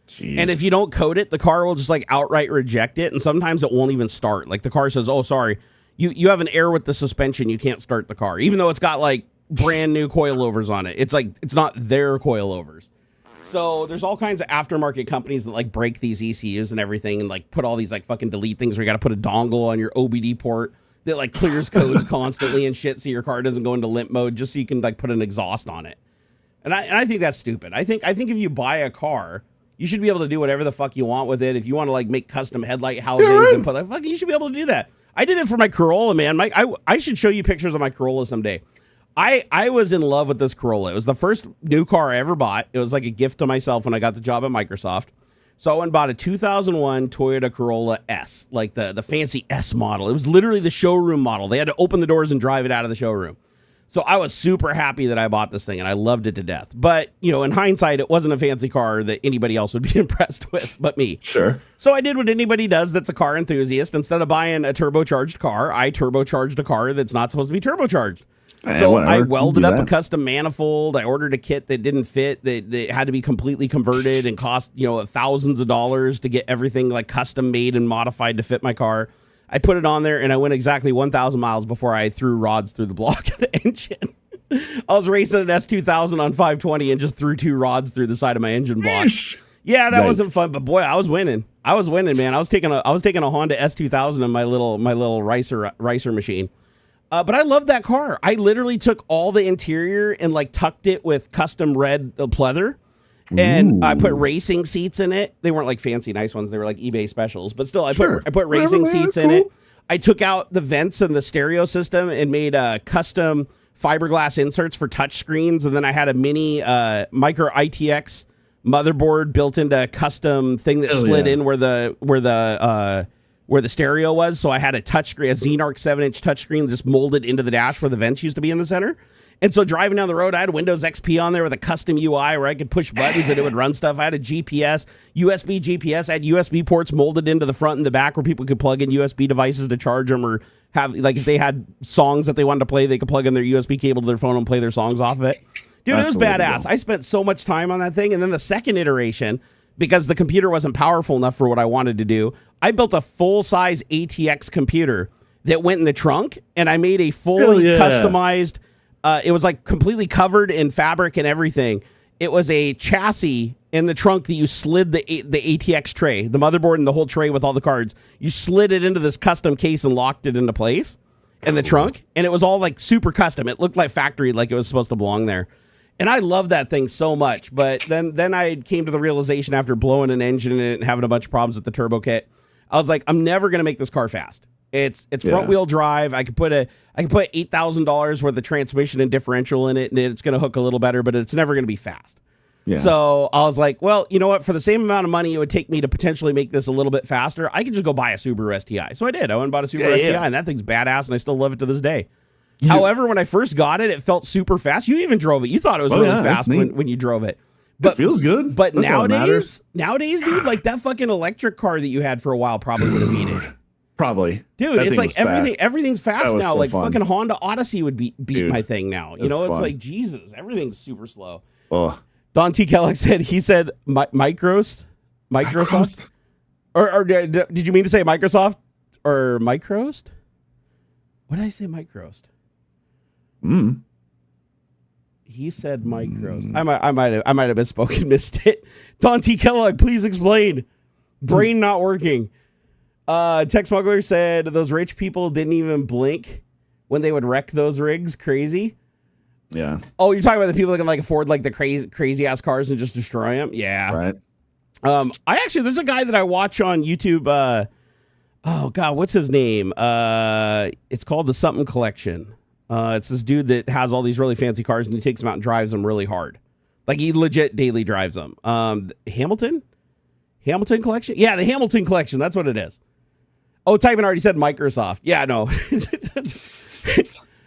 Jeez. And if you don't code it, the car will just like outright reject it. And sometimes it won't even start. Like the car says, oh, sorry. You have an error with the suspension. You can't start the car, even though it's got like brand new coilovers on it. It's like, it's not their coilovers. So there's all kinds of aftermarket companies that like break these ECUs and everything and like put all these like fucking delete things where you got to put a dongle on your OBD port that like clears codes constantly and shit. So your car doesn't go into limp mode just so you can like put an exhaust on it. And I think that's stupid. I think if you buy a car, you should be able to do whatever the fuck you want with it. If you want to like make custom headlight housings and put like, fuck, you should be able to do that. I did it for my Corolla, man. I should show you pictures of my Corolla someday. I was in love with this Corolla. It was the first new car I ever bought. It was like a gift to myself when I got the job at Microsoft. So I went and bought a 2001 Toyota Corolla S, like the fancy S model. It was literally the showroom model. They had to open the doors and drive it out of the showroom. So I was super happy that I bought this thing, and I loved it to death. But, you know, in hindsight, it wasn't a fancy car that anybody else would be impressed with but me. Sure. So I did what anybody does that's a car enthusiast. Instead of buying a turbocharged car, I turbocharged a car that's not supposed to be turbocharged. So I welded up a custom manifold. I ordered a kit that didn't fit, that had to be completely converted and cost, you know, thousands of dollars to get everything like custom made and modified to fit my car. I put it on there and I went exactly 1,000 miles before I threw rods through the block of the engine. I was racing an S2000 on 520 and just threw 2 rods through the side of my engine block. Yeah, that wasn't fun, but boy, I was winning. I was winning, man. I was taking a Honda S2000 in my little ricer machine. But I love that car. I literally took all the interior and like tucked it with custom red pleather. And I put racing seats in it. They weren't like fancy, nice ones. They were like eBay specials. But still, I put racing seats in it. I took out the vents and the stereo system and made custom fiberglass inserts for touch screens. And then I had a mini micro ITX motherboard built into a custom thing that slid in where the stereo was. So I had a touchscreen, a Xenarc 7-inch touchscreen just molded into the dash where the vents used to be in the center. And so driving down the road, I had Windows XP on there with a custom UI where I could push buttons and it would run stuff. I had a GPS, USB GPS. I had USB ports molded into the front and the back where people could plug in USB devices to charge them, or have, like, if they had songs that they wanted to play, they could plug in their USB cable to their phone and play their songs off of it. Dude, it was badass. I spent so much time on that thing. And then the second iteration, because the computer wasn't powerful enough for what I wanted to do, I built a full-size ATX computer that went in the trunk, and I made a fully customized... it was like completely covered in fabric and everything. It was a chassis in the trunk that you slid the ATX tray, the motherboard and the whole tray with all the cards. You slid it into this custom case and locked it into place in the trunk. And it was all like super custom. It looked like factory, like it was supposed to belong there. And I love that thing so much. But then I came to the realization after blowing an engine in it and having a bunch of problems with the turbo kit, I was like, I'm never going to make this car fast. It's front wheel drive. I could put $8,000 worth of transmission and differential in it, and it's going to hook a little better, but it's never going to be fast. Yeah. So I was like, well, you know what? For the same amount of money it would take me to potentially make this a little bit faster, I could just go buy a Subaru STI. So I did. I went and bought a Subaru STI, and that thing's badass, and I still love it to this day. Yeah. However, when I first got it, it felt super fast. You even drove it. You thought it was really fast when you drove it. But, it feels good. But nowadays, dude, like that fucking electric car that you had for a while probably would have beat it. Probably. Dude, it's like everything's fast now. So like fun. Fucking Honda Odyssey would beat my thing now. You know, it's fun. Like, Jesus, everything's super slow. Oh. Don T. Kellogg said, Microsoft? Or did you mean to say Microsoft or Microst? What did I say, Microst? He said Microst. I might have misspoken, missed it. Don T. Kellogg, please explain. Brain not working. Tech Smuggler said those rich people didn't even blink when they would wreck those rigs. Crazy. Yeah. Oh, you're talking about the people that can like afford like the crazy ass cars and just destroy them. Yeah. Right. There's a guy that I watch on YouTube. Oh God, what's his name? It's called the Something Collection. It's this dude that has all these really fancy cars and he takes them out and drives them really hard. Like he legit daily drives them. Hamilton Collection? Yeah, the Hamilton Collection. That's what it is. Oh, Typin already said Microsoft. Yeah, no.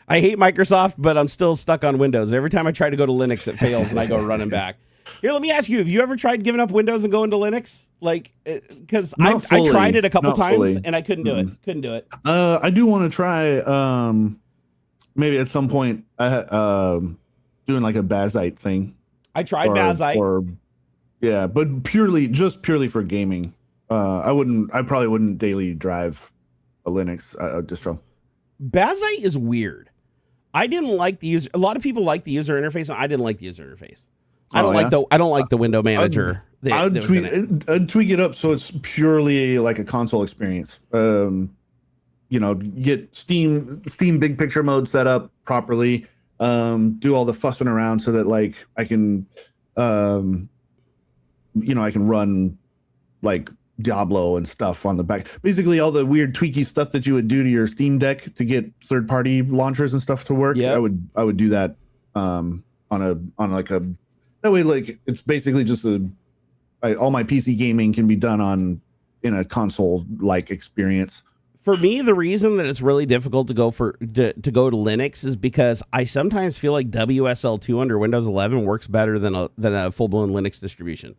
I hate Microsoft, but I'm still stuck on Windows. Every time I try to go to Linux, it fails and I go running back. Here, let me ask you, have you ever tried giving up Windows and going to Linux? Like, because I tried it a couple times and I couldn't do it. Couldn't do it. I do want to try, maybe at some point, doing like a Bazite thing. I tried Bazite. Yeah, but purely for gaming. I probably wouldn't daily drive a Linux distro. Bazite is weird. I didn't like the user. A lot of people like the user interface, and I didn't like the user interface. I don't like the window manager. I'd tweak it up so it's purely like a console experience. Get Steam big picture mode set up properly. Do all the fussing around so that like I can I can run like Diablo and stuff on the back. Basically, all the weird tweaky stuff that you would do to your Steam Deck to get third-party launchers and stuff to work. Yep. I would do that on that way. Like it's basically just all my PC gaming can be done in a console like experience. For me, the reason that it's really difficult to go to go to Linux is because I sometimes feel like WSL2 under Windows 11 works better than a full-blown Linux distribution.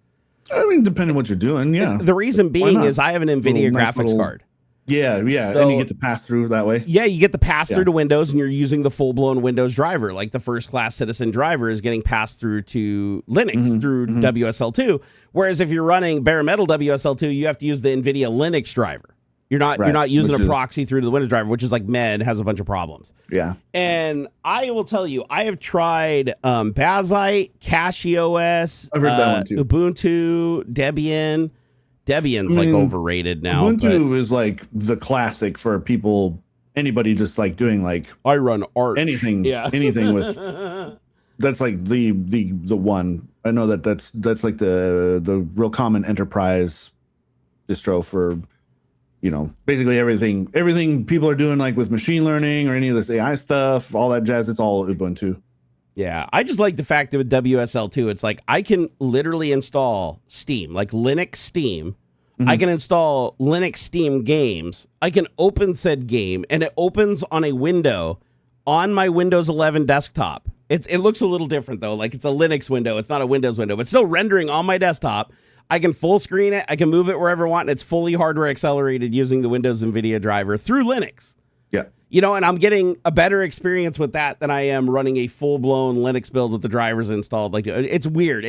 I mean, depending on what you're doing, yeah. The reason being is I have an Nvidia graphics card. Yeah, so, and you get to pass through that way. Yeah, you get the pass through to Windows, and you're using the full-blown Windows driver. Like the first-class Citizen driver is getting passed through to Linux through WSL2. Whereas if you're running bare metal WSL2, you have to use the Nvidia Linux driver. You're not using a proxy through to the Windows driver, which is like has a bunch of problems. Yeah. And I will tell you, I have tried Bazzite, CachyOS, I've heard that one too. Ubuntu, Debian. Debian's like overrated now. Ubuntu is like the classic for anybody just like doing like I run Arch. Anything with that's like the one. I know that's like the real common enterprise distro for basically everything people are doing like with machine learning or any of this AI stuff, all that jazz. It's all Ubuntu. Yeah, I just like the fact that with WSL2, it's like I can literally install Steam, like Linux Steam. I can install Linux Steam games. I can open said game, and it opens on a window on my Windows 11 desktop. It looks a little different, though. Like it's a Linux window. It's not a Windows window, but still rendering on my desktop. I can full screen it. I can move it wherever I want, and it's fully hardware accelerated using the Windows Nvidia driver through Linux. Yeah. And I'm getting a better experience with that than I am running a full-blown Linux build with the drivers installed. Like, it's weird.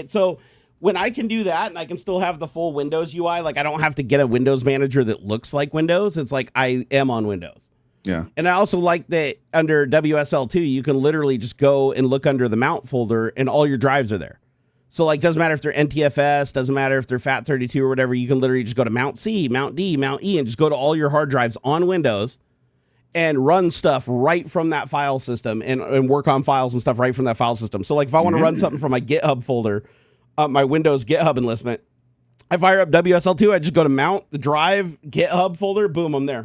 So when I can do that and I can still have the full Windows UI, like I don't have to get a Windows manager that looks like Windows. It's like I am on Windows. Yeah. And I also like that under WSL2, you can literally just go and look under the mount folder and all your drives are there. So like, doesn't matter if they're NTFS, doesn't matter if they're FAT32 or whatever. You can literally just go to Mount C, Mount D, Mount E, and just go to all your hard drives on Windows and run stuff right from that file system and work on files and stuff right from that file system. So like if I want to run something from my GitHub folder, my Windows GitHub enlistment, I fire up WSL2, I just go to mount the drive, GitHub folder, boom, I'm there.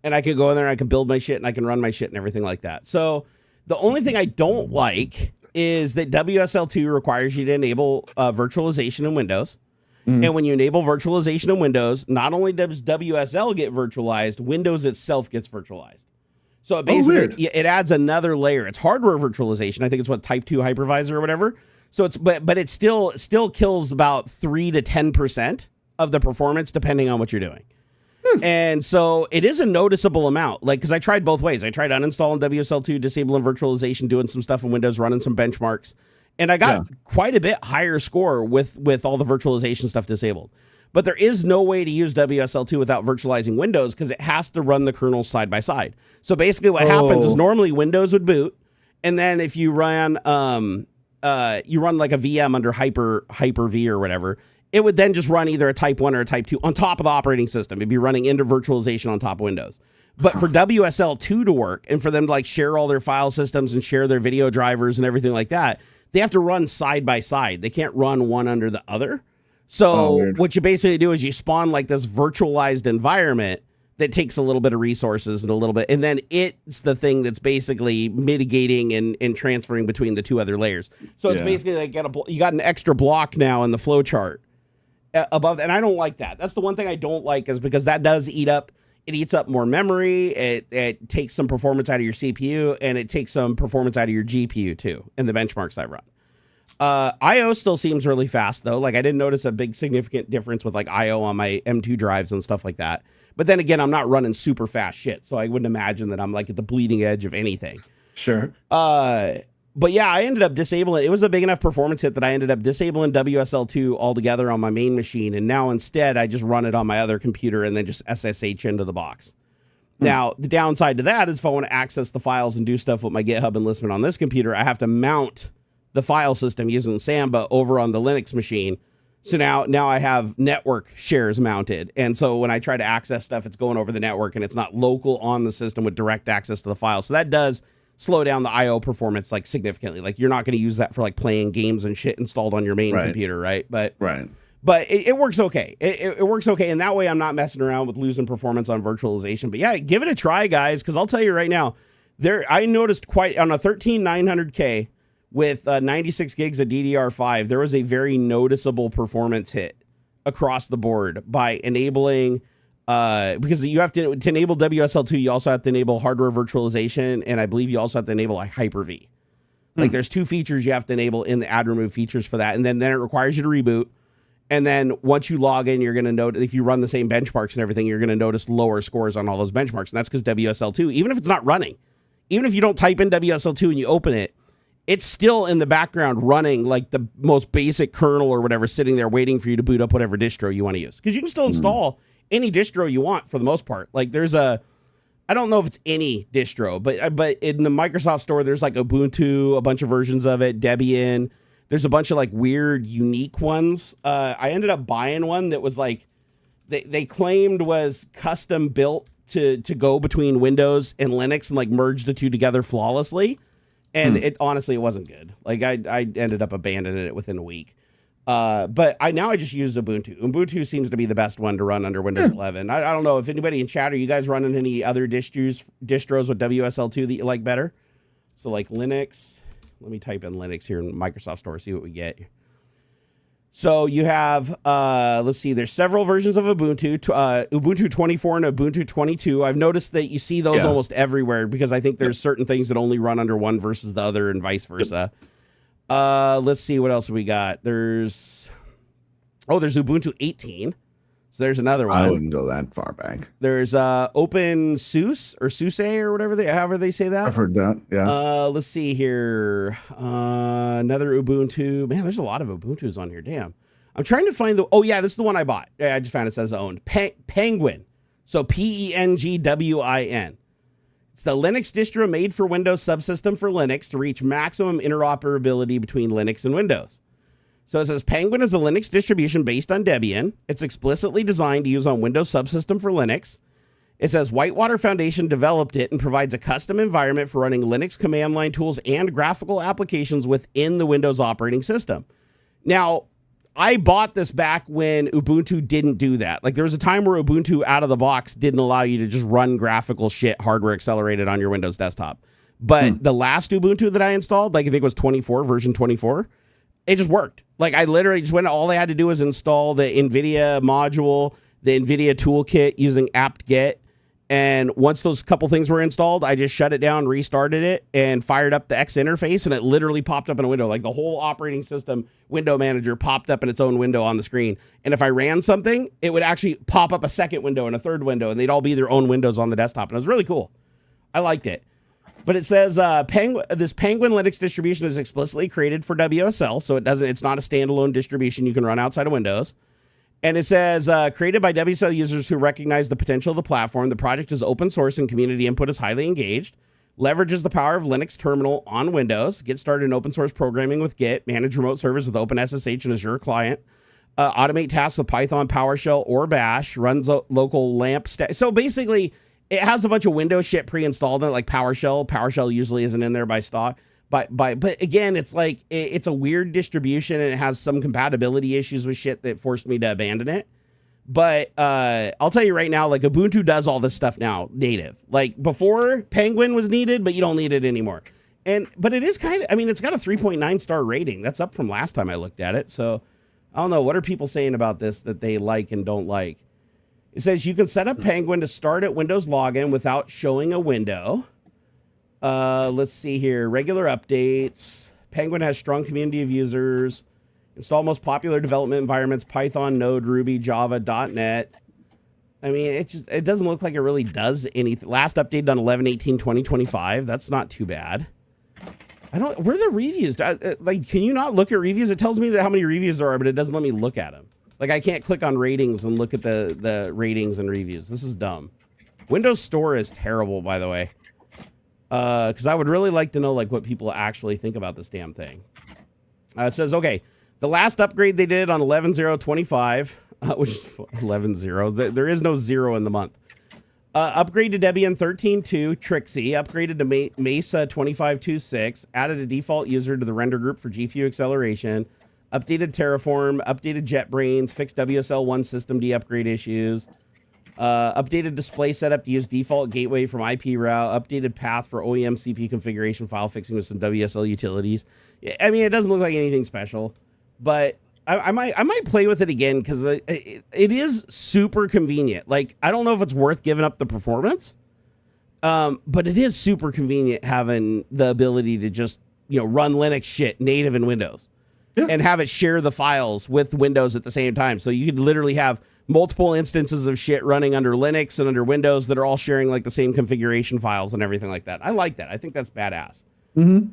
And I can go in there and I can build my shit and I can run my shit and everything like that. So the only thing I don't like is that WSL2 requires you to enable virtualization in Windows. And when you enable virtualization in Windows, not only does WSL get virtualized, Windows itself gets virtualized. So basically, it adds another layer. It's hardware virtualization. I think it's what Type 2 hypervisor or whatever. So it's but it still kills about 3 to 10% of the performance depending on what you're doing. And so it is a noticeable amount. Like, because I tried both ways. I tried uninstalling WSL2, disabling virtualization, doing some stuff in Windows, running some benchmarks. And I got quite a bit higher score with all the virtualization stuff disabled. But there is no way to use WSL2 without virtualizing Windows because it has to run the kernels side by side. So basically what happens is normally Windows would boot. And then if you run like a VM under Hyper-V or whatever, it would then just run either a Type 1 or a Type 2 on top of the operating system. It'd be running into virtualization on top of Windows. But for WSL2 to work and for them to like share all their file systems and share their video drivers and everything like that, they have to run side by side. They can't run one under the other. So what you basically do is you spawn like this virtualized environment that takes a little bit of resources and a little bit, and then it's the thing that's basically mitigating and transferring between the two other layers. So it's basically like you got an extra block now in the flow chart above, and I don't like that. That's the one thing I don't like, is because that does eat up. It eats up more memory. It takes some performance out of your CPU, and it takes some performance out of your GPU too in the benchmarks I run. I/O still seems really fast though. Like I didn't notice a big significant difference with like I/O on my M2 drives and stuff like that. But then again, I'm not running super fast shit, so I wouldn't imagine that I'm like at the bleeding edge of anything. Sure. But yeah, I ended up disabling. It was a big enough performance hit that I ended up disabling WSL2 altogether on my main machine. And now instead, I just run it on my other computer and then just SSH into the box. Now, the downside to that is if I want to access the files and do stuff with my GitHub enlistment on this computer, I have to mount the file system using Samba over on the Linux machine. So now I have network shares mounted. And so when I try to access stuff, it's going over the network and it's not local on the system with direct access to the file. So that does slow down the I/O performance like significantly. Like you're not going to use that for like playing games and shit installed on your main computer, right? But it works okay. It works okay, and that way I'm not messing around with losing performance on virtualization. But yeah, give it a try, guys, because I'll tell you right now, I noticed quite on a 13900K with 96 gigs of DDR5, there was a very noticeable performance hit across the board by enabling Because you have to enable WSL2, you also have to enable hardware virtualization, and I believe you also have to enable like Hyper-V. Like there's 2 features you have to enable in the add remove features for that, and then it requires you to reboot. And then once you log in, you're going to notice, if you run the same benchmarks and everything, you're going to notice lower scores on all those benchmarks. And that's because WSL2, even if it's not running, even if you don't type in WSL2 and you open it, it's still in the background running like the most basic kernel or whatever, sitting there waiting for you to boot up whatever distro you want to use. Because you can still install any distro you want for the most part. Like there's I don't know if it's any distro, but in the Microsoft store, there's like Ubuntu, a bunch of versions of it, Debian. There's a bunch of like weird, unique ones. I ended up buying one that was like, they claimed was custom built to go between Windows and Linux and like merge the two together flawlessly. And it honestly, it wasn't good. Like I ended up abandoning it within a week. But I just use Ubuntu. Ubuntu seems to be the best one to run under Windows 11. I don't know if anybody in chat, are you guys running any other distros with WSL2 that you like better? So like Linux. Let me type in Linux here in Microsoft Store, see what we get. So you have, let's see, there's several versions of Ubuntu, Ubuntu 24 and Ubuntu 22. I've noticed that you see those almost everywhere because I think there's certain things that only run under one versus the other and vice versa. Let's see what else we got. There's Ubuntu 18. So there's another one. I wouldn't go that far back. There's OpenSUSE or SUSE or however they say that. I've heard that. Yeah. Let's see here. Another Ubuntu. Man, there's a lot of Ubuntus on here. Damn. I'm trying to find this is the one I bought. Yeah, I just found it says owned. Penguin. So PENGWIN. It's the Linux distro made for Windows subsystem for Linux to reach maximum interoperability between Linux and Windows. So it says Penguin is a Linux distribution based on Debian. It's explicitly designed to use on Windows subsystem for Linux. It says Whitewater Foundation developed it and provides a custom environment for running Linux command line tools and graphical applications within the Windows operating system. Now, I bought this back when Ubuntu didn't do that. Like there was a time where Ubuntu out of the box didn't allow you to just run graphical shit hardware accelerated on your Windows desktop. But the last Ubuntu that I installed, like I think it was 24, version 24, it just worked. Like I literally just went, all I had to do was install the Nvidia module, the Nvidia toolkit using apt-get. And once those couple things were installed, I just shut it down, restarted it, and fired up the X interface, and it literally popped up in a window. Like the whole operating system window manager popped up in its own window on the screen. And if I ran something, it would actually pop up a second window and a third window, and they'd all be their own windows on the desktop. And it was really cool. I liked it. But it says this Penguin Linux distribution is explicitly created for WSL, so it's not a standalone distribution you can run outside of Windows. And it says, created by WSL users who recognize the potential of the platform. The project is open source and community input is highly engaged. Leverages the power of Linux terminal on Windows. Get started in open source programming with Git. Manage remote servers with OpenSSH and Azure Client. Automate tasks with Python, PowerShell, or Bash. Runs local LAMP stack. So basically, it has a bunch of Windows shit pre-installed in it, like PowerShell. PowerShell usually isn't in there by stock. But again, it's like it's a weird distribution and it has some compatibility issues with shit that forced me to abandon it. But I'll tell you right now, like Ubuntu does all this stuff now native. Like before, Penguin was needed, but you don't need it anymore. But it is kind of, I mean, it's got a 3.9 star rating. That's up from last time I looked at it. So I don't know. What are people saying about this that they like and don't like? It says you can set up Penguin to start at Windows login without showing a window. Let's see here. Regular updates. Penguin has strong community of users. Install most popular development environments: Python, Node, Ruby, Java, .NET. I mean, it doesn't look like it really does anything. Last update done 11/18/2025. That's not too bad. Where are the reviews? Like, can you not look at reviews? It tells me how many reviews there are, but it doesn't let me look at them. Like, I can't click on ratings and look at the ratings and reviews. This is dumb. Windows Store is terrible, by the way. Because I would really like to know, like, what people actually think about this damn thing. It says, okay, the last upgrade they did on 11/0/25, which is 11/0. There is no 0 in the month. Upgrade to Debian 13.2, Trixie. Upgraded to Mesa 25.2.6. Added a default user to the render group for GPU acceleration. Updated Terraform, updated JetBrains, fixed WSL1 system upgrade issues, updated display setup to use default gateway from IP route, updated path for OEM CPU configuration, file fixing with some WSL utilities. I mean, it doesn't look like anything special, but I might play with it again because it is super convenient. Like, I don't know if it's worth giving up the performance, but it is super convenient having the ability to just, run Linux shit native in Windows and have it share the files with Windows at the same time. So you could literally have multiple instances of shit running under Linux and under Windows that are all sharing like the same configuration files and everything like that. I like that. I think that's badass. Mm-hmm.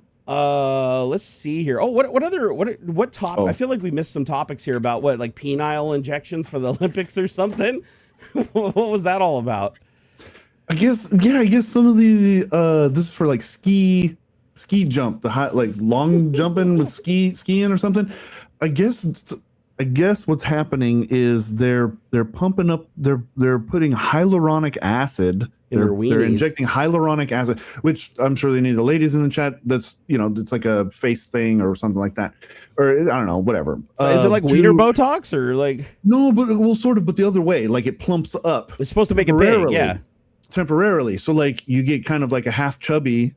Let's see here. Oh, what topic? Oh. I feel like we missed some topics here about like penile injections for the Olympics or something. What was that all about? I guess some of the this is for like ski jump, the high, like long jumping with skiing or something. I guess what's happening is they're pumping up, they're putting hyaluronic acid. They're injecting hyaluronic acid, which I'm sure they need the ladies in the chat. That's, it's like a face thing or something like that. Or I don't know, whatever. So is it like Weiner Botox or like? No, but sort of, but the other way, like it plumps up. It's supposed to make it big, yeah. Temporarily. So like you get kind of like a half chubby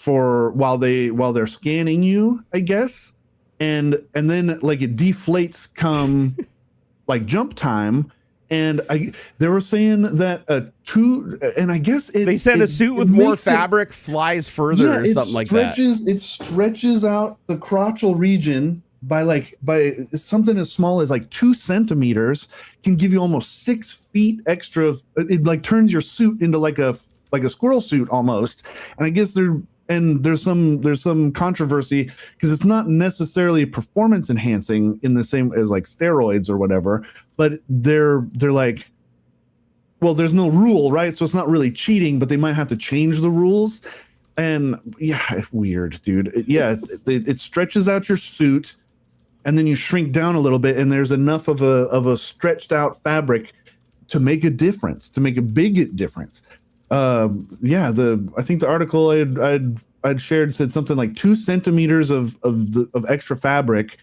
while they're scanning you, I guess. And then like it deflates come like jump time. And they were saying that I guess they said a suit with more fabric flies further or something like that. It stretches out the crotchal region by something as small as like 2 centimeters, can give you almost 6 feet extra. It like turns your suit into like a squirrel suit almost. And I guess there's some controversy because it's not necessarily performance enhancing in the same as like steroids or whatever, but they're like, well, there's no rule, right? So it's not really cheating, but they might have to change the rules. And yeah, it's weird, dude. It stretches out your suit and then you shrink down a little bit, and there's enough of a stretched out fabric to make a difference, to make a big difference. I think the article I'd shared said something like 2 centimeters of extra fabric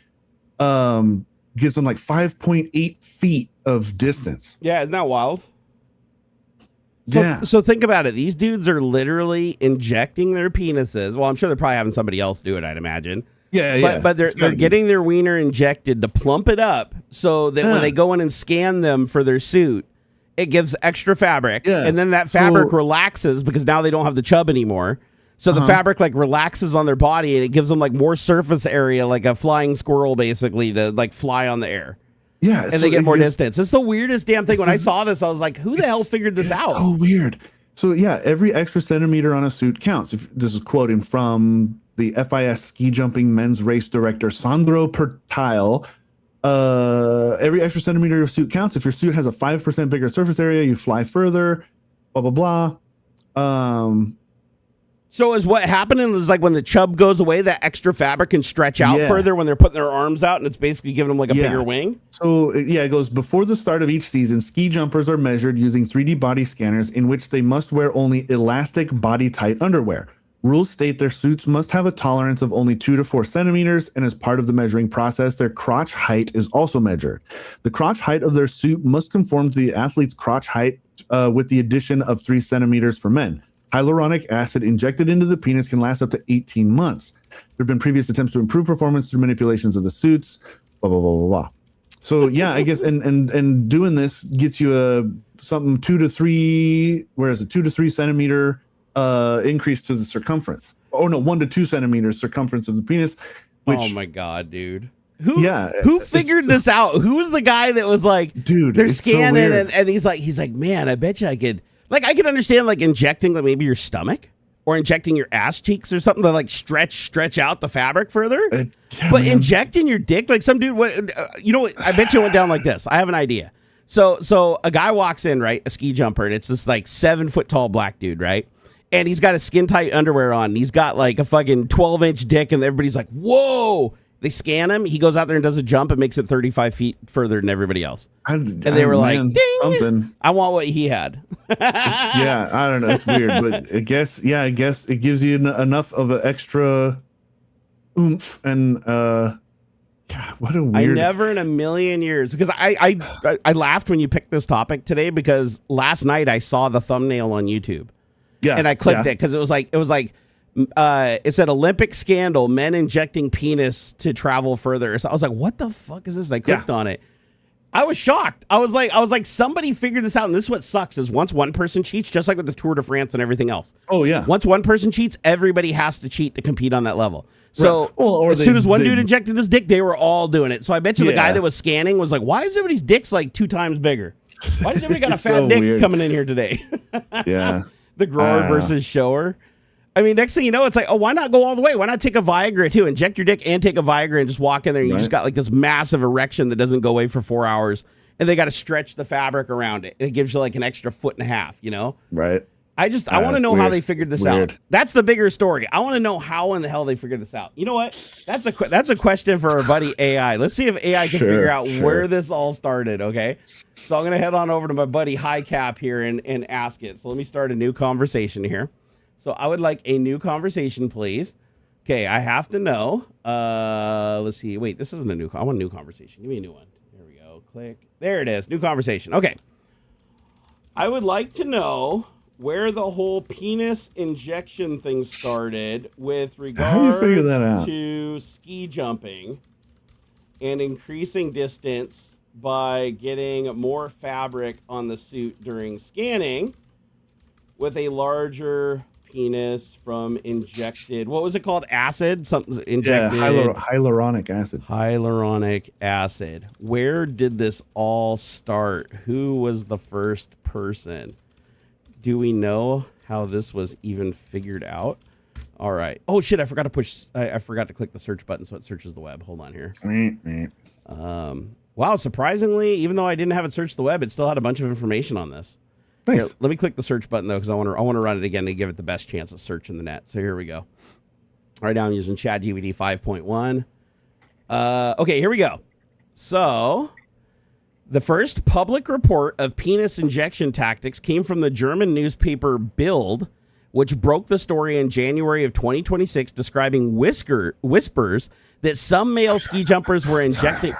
gives them like 5.8 feet of distance. Yeah, isn't that wild? So think about it. These dudes are literally injecting their penises. Well, I'm sure they're probably having somebody else do it, I'd imagine. But they're getting their wiener injected to plump it up so that when they go in and scan them for their suit, it gives extra fabric, and then that fabric relaxes because now they don't have the chub anymore. So the fabric like relaxes on their body, and it gives them like more surface area, like a flying squirrel, basically, to like fly on the air. Yeah, and they get more distance. It's the weirdest damn thing. When I saw this, I was like, "Who the hell figured this out?" Oh, weird. So yeah, every extra centimeter on a suit counts. This is quoting from the FIS ski jumping men's race director Sandro Pertile. Every extra centimeter of suit counts. If your suit has a 5% bigger surface area, you fly further. Blah blah blah. So is what happening is like when the chub goes away, that extra fabric can stretch out further when they're putting their arms out, and it's basically giving them like a bigger wing. So it goes before the start of each season. Ski jumpers are measured using 3D body scanners, in which they must wear only elastic, body tight underwear. Rules state their suits must have a tolerance of only 2 to 4 centimeters, and as part of the measuring process, their crotch height is also measured. The crotch height of their suit must conform to the athlete's crotch height with the addition of 3 centimeters for men. Hyaluronic acid injected into the penis can last up to 18 months. There have been previous attempts to improve performance through manipulations of the suits, blah, blah, blah, blah, blah. So, yeah, I guess, and doing this gets you something 2 to 3 centimeter increase to the circumference. Oh, no, 1 to 2 centimeters circumference of the penis. Which, oh, my God, dude. Who figured this out? Who was the guy that was like, dude, they're scanning so and he's like, man, I bet you I could. Like, I could understand, like, injecting, like, maybe your stomach or injecting your ass cheeks or something to, like, stretch out the fabric further. But injecting your dick, like, some dude, I bet you it went down like this. I have an idea. So a guy walks in, right, a ski jumper, and it's this, like, 7 foot tall black dude, right? And he's got a skin-tight underwear on. And he's got, like, a fucking 12-inch dick, and everybody's like, whoa. They scan him. He goes out there and does a jump and makes it 35 feet further than everybody else. And they were like, ding, something. I want what he had. I don't know. It's weird. But I guess it gives you enough of an extra oomph. And what a weird. I never in a million years, because I laughed when you picked this topic today, because last night I saw the thumbnail on YouTube. Yeah. And I clicked it because it was like It said Olympic scandal, men injecting penis to travel further. So I was like, what the fuck is this? I clicked on it. I was shocked. I was like, somebody figured this out. And this is what sucks is once one person cheats, just like with the Tour de France and everything else. Oh yeah. Once one person cheats, everybody has to cheat to compete on that level. So as soon as one dude injected his dick, they were all doing it. So I bet you the guy that was scanning was like, why is everybody's dick's like 2 times bigger? Why does everybody got a fat dick weird. Coming in here today? Yeah. The grower versus shower. I mean, next thing you know, it's like, oh, why not go all the way? Why not take a Viagra too? Inject your dick and take a Viagra and just walk in there and you just got like this massive erection that doesn't go away for 4 hours. And they got to stretch the fabric around it. And it gives you like an extra 1.5 feet, you know? Right. I want to know how they figured this out. That's the bigger story. I want to know how in the hell they figured this out. You know what? That's a question for our buddy AI. Let's see if AI can figure out where this all started, okay? So I'm going to head on over to my buddy High Cap here and ask it. So let me start a new conversation here. So I would like a new conversation, please. Okay, I have to know. Let's see. Wait, this isn't a new. I want a new conversation. Give me a new one. There we go. Click. There it is. New conversation. Okay. I would like to know where the whole penis injection thing started with regards to ski jumping and increasing distance by getting more fabric on the suit during scanning with a larger penis from injected, what was it called? Acid? Something injected. Yeah, hyaluronic acid. Hyaluronic acid. Where did this all start? Who was the first person? Do we know how this was even figured out? All right. Oh shit! I forgot to click the search button so it searches the web. Hold on here. Wow. Surprisingly, even though I didn't have it search the web, it still had a bunch of information on this. Nice. Here, let me click the search button though, because I want to run it again to give it the best chance of searching the net. So here we go. Right now I'm using ChatGPT 5.1. Okay, here we go. So the first public report of penis injection tactics came from the German newspaper Bild, which broke the story in January of 2026, describing whispers that some male ski jumpers were injecting.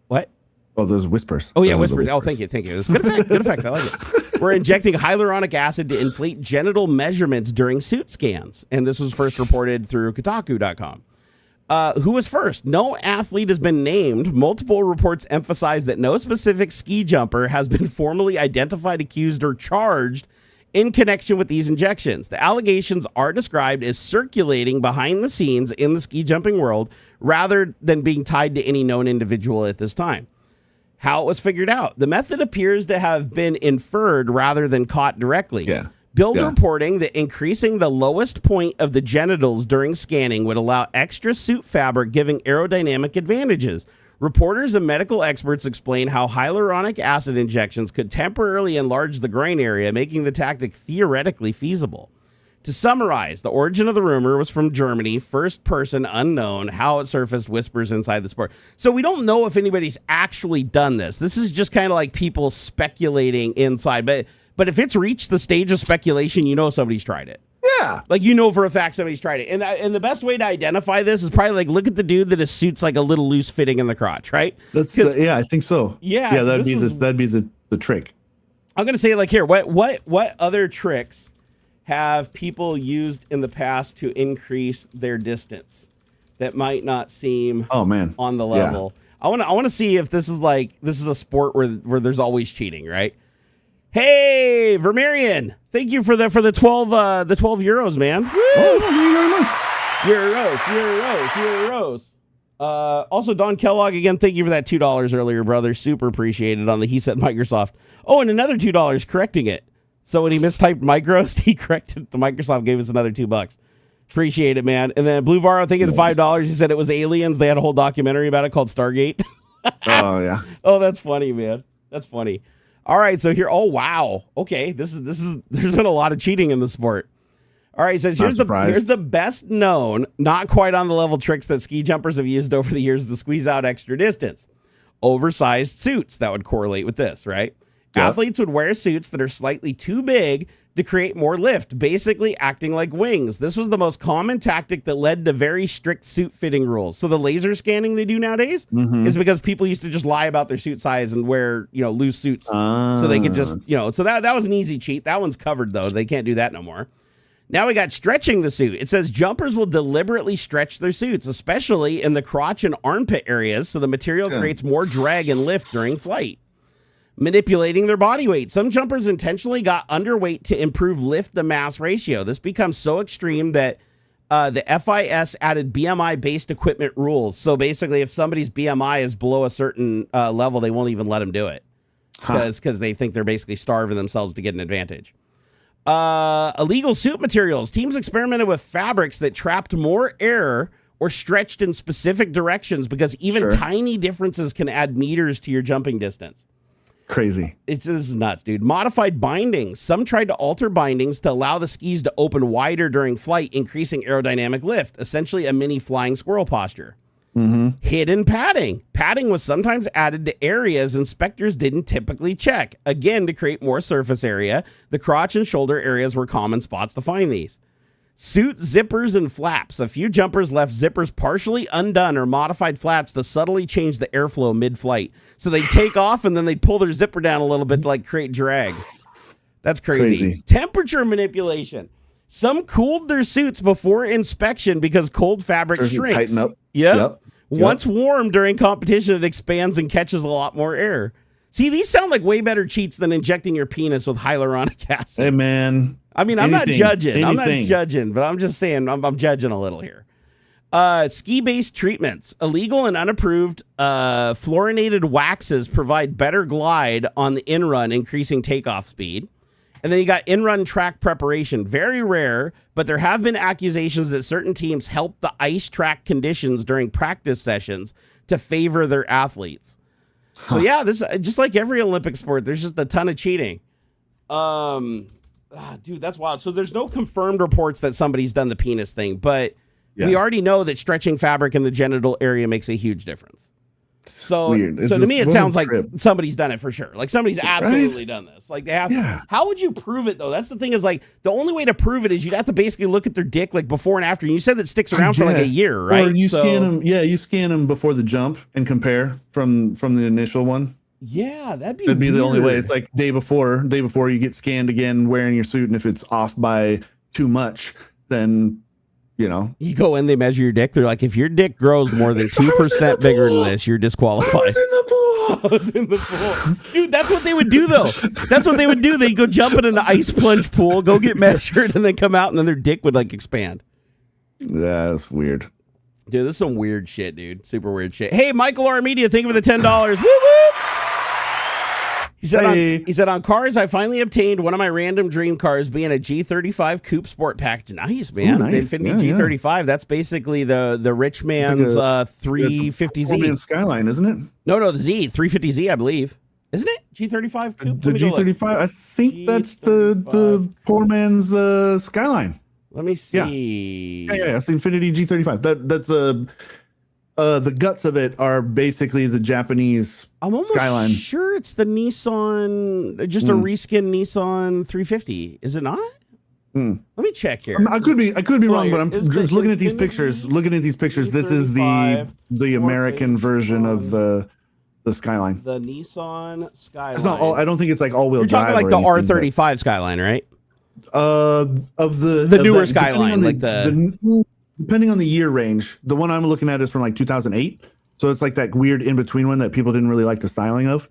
What? Oh, those whispers. Oh, yeah, whispers. Oh, thank you. It's good effect. Good effect. I like it. We're injecting hyaluronic acid to inflate genital measurements during suit scans. And this was first reported through Kotaku.com. Who was first? No athlete has been named. Multiple reports emphasize that no specific ski jumper has been formally identified, accused, or charged in connection with these injections. The allegations are described as circulating behind the scenes in the ski jumping world rather than being tied to any known individual at this time. How it was figured out. The method appears to have been inferred rather than caught directly. Bild reporting that increasing the lowest point of the genitals during scanning would allow extra suit fabric, giving aerodynamic advantages. Reporters and medical experts explain how hyaluronic acid injections could temporarily enlarge the groin area, making the tactic theoretically feasible. To summarize, the origin of the rumor was from Germany, first person unknown, how it surfaced, whispers inside the sport. So we don't know if anybody's actually done this. This is just kind of like people speculating inside. But if it's reached the stage of speculation, you know somebody's tried it. Yeah. Like, you know for a fact somebody's tried it. And the best way to identify this is probably like, look at the dude that his suit's like a little loose fitting in the crotch, right? Yeah, I think so. Yeah. That'd be the trick. I'm going to say like here, what other tricks have people used in the past to increase their distance that might not seem on the level? Yeah. I want to see if this is a sport where there's always cheating, right? Hey, Vermirion, thank you for the 12 euros, man. Woo! Oh, thank you very much. Euros. Also, Don Kellogg, again, thank you for that $2 earlier, brother. Super appreciated on the He Said Microsoft. Oh, and another $2 correcting it. So when he mistyped Micros, he corrected it to Microsoft, gave us another $2. Appreciate it, man. And then Blue Varo, thank you for the $5. He said it was aliens. They had a whole documentary about it called Stargate. Oh, yeah. Oh, that's funny, man. That's funny. All right, so here. Oh, wow. Okay, this is. There's been a lot of cheating in the sport. All right, so here's the best known, not quite on the level tricks that ski jumpers have used over the years to squeeze out extra distance. Oversized suits that would correlate with this, right? Yep. Athletes would wear suits that are slightly too big to create more lift, basically acting like wings. This was the most common tactic that led to very strict suit fitting rules. So the laser scanning they do nowadays is because people used to just lie about their suit size and wear, loose suits so they could just, so that was an easy cheat. That one's covered though. They can't do that no more. Now we got stretching the suit. It says jumpers will deliberately stretch their suits, especially in the crotch and armpit areas, so the material creates more drag and lift during flight. Manipulating their body weight. Some jumpers intentionally got underweight to improve lift to mass ratio. This becomes so extreme that the FIS added BMI-based equipment rules. So basically, if somebody's BMI is below a certain level, they won't even let them do it because they think they're basically starving themselves to get an advantage. Illegal suit materials. Teams experimented with fabrics that trapped more air or stretched in specific directions because even tiny differences can add meters to your jumping distance. Crazy. This is nuts, dude. Modified bindings. Some tried to alter bindings to allow the skis to open wider during flight, increasing aerodynamic lift, essentially a mini flying squirrel posture. Hidden padding. Padding was sometimes added to areas inspectors didn't typically check, again, to create more surface area. The crotch and shoulder areas were common spots to find these. Suit zippers and flaps. A few jumpers left zippers partially undone or modified flaps to subtly change the airflow mid-flight. So they'd take off and then they'd pull their zipper down a little bit to like create drag. That's crazy. Temperature manipulation. Some cooled their suits before inspection because cold fabric shrinks. Tighten up. Yep. Once warm during competition, it expands and catches a lot more air. See, these sound like way better cheats than injecting your penis with hyaluronic acid. Hey, man. I mean, I'm not judging. I'm not judging, but I'm just saying I'm judging a little here. Ski-based treatments. Illegal and unapproved fluorinated waxes provide better glide on the in-run, increasing takeoff speed. And then you got in-run track preparation. Very rare, but there have been accusations that certain teams help the ice track conditions during practice sessions to favor their athletes. So yeah, this just like every Olympic sport, there's just a ton of cheating. Dude, that's wild. So there's no confirmed reports that somebody's done the penis thing, but we already know that stretching fabric in the genital area makes a huge difference. So, so to me, it sounds like somebody's done it for sure. Like somebody's absolutely done this. Like they have. Yeah. How would you prove it though? That's the thing is like the only way to prove it is you'd have to basically look at their dick like before and after. And you said that sticks around for like a year, right? Or you scan them. Yeah, you scan them before the jump and compare from the initial one. Yeah, that'd be the only way. It's like day before you get scanned again wearing your suit, and if it's off by too much, then you go in, they measure your dick. They're like, if your dick grows more than 2% bigger than this, you're disqualified. I was in the pool. Dude, that's what they would do though. That's what they would do. They'd go jumping in the ice plunge pool, go get measured, and then come out, and then their dick would like expand. Yeah, that's weird. Dude, this is some weird shit, dude. Super weird shit. Hey, Michael R. Media, thank you for the $10. Woo woo! He said, on cars, I finally obtained one of my random dream cars being a G35 Coupe Sport package. Nice, man. Ooh, nice. The Infiniti G35. That's basically the rich man's 350Z. Skyline, isn't it? No, the Z, 350Z, I believe. Isn't it? G35 Coupe? The G35, I think G35. That's the poor man's Skyline. Let me see. Yeah. It's the Infiniti G35. That's the guts of it are basically the Japanese I'm almost Skyline. Sure it's the Nissan, just a reskin Nissan 350. Is it not? Let me check here. I could be wrong, but I'm just looking at these pictures. This is the American version of the Skyline. The Nissan Skyline. It's not all. I don't think it's like all-wheel drive. You're talking like the R35 Skyline, right? Of the newer Skyline, like depending on the year range. The one I'm looking at is from like 2008. So it's like that weird in-between one that people didn't really like the styling of.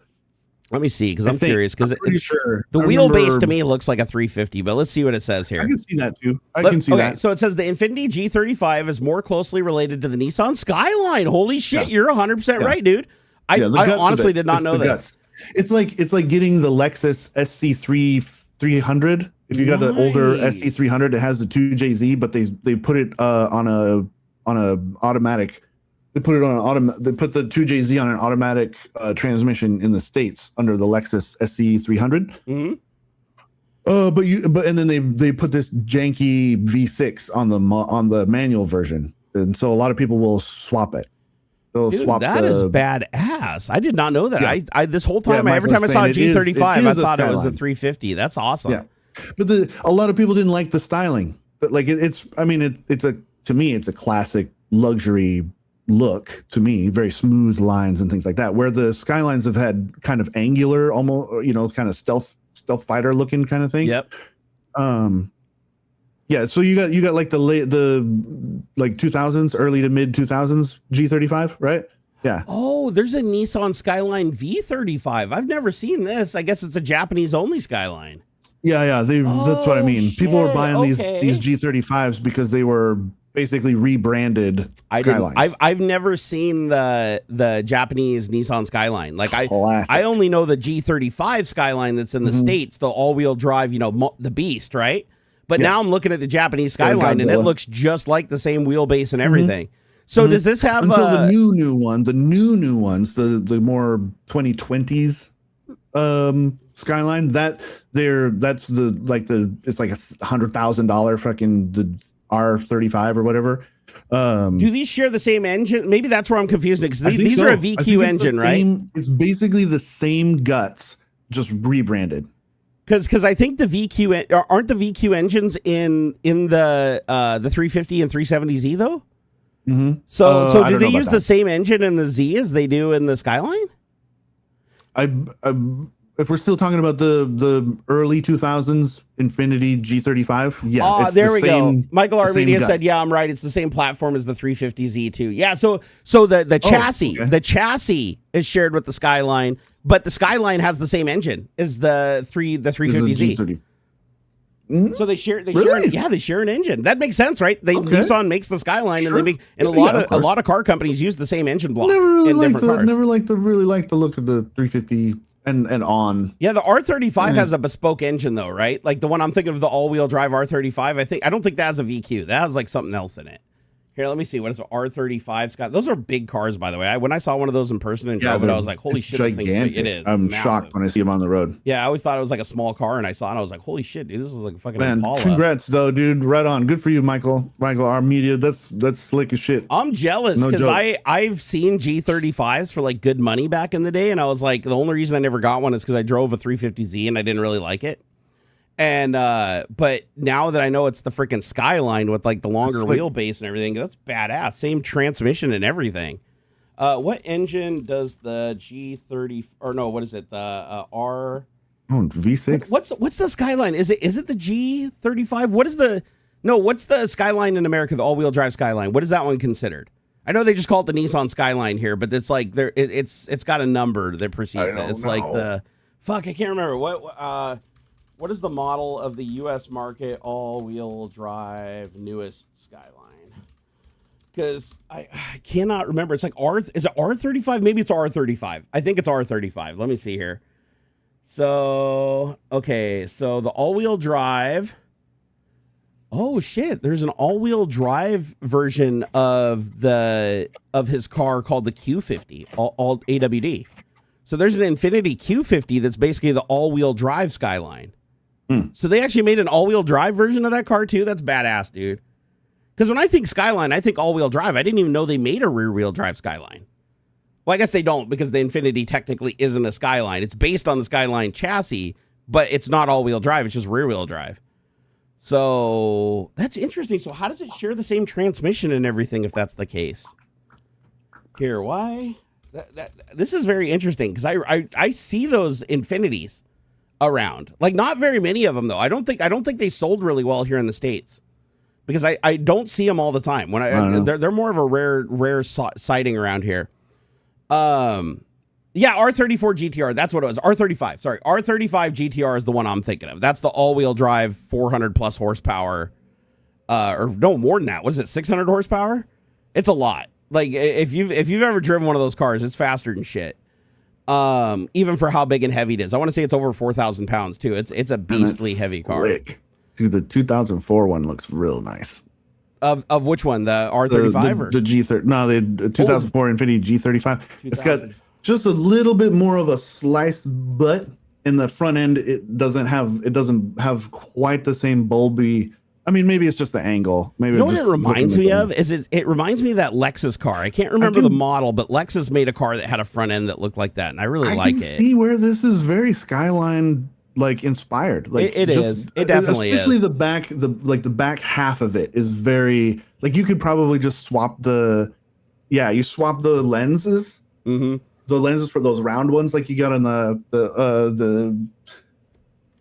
Let me see, because I'm curious. Because sure. The wheelbase to me looks like a 350, but let's see what it says here. I can see that too. I can see that. So it says the Infiniti G35 is more closely related to the Nissan Skyline. Holy shit, you're 100% right, dude. I honestly did not know this. Guts. It's like getting the Lexus SC300. If you got the older SC300, it has the 2JZ, but they put it on a automatic. They put the 2JZ on an automatic transmission in the States under the Lexus SC300. Mm-hmm. And then they put this janky V6 on the manual version, and so a lot of people will swap it. That is badass. I did not know that. Yeah. I this whole time, every time I saw a G35, I thought it was a 350. That's awesome. Yeah, but a lot of people didn't like the styling. But like to me, it's a classic luxury look to me, very smooth lines and things like that, where the Skylines have had kind of angular, almost kind of stealth fighter looking kind of thing. Yep. Yeah, so you got like the like 2000s, early to mid 2000s G35, right? Yeah. Oh, there's a Nissan Skyline V35. I've never seen this. I guess it's a Japanese only Skyline. Yeah, that's what I mean. Shit. People were buying these Okay. G35s because they were basically rebranded Skylines. I've never seen the Japanese Nissan Skyline. Like Classic. I only know the G35 Skyline that's in the States, the all-wheel drive, the beast, right? But now I'm looking at the Japanese Skyline and it looks just like the same wheelbase and everything. So does this have until the new ones, the new ones, the more 2020s Skyline, that's it's like $100,000 fucking the R35 or whatever. Do these share the same engine? Maybe that's where I'm confused because these are a VQ engine, right? It's basically the same guts, just rebranded. Because I think the VQ aren't the VQ engines in the 350 and 370Z though. Mm-hmm. So do they use the same engine in the Z as they do in the Skyline? If we're still talking about the early 2000s Infiniti G35, yeah. Oh, there we go. Michael Armenia said, "Yeah, I'm right. It's the same platform as the 350Z too." Yeah. So the chassis, the chassis is shared with the Skyline, but the Skyline has the same engine as the 350Z. So they share. They share an engine. That makes sense, right? Nissan makes the Skyline, and a lot of car companies use the same engine block in different cars. Never liked the look of the 350 and on. Yeah, the R35 has a bespoke engine though, right? Like the one I'm thinking of, the all-wheel drive R35. I don't think that has a VQ. That has like something else in it. Here, let me see. What is an R35 Scott? Those are big cars, by the way. When I saw one of those in person and drove it, I was like, holy shit, this thing's big. It is. I'm shocked when I see them on the road. Yeah, I always thought it was like a small car, and I saw it, and I was like, holy shit, dude, this is like a fucking Impala. Congrats, though, dude. Right on. Good for you, Michael. Our media. That's slick as shit. I'm jealous because I've seen G35s for like good money back in the day, and I was like, the only reason I never got one is because I drove a 350Z and I didn't really like it. And but now that I know it's the freaking Skyline with like the longer wheelbase and everything, that's badass. Same transmission and everything. What engine does the G30 or no? What is it? The R V6. What's the Skyline? Is it the G35? What's the Skyline in America? The all-wheel drive Skyline. What is that one considered? I know they just call it the Nissan Skyline here, but it's like it's got a number that precedes it. It's like the I can't remember what is the model of the U.S. market all-wheel drive newest Skyline? Because I cannot remember. It's like is it R35? Maybe it's R35. I think it's R35. Let me see here. So, okay. So the all-wheel drive. Oh, shit. There's an all-wheel drive version of his car called the Q50, all AWD. So there's an Infiniti Q50 that's basically the all-wheel drive Skyline. So they actually made an all-wheel drive version of that car too. That's badass, dude. Because when I think Skyline, I think all-wheel drive. I didn't even know they made a rear-wheel drive Skyline. Well, I guess they don't because the Infiniti technically isn't a Skyline. It's based on the Skyline chassis, but it's not all-wheel drive. It's just rear-wheel drive. So that's interesting. So how does it share the same transmission and everything if that's the case? Here, why? This is very interesting because I see those Infinitis around, like not very many of them though. I don't think they sold really well here in the States because I don't see them all the time. When they're more of a rare sighting around here. Yeah, R34 GTR. That's what it was. R35. Sorry, R35 GTR is the one I'm thinking of. That's the all-wheel drive, 400 plus horsepower, or no more than that. What is it? 600 horsepower? It's a lot. Like if you've ever driven one of those cars, it's faster than shit. Even for how big and heavy it is. I want to say it's over 4,000 pounds too. It's a beastly heavy car. Dude, the 2004 one looks real nice. Of which one? The R35 the G30? No, the 2004 Infiniti G35. It's got just a little bit more of a sliced butt in the front end. It doesn't have quite the same bulby. I mean, maybe it's just the angle. Maybe you know what it reminds me of? It reminds me of that Lexus car. I can't remember the model, but Lexus made a car that had a front end that looked like that, and I really like it. I can see where this is very Skyline like inspired. Like it is. It definitely especially is. The back half of it is very like you could probably just swap the lenses. Mm-hmm. The lenses for those round ones like you got on the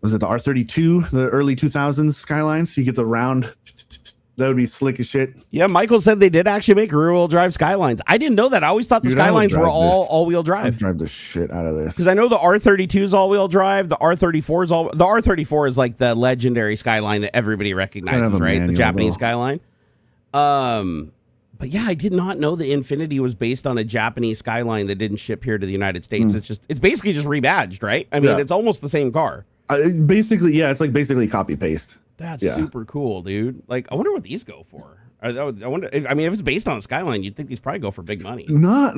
was it the R32, the early 2000s Skylines? So you get the round. That would be slick as shit. Yeah, Michael said they did actually make rear-wheel drive Skylines. I didn't know that. I always thought the Skylines were all-wheel drive. I'd drive the shit out of this. Because I know the R32 is all-wheel drive. The R34 is all. The R34 is like the legendary Skyline that everybody recognizes, right? The Japanese Skyline. But yeah, I did not know the Infinity was based on a Japanese Skyline that didn't ship here to the United States. It's basically just rebadged, right? I mean, it's almost the same car. Basically, yeah, it's like basically copy paste. That's super cool, dude. Like, I wonder what these go for. I wonder. I mean, if it's based on a Skyline, you'd think these probably go for big money. No.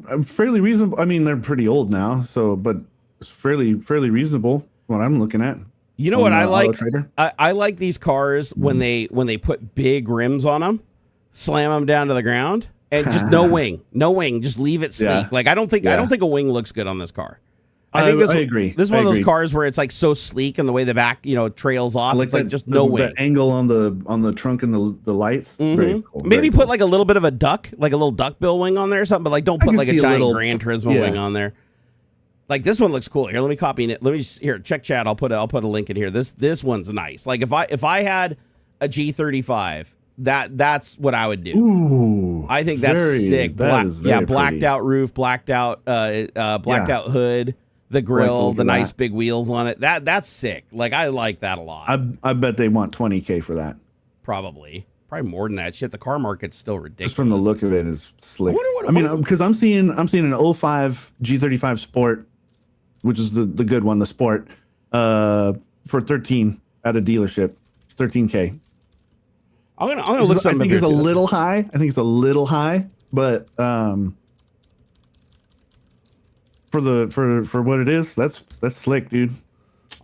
I'm fairly reasonable. I mean, they're pretty old now, but it's fairly reasonable. What I'm looking at. You know what I like? I like these cars when they put big rims on them, slam them down to the ground, and just no wing, just leave it sleek. Yeah. Like I don't think a wing looks good on this car. I agree. This is one of those cars where it's like so sleek and the way the back, trails off. Like it's like just no wing. The angle on the trunk and the lights. Very cool. Maybe put like a little bit of a duck, like a little duckbill wing on there or something, but like don't put like a giant Gran Turismo wing on there. Like this one looks cool. Here, let me copy it. Let me check chat. I'll put a link in here. This one's nice. Like if I had a G35, that's what I would do. Ooh, I think that's sick. Blacked out roof, blacked out hood. The grill, the nice big wheels on it. That's sick. Like I like that a lot. I bet they want $20K for that. Probably more than that. Shit, the car market's still ridiculous. Just from the look of it is slick. I mean, because I'm seeing an 05 G35 Sport, which is the good one, the Sport, for 13 at a dealership, 13K. I'm gonna look something. I think it's a little high. But for what it is, that's slick, dude.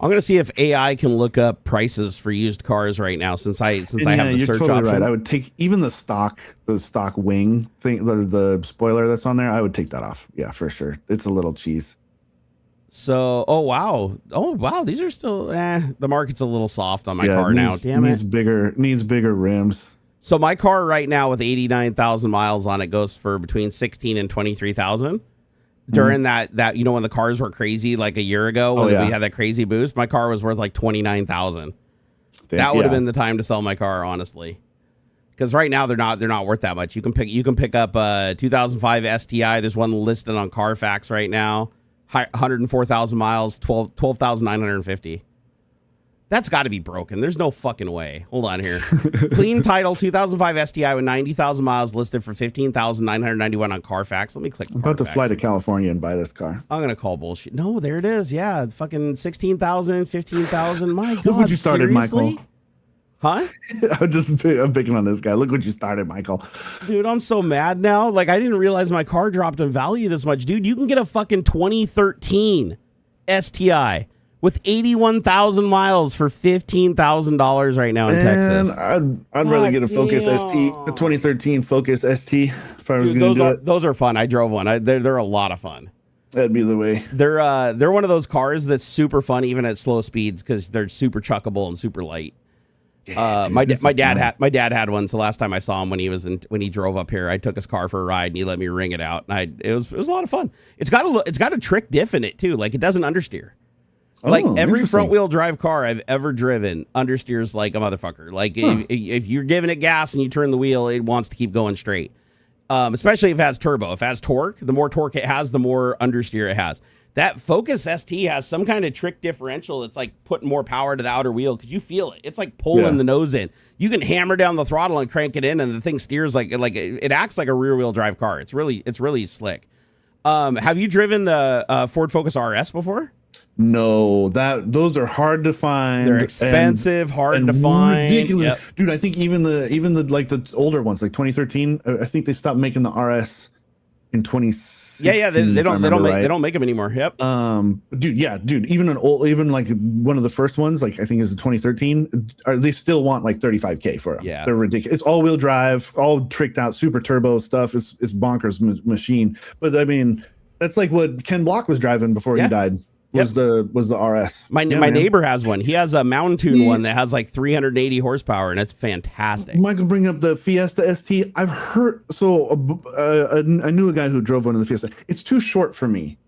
I'm gonna see if AI can look up prices for used cars right now since I have the search option. Right. I would take even the stock wing thing, the spoiler that's on there. I would take that off. Yeah, for sure. It's a little cheese. So, oh wow, these are still. The market's a little soft on my car now. Damn it. Needs bigger rims. So my car right now with 89,000 miles on it goes for between 16 and 23,000. During that when the cars were crazy like a year ago when we had that crazy boost, my car was worth like 29,000. That would have been the time to sell my car, honestly. Because right now they're not worth that much. You can pick up a 2005 STI. There's one listed on Carfax right now, 104,000 miles, 12,950. That's got to be broken. There's no fucking way. Hold on here. Clean title 2005 STI with 90,000 miles listed for 15,991 on Carfax. Let me click. I'm about to fly to California and buy this car. I'm gonna call bullshit. No, there it is. Yeah, fucking 16,000, 15,000. My God, look what you started, seriously? Michael. Huh? I'm picking on this guy. Look what you started, Michael. Dude, I'm so mad now. Like I didn't realize my car dropped in value this much, dude. You can get a fucking 2013 STI. With 81,000 miles for $15,000 right now in Texas. I'd rather get a Focus ST, the 2013 Focus ST, if I was going to do it. Those are fun. I drove one. They're a lot of fun. That'd be the way. They're one of those cars that's super fun even at slow speeds because they're super chuckable and super light. My dad had one. So last time I saw him when he drove up here, I took his car for a ride and he let me ring it out. And it was a lot of fun. It's got a trick diff in it too. Like it doesn't understeer. Like every front wheel drive car I've ever driven understeers like a motherfucker. Like if you're giving it gas and you turn the wheel, it wants to keep going straight. Especially if it has turbo. If it has torque, the more torque it has, the more understeer it has. That Focus ST has some kind of trick differential that's like putting more power to the outer wheel because you feel it. It's like pulling the nose in. You can hammer down the throttle and crank it in, and the thing steers like it acts like a rear wheel drive car. It's really slick. Have you driven the Ford Focus RS before? No, those are hard to find. They're expensive, hard to find. Ridiculous, dude. I think even the like the older ones, like 2013. I think they stopped making the RS in 2016. Yeah, they don't make them anymore. Yep. Dude. Even like one of the first ones, like I think is the 2013. They still want like 35K for them. Yeah, they're ridiculous. It's all-wheel drive, all tricked out, super turbo stuff. It's bonkers machine. But I mean, that's like what Ken Block was driving before he died. Was the RS. My neighbor has one. He has a Mountain Tune one that has like 380 horsepower, and it's fantastic. Michael, bring up the Fiesta ST. I've heard I knew a guy who drove one of the Fiesta. It's too short for me.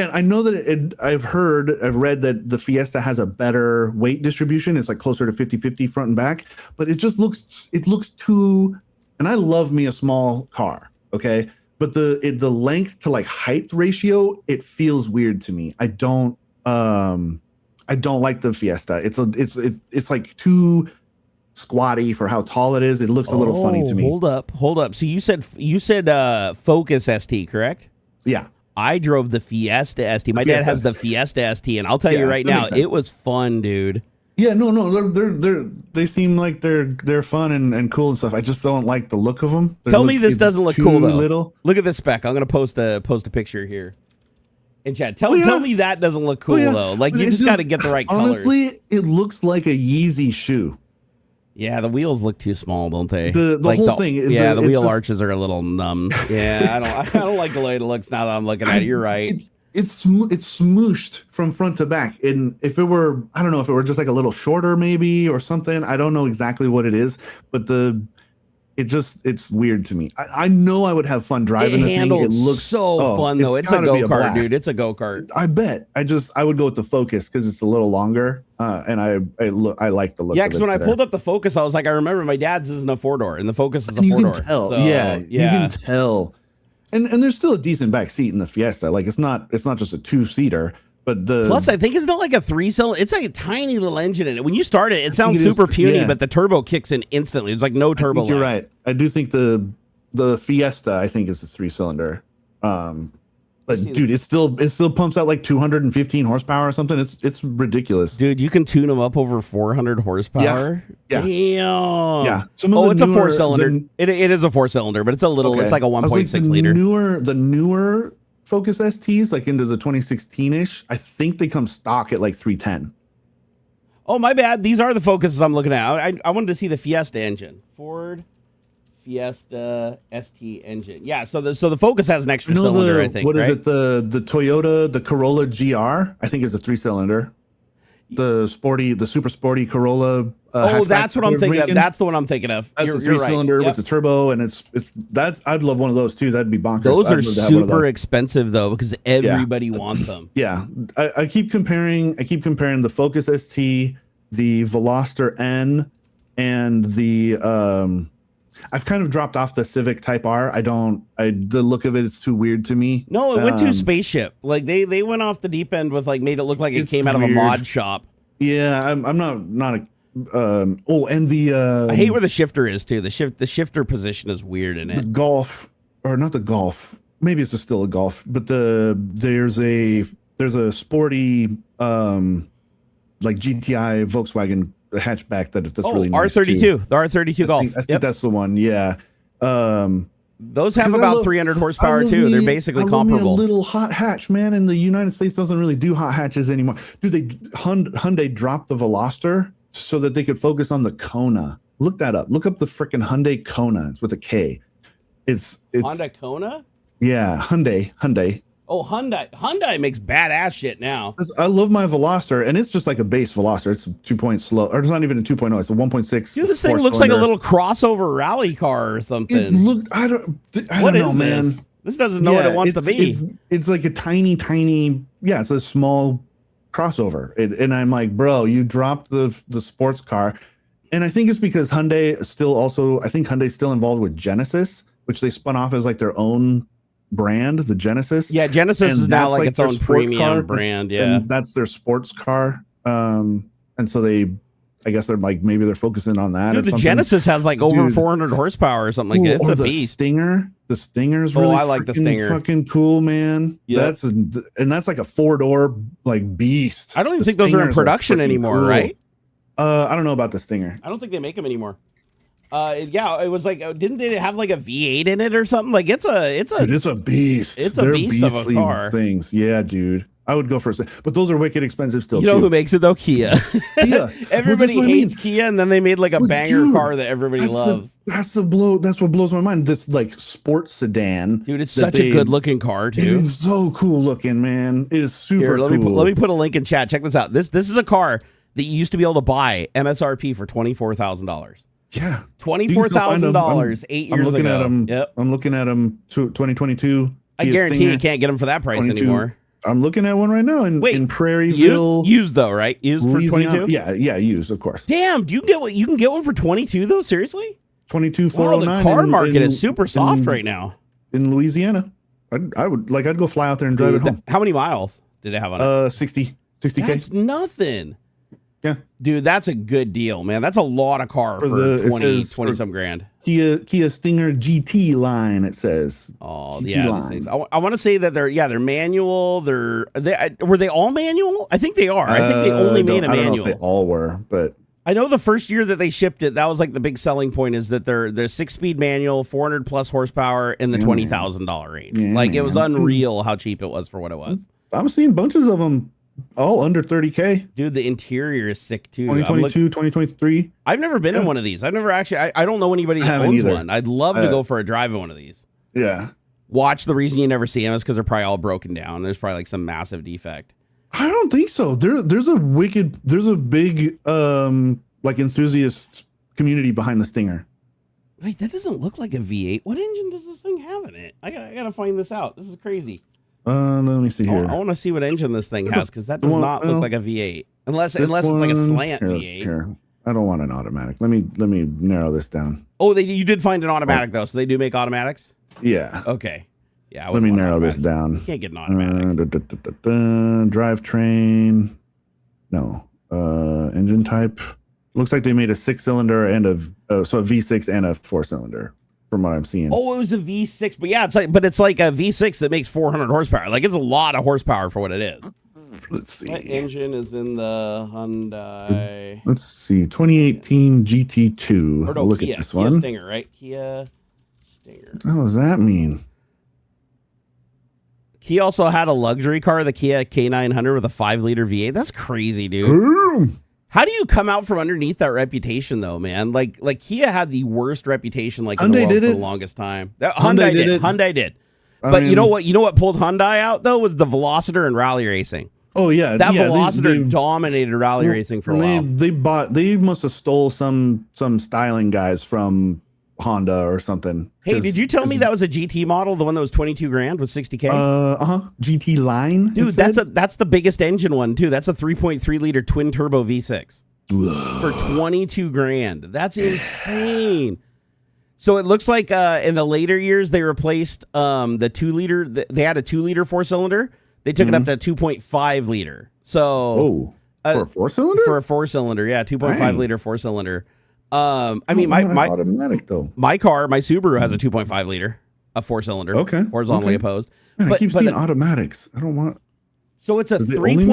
And I know that I've read that the Fiesta has a better weight distribution. It's like closer to 50-50 front and back, but it looks too, and I love me a small car. Okay. But the length to like height ratio, it feels weird to me. I don't like the Fiesta. It's like too squatty for how tall it is. It looks a little funny to me. Hold up. So you said Focus ST, correct? Yeah. I drove the Fiesta ST. My dad has the Fiesta ST, and I'll tell you right now, it was fun, dude. Yeah, no, they seem like they're fun and cool and stuff. I just don't like the look of them. Tell me this doesn't look cool though. Little. Look at this spec. I'm gonna post a picture here. And Chad, tell me that doesn't look cool though. Like you just got to get the right colors. Honestly, it looks like a Yeezy shoe. Yeah, the wheels look too small, don't they? The whole thing. Yeah, the wheel arches are a little numb. Yeah, I don't like the way it looks now that I'm looking at it. You're right. It's smooshed from front to back. And if it were, I don't know, if it were just like a little shorter maybe or something, I don't know exactly what it is, but it's weird to me. I know I would have fun driving the thing. It looks so fun though. It's a go-kart, dude. It's a go-kart. I bet. I would go with the Focus because it's a little longer, and I like the look. Yeah, because when I pulled up the Focus, I was like, I remember my dad's isn't a 4-door, and the Focus is a 4-door. You can tell. You can tell. And there's still a decent back seat in the Fiesta. Like it's not just a 2-seater. But plus, I think it's not like a 3-cylinder. It's like a tiny little engine in it. When you start it sounds super puny, but the turbo kicks in instantly. There's like no turbo. You're right. I do think the Fiesta, I think, is a 3-cylinder. But dude, it still pumps out like 215 horsepower or something. It's ridiculous. Dude, you can tune them up over 400 horsepower. Yeah. Damn. Yeah. It's a 4-cylinder. It is a 4-cylinder, but it's a little. Okay. It's like a 1.6 liter. The newer Focus STs, like into the 2016-ish, I think they come stock at like 310. Oh, my bad. These are the Focuses I'm looking at. I wanted to see the Fiesta engine. Ford Fiesta ST engine. Yeah, so the Focus has an extra cylinder, I think. What is it? The Toyota, the Corolla GR, I think is a 3-cylinder. The super sporty Corolla. That's what I'm thinking of. That's the one I'm thinking of. That's the 3-cylinder with the turbo, and I'd love one of those too. That'd be bonkers. Those are super expensive though, because everybody wants them. Yeah, I keep comparing the Focus ST, the Veloster N, and the I've kind of dropped off the Civic Type R. The look of it's too weird to me. No, it went to spaceship. Like they went off the deep end with like made it look like it came out of a mod shop. Yeah, I'm not a and the I hate where the shifter is too. The shifter position is weird in it. The Golf, or not the Golf. Maybe it's still a Golf, but there's a sporty like GTI Volkswagen hatchback that's really nice R32, too. The R32 Golf. I think that's the one. Yeah. Those have about 300 horsepower too. They're basically comparable. A little hot hatch, man. And the United States doesn't really do hot hatches anymore. Dude, Hyundai dropped the Veloster so that they could focus on the Kona. Look that up. Look up the freaking Hyundai Kona. It's with a K. It's Honda Kona? Yeah, Hyundai. Oh, Hyundai makes badass shit now. I love my Veloster, and it's just like a base Veloster. It's 2-point slow, or it's not even a 2.0. It's a 1.6. Dude, this thing looks like a little crossover rally car or something. I don't know, man. This doesn't know what it wants to be. It's like a tiny. Yeah, it's a small crossover. And I'm like, bro, you dropped the sports car, and I think it's because Hyundai's still involved with Genesis, which they spun off as like their own brand, the Genesis. Yeah, Genesis is now like its own premium brand. Yeah, and that's their sports car. And so I guess they're like, maybe they're focusing on that. Dude, the Genesis has like over 400 horsepower or something like that. It's a beast. Stinger. The Stinger's really I like the Stinger. Fucking cool, man. Yep. That's like a 4-door like beast. I don't even think those are in production anymore, right? I don't know about the Stinger. I don't think they make them anymore. Yeah, it was like, didn't they have like a V8 in it or something? Like it's a beast. It's a beast of a car. Things, yeah, dude. I would go for but those are wicked expensive still. You know who makes it though? Kia. Everybody hates Kia, and then they made like a banger car that everybody loves. That's what blows my mind. This like sports sedan, dude. It's such a good looking car too. It's so cool looking, man. It is super cool. Let me put a link in chat. Check this out. This is a car that you used to be able to buy MSRP for $24,000. Yeah, $24,000 8 years ago. Yep, I'm looking at them. 2022. I guarantee you can't get them for that price anymore. I'm looking at one right now in Prairieville. Used though, right? Used Louisiana. for 22? Yeah, used, of course. Damn, you can get one for 22 though? Seriously? 22,409. The car market is super soft right now. In Louisiana. I'd go fly out there and drive it home. How many miles did it have on it? 60K. That's nothing. Yeah. Dude, that's a good deal, man. That's a lot of car for 20 some grand. Kia Stinger GT line, it says. Oh, GT yeah, these things. I want to say that they're manual. Were they all manual? I think they are. I think they only made a manual. I don't know if they all were, but I know the first year that they shipped it, that was like the big selling point is that they're 6-speed manual, 400 plus horsepower in the $20,000 range. Yeah, it was unreal how cheap it was for what it was. I'm seeing bunches of them all under 30K. Dude, the interior is sick too. 2022, 2023. I've never been in one of these. I've never actually, I don't know anybody that owns one. I'd love to go for a drive in one of these. Yeah. Watch, the reason you never see them is because they're probably all broken down. There's probably like some massive defect. I don't think so. There's a big like enthusiast community behind the Stinger. Wait, that doesn't look like a V8. What engine does this thing have in it? I gotta find this out. This is crazy. Let me see here. I want to see what engine this thing has because that does not look like a V8, unless it's like a slant V8. Here. I don't want an automatic. Let me narrow this down. Oh, you did find an automatic though, so they do make automatics. Yeah. Okay. Yeah. Let me narrow this down. You can't get an automatic. Drivetrain. No. Engine type. Looks like they made a 6-cylinder and a V6 and a 4-cylinder. From what I'm seeing. Oh, it was a V6, but yeah, it's like a V6 that makes 400 horsepower. Like it's a lot of horsepower for what it is. Let's see. What engine is in the Hyundai? Let's see. 2018 GT2. Or no, look Kia, at this Kia one. Stinger, right? Kia Stinger. What does that mean? Kia also had a luxury car, the Kia K900 with a 5-liter V8. That's crazy, dude. Boom. How do you come out from underneath that reputation, though, man? Like Kia had the worst reputation, like in the world for the longest time. Hyundai did. Hyundai did. But you know what? You know what pulled Hyundai out though was the Veloster and rally racing. Oh yeah, that Veloster dominated rally racing for a while. They must have stole some styling guys from Honda or something. Hey, did you tell me that was a GT model, the one that was 22 grand with 60K? GT line. Dude, that's the biggest engine one too. That's a 3.3 liter twin turbo V6 for 22 grand. That's insane. So it looks like in the later years they replaced the 2 liter. They had a 2 liter 4-cylinder. They took it up to 2.5 liter. So for a 4-cylinder? For a 4-cylinder, yeah, 2.5 liter 4-cylinder. I mean, my automatic though. My Subaru has a 2.5 liter, a 4-cylinder. Okay, horizontally opposed. Man, I keep seeing automatics. I don't want. So it's a 3.3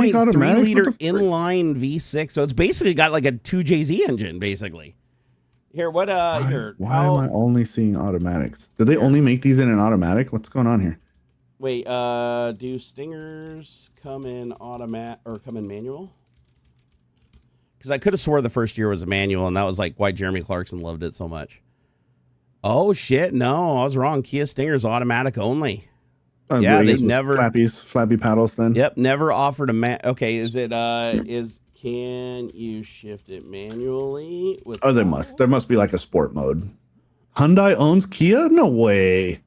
liter inline V6. So it's basically got like a 2JZ engine, basically. Here, what? Why am I only seeing automatics? Did they only make these in an automatic? What's going on here? Wait, do Stingers come in automatic or come in manual? Because I could have swore the first year was a manual, and that was like why Jeremy Clarkson loved it so much. Oh shit! No, I was wrong. Kia Stinger's automatic only. Yeah, they never flappy paddles. Then yep, never offered a Okay, can you shift it manually? There must be like a sport mode. Hyundai owns Kia? No way.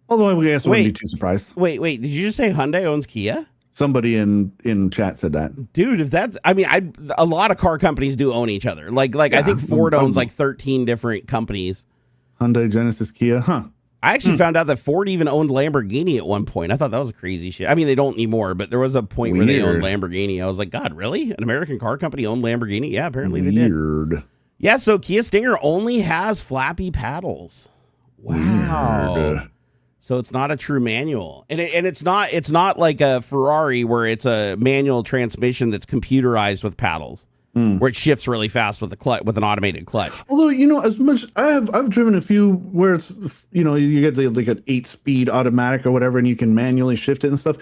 Although I guess I wouldn't be too surprised. Wait, did you just say Hyundai owns Kia? Somebody in chat said that. Dude, if that's, I mean, a lot of car companies do own each other. Like I think Ford owns like 13 different companies. Hyundai, Genesis, Kia, huh? I actually found out that Ford even owned Lamborghini at one point. I thought that was crazy shit. I mean, they don't anymore, but there was a point where they owned Lamborghini. I was like, God, really? An American car company owned Lamborghini? Yeah, apparently they did. Yeah, so Kia Stinger only has flappy paddles. Wow. Weird. So it's not a true manual, and it's not like a Ferrari where it's a manual transmission that's computerized with paddles, where it shifts really fast with with an automated clutch. Although as much I've driven a few where it's you get like an 8-speed automatic or whatever, and you can manually shift it and stuff.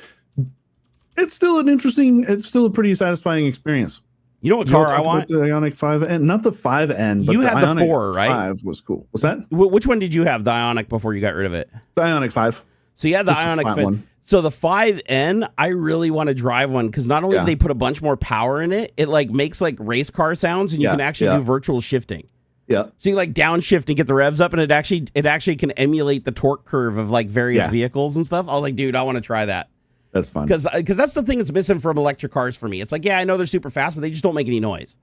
It's still a pretty satisfying experience. You know what car I want? The Ioniq 5N, not the 5N, but you had the Ioniq 4, right? 5 was cool. What's that? Which one did you have? The Ioniq before you got rid of it? The Ioniq 5. So you had the Ioniq 5. So the 5N, I really want to drive one because not only do they put a bunch more power in it, it like makes like race car sounds, and you can actually do virtual shifting. Yeah. So you like downshift and get the revs up, and it actually can emulate the torque curve of like various vehicles and stuff. I was like, dude, I want to try that. That's fun. Because that's the thing that's missing from electric cars for me. It's like, yeah, I know they're super fast, but they just don't make any noise.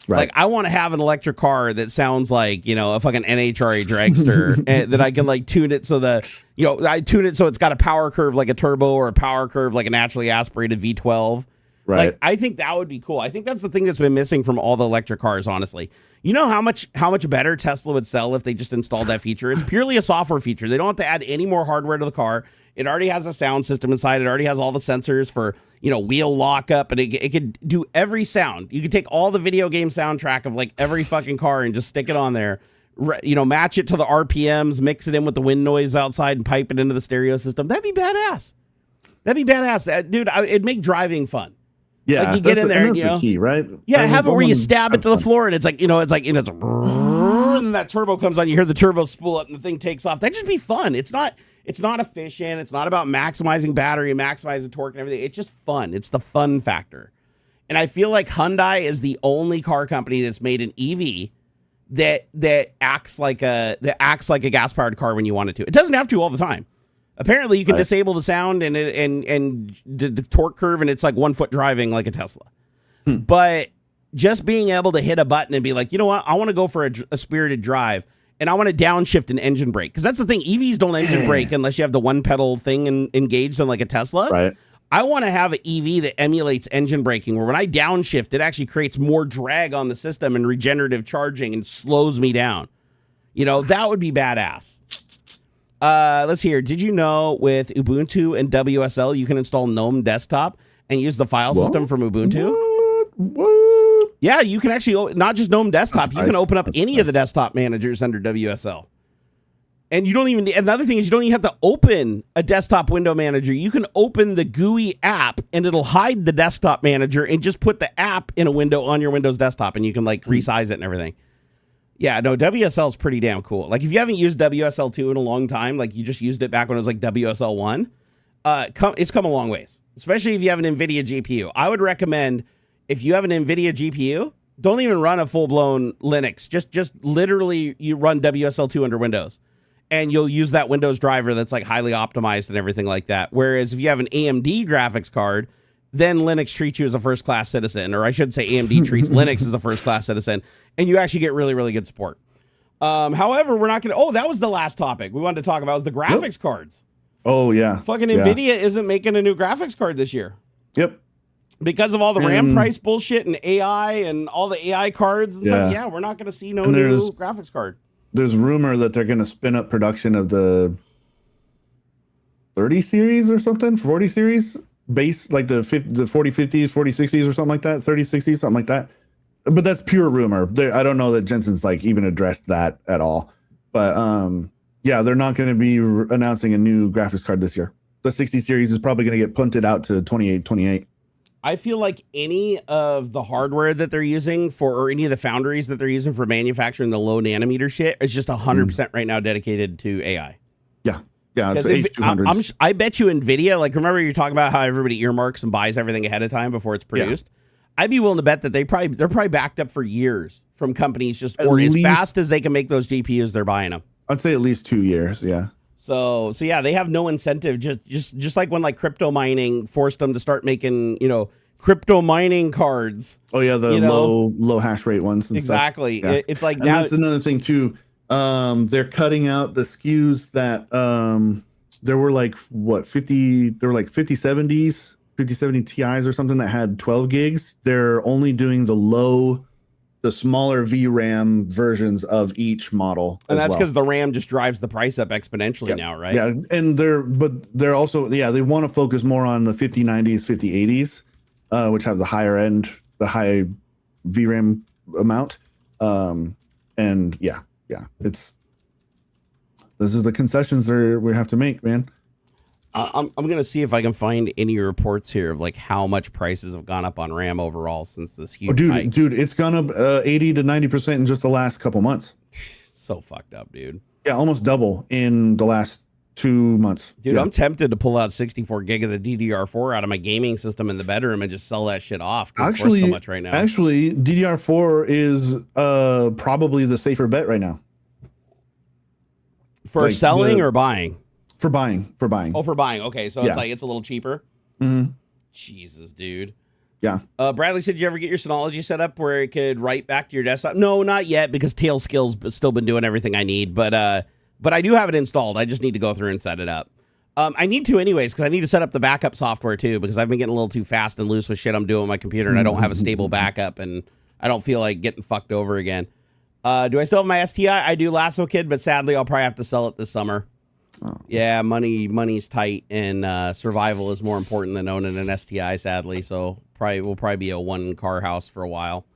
Right. Like, I want to have an electric car that sounds like, a fucking NHRA dragster and that I can like tune it so I tune it so it's got a power curve like a turbo or a power curve like a naturally aspirated V12. Right. Like, I think that would be cool. I think that's the thing that's been missing from all the electric cars, honestly. You know how much better Tesla would sell if they just installed that feature? It's purely a software feature. They don't have to add any more hardware to the car. It already has a sound system inside. It already has all the sensors for, wheel lockup, and it could do every sound. You could take all the video game soundtrack of like every fucking car and just stick it on there, match it to the RPMs, mix it in with the wind noise outside and pipe it into the stereo system. That'd be badass. Dude, it'd make driving fun. Yeah, like you get in there, and that's the key, right? Yeah, have it where you stab it to the floor, and it's like, and that turbo comes on. You hear the turbo spool up, and the thing takes off. That'd just be fun. It's not efficient. It's not about maximizing battery and maximizing torque and everything. It's just fun. It's the fun factor. And I feel like Hyundai is the only car company that's made an EV that acts like a gas powered car when you want it to. It doesn't have to all the time. Apparently, you can disable the sound and the torque curve, and it's like 1 foot driving like a Tesla. But just being able to hit a button and be like, you know what, I want to go for a spirited drive, and I want to downshift an engine brake. Because that's the thing, EVs don't engine brake unless you have the one pedal thing engaged on like a Tesla. Right. I want to have an EV that emulates engine braking, where when I downshift, it actually creates more drag on the system and regenerative charging and slows me down. That would be badass. Let's see here. Did you know with Ubuntu and WSL, you can install GNOME Desktop and use the file system from Ubuntu? What? Yeah, you can actually, not just GNOME Desktop, you can open up any of the desktop managers under WSL. And you don't even, another thing is you don't even have to open a desktop window manager. You can open the GUI app and it'll hide the desktop manager and just put the app in a window on your Windows desktop, and you can like resize it and everything. Yeah, no, WSL is pretty damn cool. Like, if you haven't used WSL2 in a long time, like you just used it back when it was like WSL1, it's come a long ways, especially if you have an Nvidia GPU. I would recommend, if you have an Nvidia GPU, don't even run a full-blown Linux. Just literally you run WSL2 under Windows, and you'll use that Windows driver that's like highly optimized and everything like that. Whereas if you have an AMD graphics card, then Linux treats you as a first-class citizen, or I should say AMD treats Linux as a first-class citizen, and you actually get really, really good support. However, we're not going to... Oh, that was the last topic we wanted to talk about, was the graphics cards. Oh, yeah. Fucking Nvidia isn't making a new graphics card this year. Yep. Because of all the RAM price bullshit and AI and all the AI cards and stuff. Yeah, we're not going to see no new graphics card. There's rumor that they're going to spin up production of the 30 series or something, 40 series. Base, like the 4050s, 4060s or something like that, 3060s, something like that. But that's pure rumor. I don't know that Jensen's like even addressed that at all. But yeah, they're not going to be announcing a new graphics card this year. The 60 series is probably going to get punted out to 28. I feel like any of the hardware that they're using or any of the foundries that they're using for manufacturing the low nanometer shit is just 100% right now dedicated to AI. Yeah. Yeah, it's H200s. I bet you Nvidia, like, remember you're talking about how everybody earmarks and buys everything ahead of time before it's produced? Yeah. I'd be willing to bet that they're probably backed up for years from companies just or as fast as they can make those GPUs, they're buying them. I'd say at least 2 years, yeah. So yeah, they have no incentive. Just like when like crypto mining forced them to start making, crypto mining cards. Oh yeah, the low hash rate ones. And exactly. Stuff. Yeah. It's like, and now that's another thing too. They're cutting out the SKUs that there were like 50 70s, 5070 Ti's or something that had 12 gigs. They're only doing the smaller VRAM versions of each model. And that's because the RAM just drives the price up exponentially now, right? Yeah, and they're also, they want to focus more on the 5090s, 5080s, which have the higher end, the high VRAM amount. And yeah, this is the concessions we have to make, man. I'm gonna see if I can find any reports here of like how much prices have gone up on RAM overall since this huge hike. Dude, it's gone up 80 to 90% in just the last couple months. So fucked up, dude. Yeah, almost double in the last 2 months. Dude, I'm tempted to pull out 64 gig of the DDR4 out of my gaming system in the bedroom and just sell that shit off. Actually, so much right now. Actually, DDR4 is probably the safer bet right now. For selling or buying? For buying. Oh, for buying. Okay, so it's like it's a little cheaper. Mm-hmm. Jesus, dude. Yeah. Bradley said, did you ever get your Synology set up where it could write back to your desktop? No, not yet, because Tail Skill's still been doing everything I need. But I do have it installed. I just need to go through and set it up. I need to anyways, because I need to set up the backup software too, because I've been getting a little too fast and loose with shit I'm doing on my computer, and I don't have a stable backup, and I don't feel like getting fucked over again. Do I still have my STI? I do, Lasso Kid, but sadly I'll probably have to sell it this summer. Oh. Yeah, money's tight, and survival is more important than owning an STI, sadly. So we'll probably be a one car house for a while.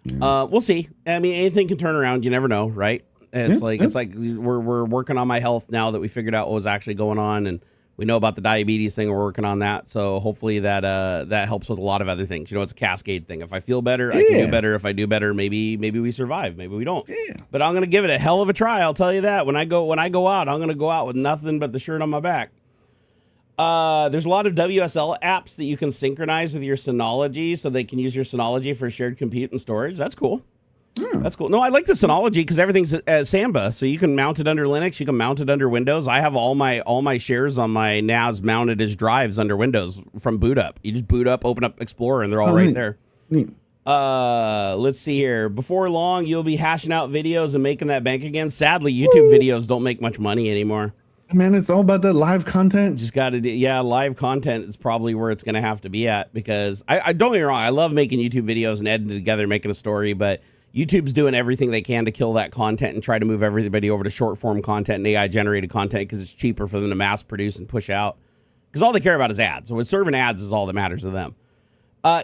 Yeah. We'll see. I mean, anything can turn around. You never know, right? And it's like we're working on my health now that we figured out what was actually going on, and we know about the diabetes thing. We're working on that, so hopefully that helps with a lot of other things. You know, it's a cascade thing. If I feel better, I can do better. If I do better, maybe we survive. Maybe we don't. Yeah. But I'm gonna give it a hell of a try. I'll tell you that. When I go out, I'm gonna go out with nothing but the shirt on my back. There's a lot of WSL apps that you can synchronize with your Synology, so they can use your Synology for shared compute and storage. That's cool. That's cool. No, I like the Synology because everything's Samba, so you can mount it under Linux, you can mount it under Windows. I have all my shares on my NAS mounted as drives under Windows from boot up. You just boot up, open up Explorer, and they're all right there. Neat. Let's see here. Before long, you'll be hashing out videos and making that bank again. Sadly, YouTube videos don't make much money anymore. Man, it's all about the live content. Just got to do, live content is probably where it's going to have to be at, because I don't get me wrong, I love making YouTube videos and editing together, making a story, but YouTube's doing everything they can to kill that content and try to move everybody over to short form content and AI generated content because it's cheaper for them to mass produce and push out. Because all they care about is ads. So with serving ads is all that matters to them.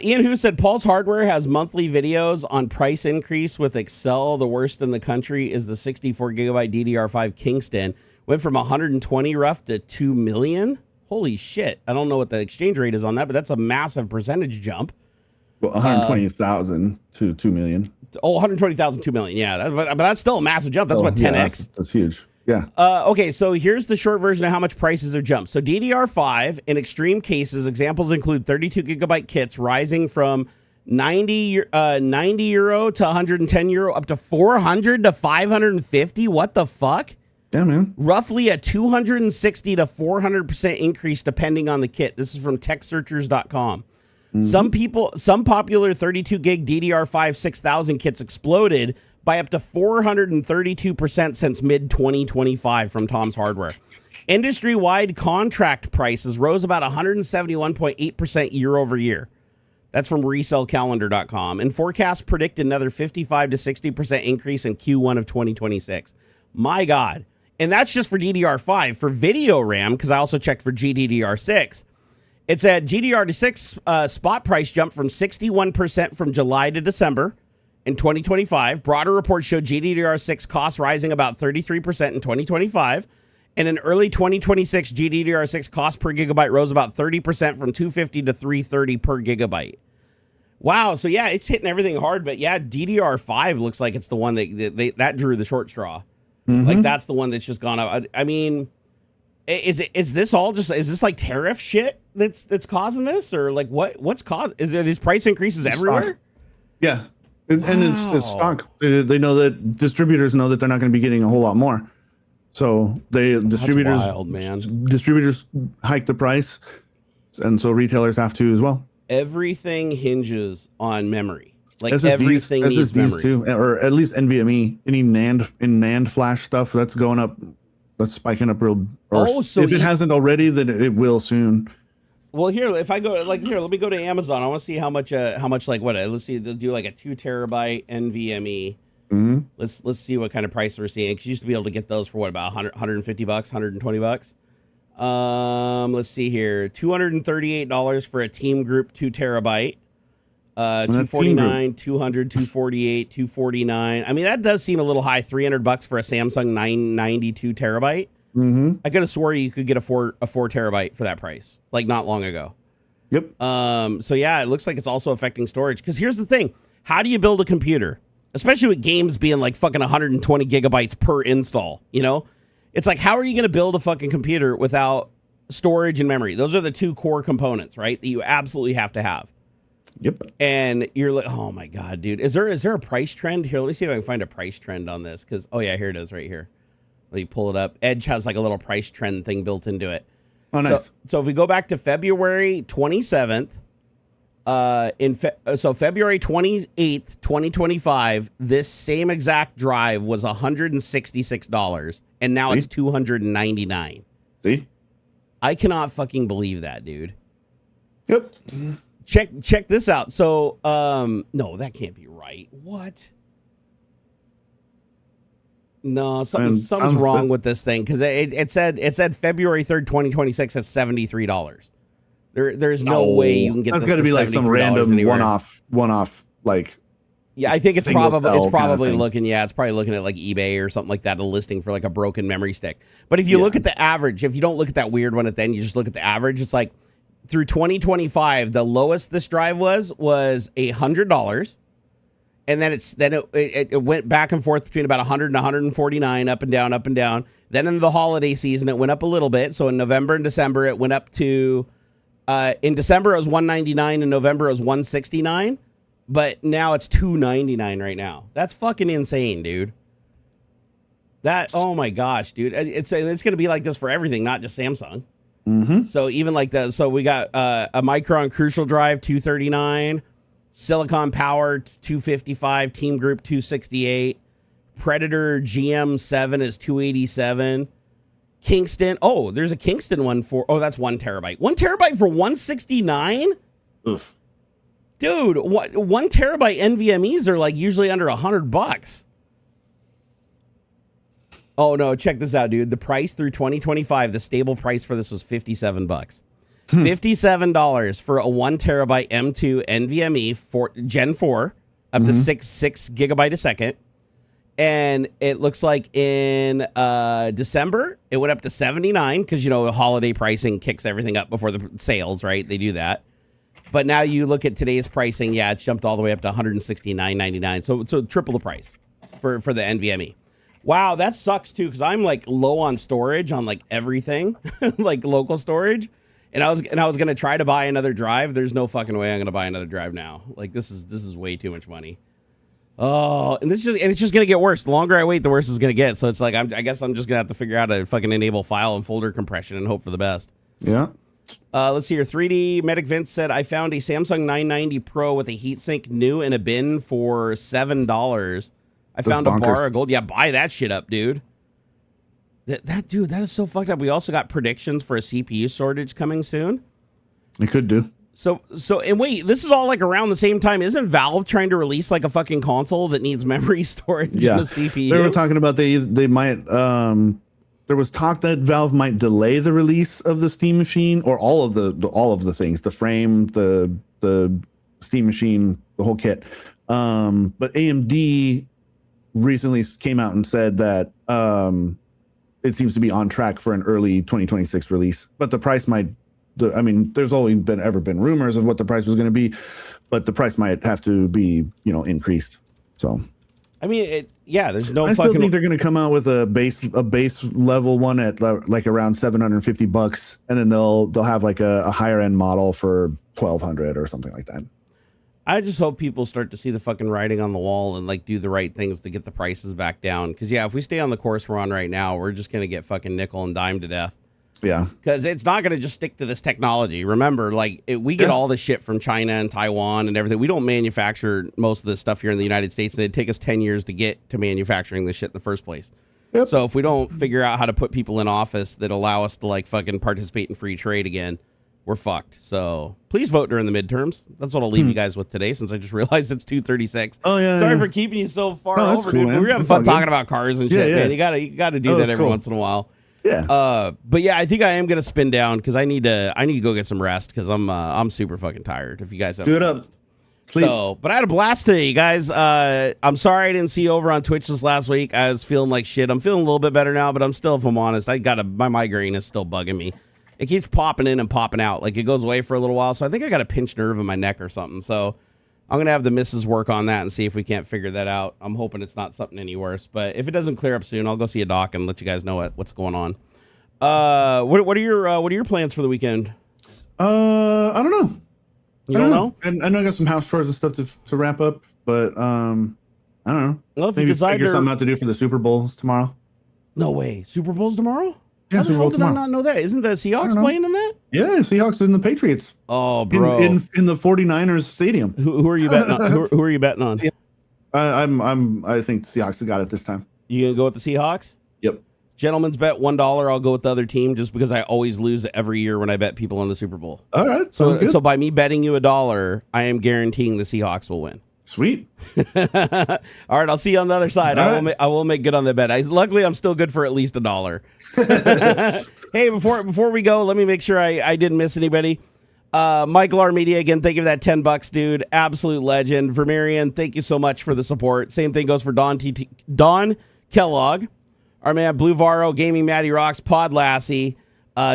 Ian Who said Paul's Hardware has monthly videos on price increase with Excel. The worst in the country is the 64 gigabyte DDR5 Kingston. Went from 120 rough to 2 million. Holy shit. I don't know what the exchange rate is on that, but that's a massive percentage jump. Well, 120,000 to 2 million. Oh, 120,000, 2 million. Yeah, but that's still a massive jump. That's 10x. Yeah, that's huge. Yeah. Okay, so here's the short version of how much prices have jumped. So DDR5, in extreme cases, examples include 32 gigabyte kits rising from 90 euro to 110 euro up to 400 to 550. What the fuck? Yeah, man. Roughly a 260 to 400% increase depending on the kit. This is from techsearchers.com. Some popular 32 gig DDR5 6000 kits exploded by up to 432% since mid 2025 from Tom's Hardware. Industry-wide contract prices rose about 171.8% year over year. That's from resellcalendar.com. And forecasts predict another 55 to 60% increase in Q1 of 2026. My God. And that's just for DDR5. For video RAM, because I also checked for GDDR6, it's at GDDR6 spot price jumped from 61% from July to December in 2025. Broader reports showed GDDR6 costs rising about 33% in 2025. And in early 2026, GDDR6 cost per gigabyte rose about 30% from 250 to 330 per gigabyte. Wow. So yeah, it's hitting everything hard. But yeah, DDR5 looks like it's the one that drew the short straw. Like that's the one that's just gone up. I mean, is this like tariff shit that's causing this, or like what's causing? Is there these price increases everywhere? Yeah, and it's stock. They know that distributors know that they're not going to be getting a whole lot more, so distributors hike the price, and so retailers have to as well. Everything hinges on memory. Like SSDs, everything needs memory too, or at least NVMe. Any NAND flash stuff that's going up. That's spiking up real. So if it hasn't already, then it will soon. Well, here, if I go let me go to Amazon. I want to see how much like what. Let's see, they'll do like a 2 terabyte NVMe. Mm-hmm. Let's see what kind of price we're seeing. Because you used to be able to get those for what, about $150, $120. Let's see here, $238 for a Team Group 2 terabyte. 249, 200, 248, 249. I mean, that does seem a little high. $300 for a Samsung 992 terabyte. I could have swore you could get a 4 terabyte for that price, like not long ago. Yep. So yeah, it looks like it's also affecting storage. Because here's the thing: how do you build a computer, especially with games being like fucking 120 gigabytes per install? You know, it's like, how are you going to build a fucking computer without storage and memory? Those are the two core components, right? That you absolutely have to have. Yep. And you're like, oh my God, dude. Is there a price trend here? Let me see if I can find a price trend on this. Because, oh yeah, here it is right here. Let me pull it up. Edge has like a little price trend thing built into it. Oh, nice. So if we go back to February 27th, so February 28th, 2025, this same exact drive was $166, and now it's $299. See? I cannot fucking believe that, dude. Yep. Check this out. So, no, that can't be right. What? No, something's wrong with this thing, because it said February 3rd, 2026 at $73. There's no way you can get that's this. Got to be like some random anywhere. one-off like. Yeah, I think it's probably kind of looking. Yeah, it's probably looking at like eBay or something like that, a listing for like a broken memory stick. But if you look at the average, if you don't look at that weird one at the end, you just look at the average. It's like through 2025, the lowest this drive was $100, and then it went back and forth between about 100 and 149, up and down, up and down. Then in the holiday season, it went up a little bit. So in November and December, it went up to. In December, it was $199. In November, it was $169. But now it's $299 right now. That's fucking insane, dude. Oh my gosh, dude. It's going to be like this for everything, not just Samsung. Mm-hmm. So even like that. So we got a Micron Crucial Drive, $239. Silicon Power, $255. Team Group, $268. Predator GM7 is $287. Kingston. Oh, there's a Kingston one that's 1 terabyte. 1 terabyte for $169? Oof. Dude, 1 terabyte NVMEs are like usually under $100. Oh no, check this out, dude. The price through 2025, the stable price for this was $57. $57 for a 1 terabyte M2 NVMe for Gen 4 up to 6 gigabyte a second. And it looks like in December, it went up to $79 because, the holiday pricing kicks everything up before the sales, right? They do that. But now you look at today's pricing, it's jumped all the way up to $169.99. So triple the price for the NVMe. Wow, that sucks too, because I'm like low on storage on like everything, like local storage. And I was gonna try to buy another drive. There's no fucking way I'm gonna buy another drive now. Like this is way too much money. Oh, and it's just gonna get worse. The longer I wait, the worse it's gonna get. So it's like I guess I'm just gonna have to figure out how to fucking enable file and folder compression and hope for the best. Yeah. Let's see here. 3D Medic Vince said, I found a Samsung 990 Pro with a heatsink new in a bin for $7. I found a bar of gold. Yeah, buy that shit up, dude. Dude, that is so fucked up. We also got predictions for a CPU shortage coming soon. It could do. So, and wait, this is all like around the same time. Isn't Valve trying to release like a fucking console that needs memory storage in the CPU? They were talking about they might. There was talk that Valve might delay the release of the Steam Machine or all of the things, the frame, the Steam Machine, the whole kit. But AMD recently came out and said that it seems to be on track for an early 2026 release, but the price might. There's only been rumors of what the price was going to be, but the price might have to be, increased. So, there's no. I still think they're going to come out with a base level one at like around $750, and then they'll have like a higher end model for $1,200 or something like that. I just hope people start to see the fucking writing on the wall and like do the right things to get the prices back down. Because if we stay on the course we're on right now, we're just going to get fucking nickel and dime to death. Yeah, because it's not going to just stick to this technology. Remember, we get all the shit from China and Taiwan and everything. We don't manufacture most of this stuff here in the United States, and it'd take us 10 years to get to manufacturing this shit in the first place. Yep. So if we don't figure out how to put people in office that allow us to like fucking participate in free trade again, we're fucked. So please vote during the midterms. That's what I'll leave you guys with today, since I just realized it's 236. Oh yeah. Sorry for keeping you so far over, cool, dude. man. We're having fun talking about cars and shit, man. You gotta do that every once in a while. Yeah. But yeah, I think I am gonna spin down because I need to go get some rest because I'm super fucking tired. If you guys have do it up. Sleep. So, but I had a blast today, you guys. I'm sorry I didn't see you over on Twitch this last week. I was feeling like shit. I'm feeling a little bit better now, but I'm still, if I'm honest, my migraine is still bugging me. It keeps popping in and popping out. Like it goes away for a little while. So I think I got a pinched nerve in my neck or something. So I'm going to have the missus work on that and see if we can't figure that out. I'm hoping it's not something any worse, but if it doesn't clear up soon, I'll go see a doc and let you guys know what's going on. What are your plans for the weekend? I don't know. You don't know? And I know I got some house chores and stuff to wrap up, but I don't know. Well, if maybe you decide figure something out to do for the Super Bowls tomorrow. No way. Super Bowl's tomorrow? Yeah, How the Super hell Bowl did I tomorrow. not know that? Isn't the Seahawks know. playing in that? Yeah, Seahawks and the Patriots. Oh, bro. In the 49ers stadium. Who are you betting on? Who are you betting on? I think the Seahawks have got it this time. You gonna go with the Seahawks? Yep. Gentlemen's bet $1. I'll go with the other team just because I always lose every year when I bet people on the Super Bowl. All right. Sounds good. So by me betting you $1, I am guaranteeing the Seahawks will win. Sweet. All right, I'll see you on the other side. I will make good on the bet. Luckily, I'm still good for at least $1. Hey, before we go, let me make sure I didn't miss anybody. Michael R. Media, again, thank you for that $10, dude. Absolute legend. Vermirion, thank you so much for the support. Same thing goes for Don Kellogg. Our man Blue Varro, Gaming Matty Rocks, Pod Lassie,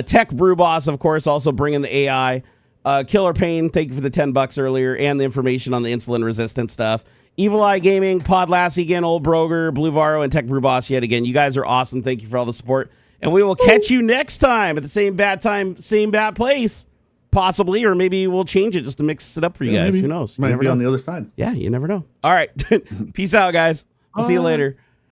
Tech Brew Boss, of course, also bringing the AI. Killer Pain, thank you for the $10 earlier and the information on the insulin resistant stuff. Evil Eye Gaming, Pod Lassie again, Old Broger, Blue Varro, and Tech Brew Boss yet again. You guys are awesome. Thank you for all the support. And we will catch you next time at the same bad time, same bad place. Possibly, or maybe we'll change it just to mix it up for you guys. Maybe. Who knows? Might be on the other side. Yeah, you never know. All right. Peace out, guys. I'll see you later.